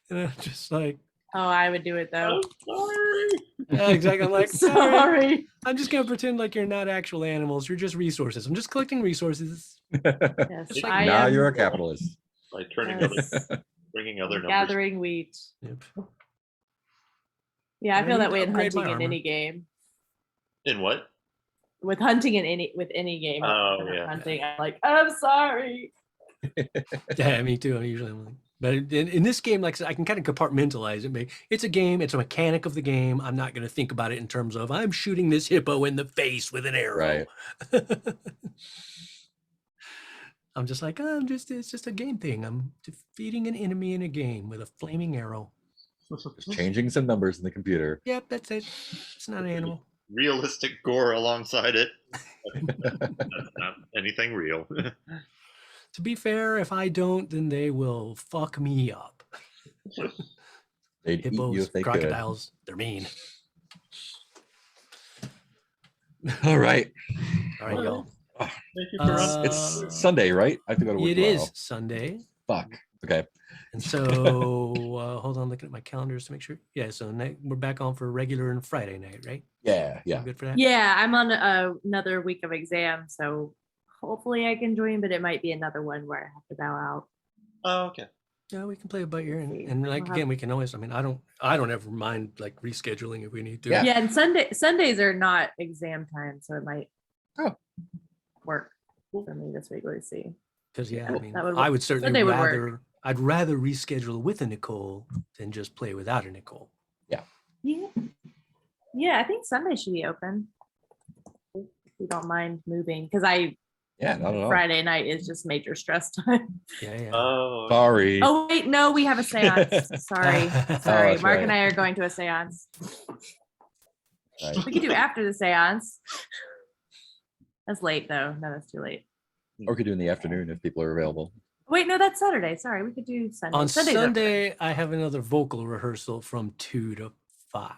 And I'm just like, Oh, I would do it though. Sorry. yeah, exactly. I'm like, sorry. Sorry. I'm just gonna pretend like you're not actual animals. You're just resources. I'm just collecting resources. Yes, Just I now am you're a capitalist. By turning yes, bringing other numbers. gathering wheat. Yep. Yeah, I I feel need that to way in upgrade my hunting in armor. any game. In what? With hunting in any game. Oh, when I'm yeah. hunting, I'm like, I'm sorry. Yeah, me too. Usually, I'm like, but in this game, like I said, I can kind of compartmentalize it. It's a game. It's a mechanic of the game. I'm not going to think about it in terms of I'm shooting this hippo in the face with an arrow. Right. I'm just like, it's just a game thing. I'm defeating an enemy in a game with a flaming arrow. Just changing some numbers in the computer. Yep, that's it. It's not an animal. Realistic gore alongside it. That's not anything real. To be fair, if I don't, then they will fuck me up. They'd eat you Hippos, if they crocodiles, they're mean. could. All right. All right, y'all. Thank you for running. It's Sunday, right? I have to go to work It tomorrow. is Sunday. Fuck. Okay. And so, hold on, looking at my calendars to make sure. Yeah, so we're back on for regular and Friday night, right? Yeah. You Yeah. good for that? Yeah, I'm on another week of exams, so hopefully I can join, but it might be another one where I have to bow out. Oh, okay. Yeah, we can play it by ear, See. and like We'll have- again, we can always. I mean, I don't ever mind like rescheduling if we need to. Yeah. Yeah, and Sundays are not exam time, so it might work for me this week. Let's see. Because yeah, I That- mean, that would I work. would certainly Sunday would work. rather. I'd rather reschedule with a Nicole than just play without a Nicole. Yeah. Yeah, I think Sunday should be open. If you don't mind moving, because Yeah. Not at all. Friday night is just major stress time. Yeah, yeah. Oh, Sorry. Oh wait, no, we have a seance. Sorry. Sorry. that's Mark and right. I are going to a seance. Right. We could do after the seance. That's late though. No, that's too late. Or we could do in the afternoon if people are available. Wait, no, that's Saturday. Sorry, we could do Sunday. On Sunday's open. Sunday, I have another vocal rehearsal from 2 to 5.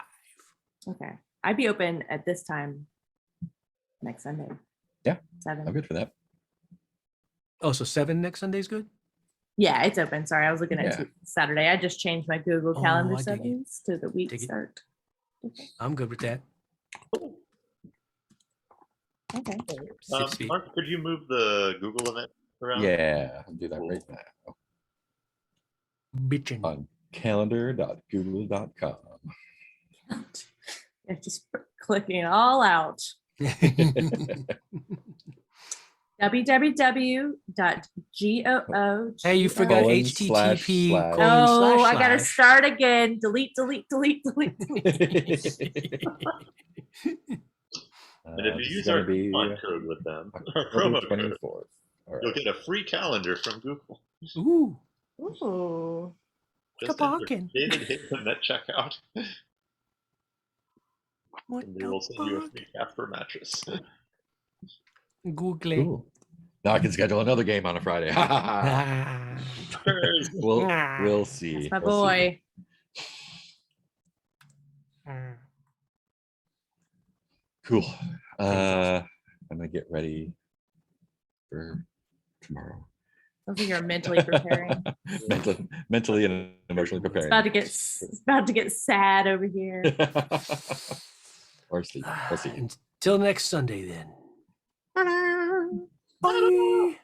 Okay. I'd be open at this time next Sunday. Yeah, 7. I'm good for that. Oh, so 7 next Sunday is good? Yeah, it's open. Sorry, I was looking at Yeah. Saturday. I just changed my Google Oh, Calendar I dig it. settings to the week Dig it. start. I'm good with that. Okay. 6 feet. Mark, could you move the Google event around? Yeah. I'll do that right now. Bitchin'. On calendar.google.com. Yeah, just clicking it all out. www.goo. Hey, you forgot Colon HTTP. slash slash. Oh, I / gotta / start again. Delete. delete. And if This you is use our gonna be coupon code with them, our October promo code, 24th. All you'll right. get a free calendar from Google. Ooh, Ooh. Just enter Kapokin'. David Hinton at checkout, what and they will send you a the free Casper mattress. fuck? Google. Cool. Now I can schedule another game on a Friday. Ah. we'll see. That's my We'll see. boy. Cool. I'm gonna get ready for tomorrow. Sounds like you're mentally preparing. mentally and emotionally It's preparing. about to get sad over here. Or sleep. We'll see. Until next Sunday, then. Bye.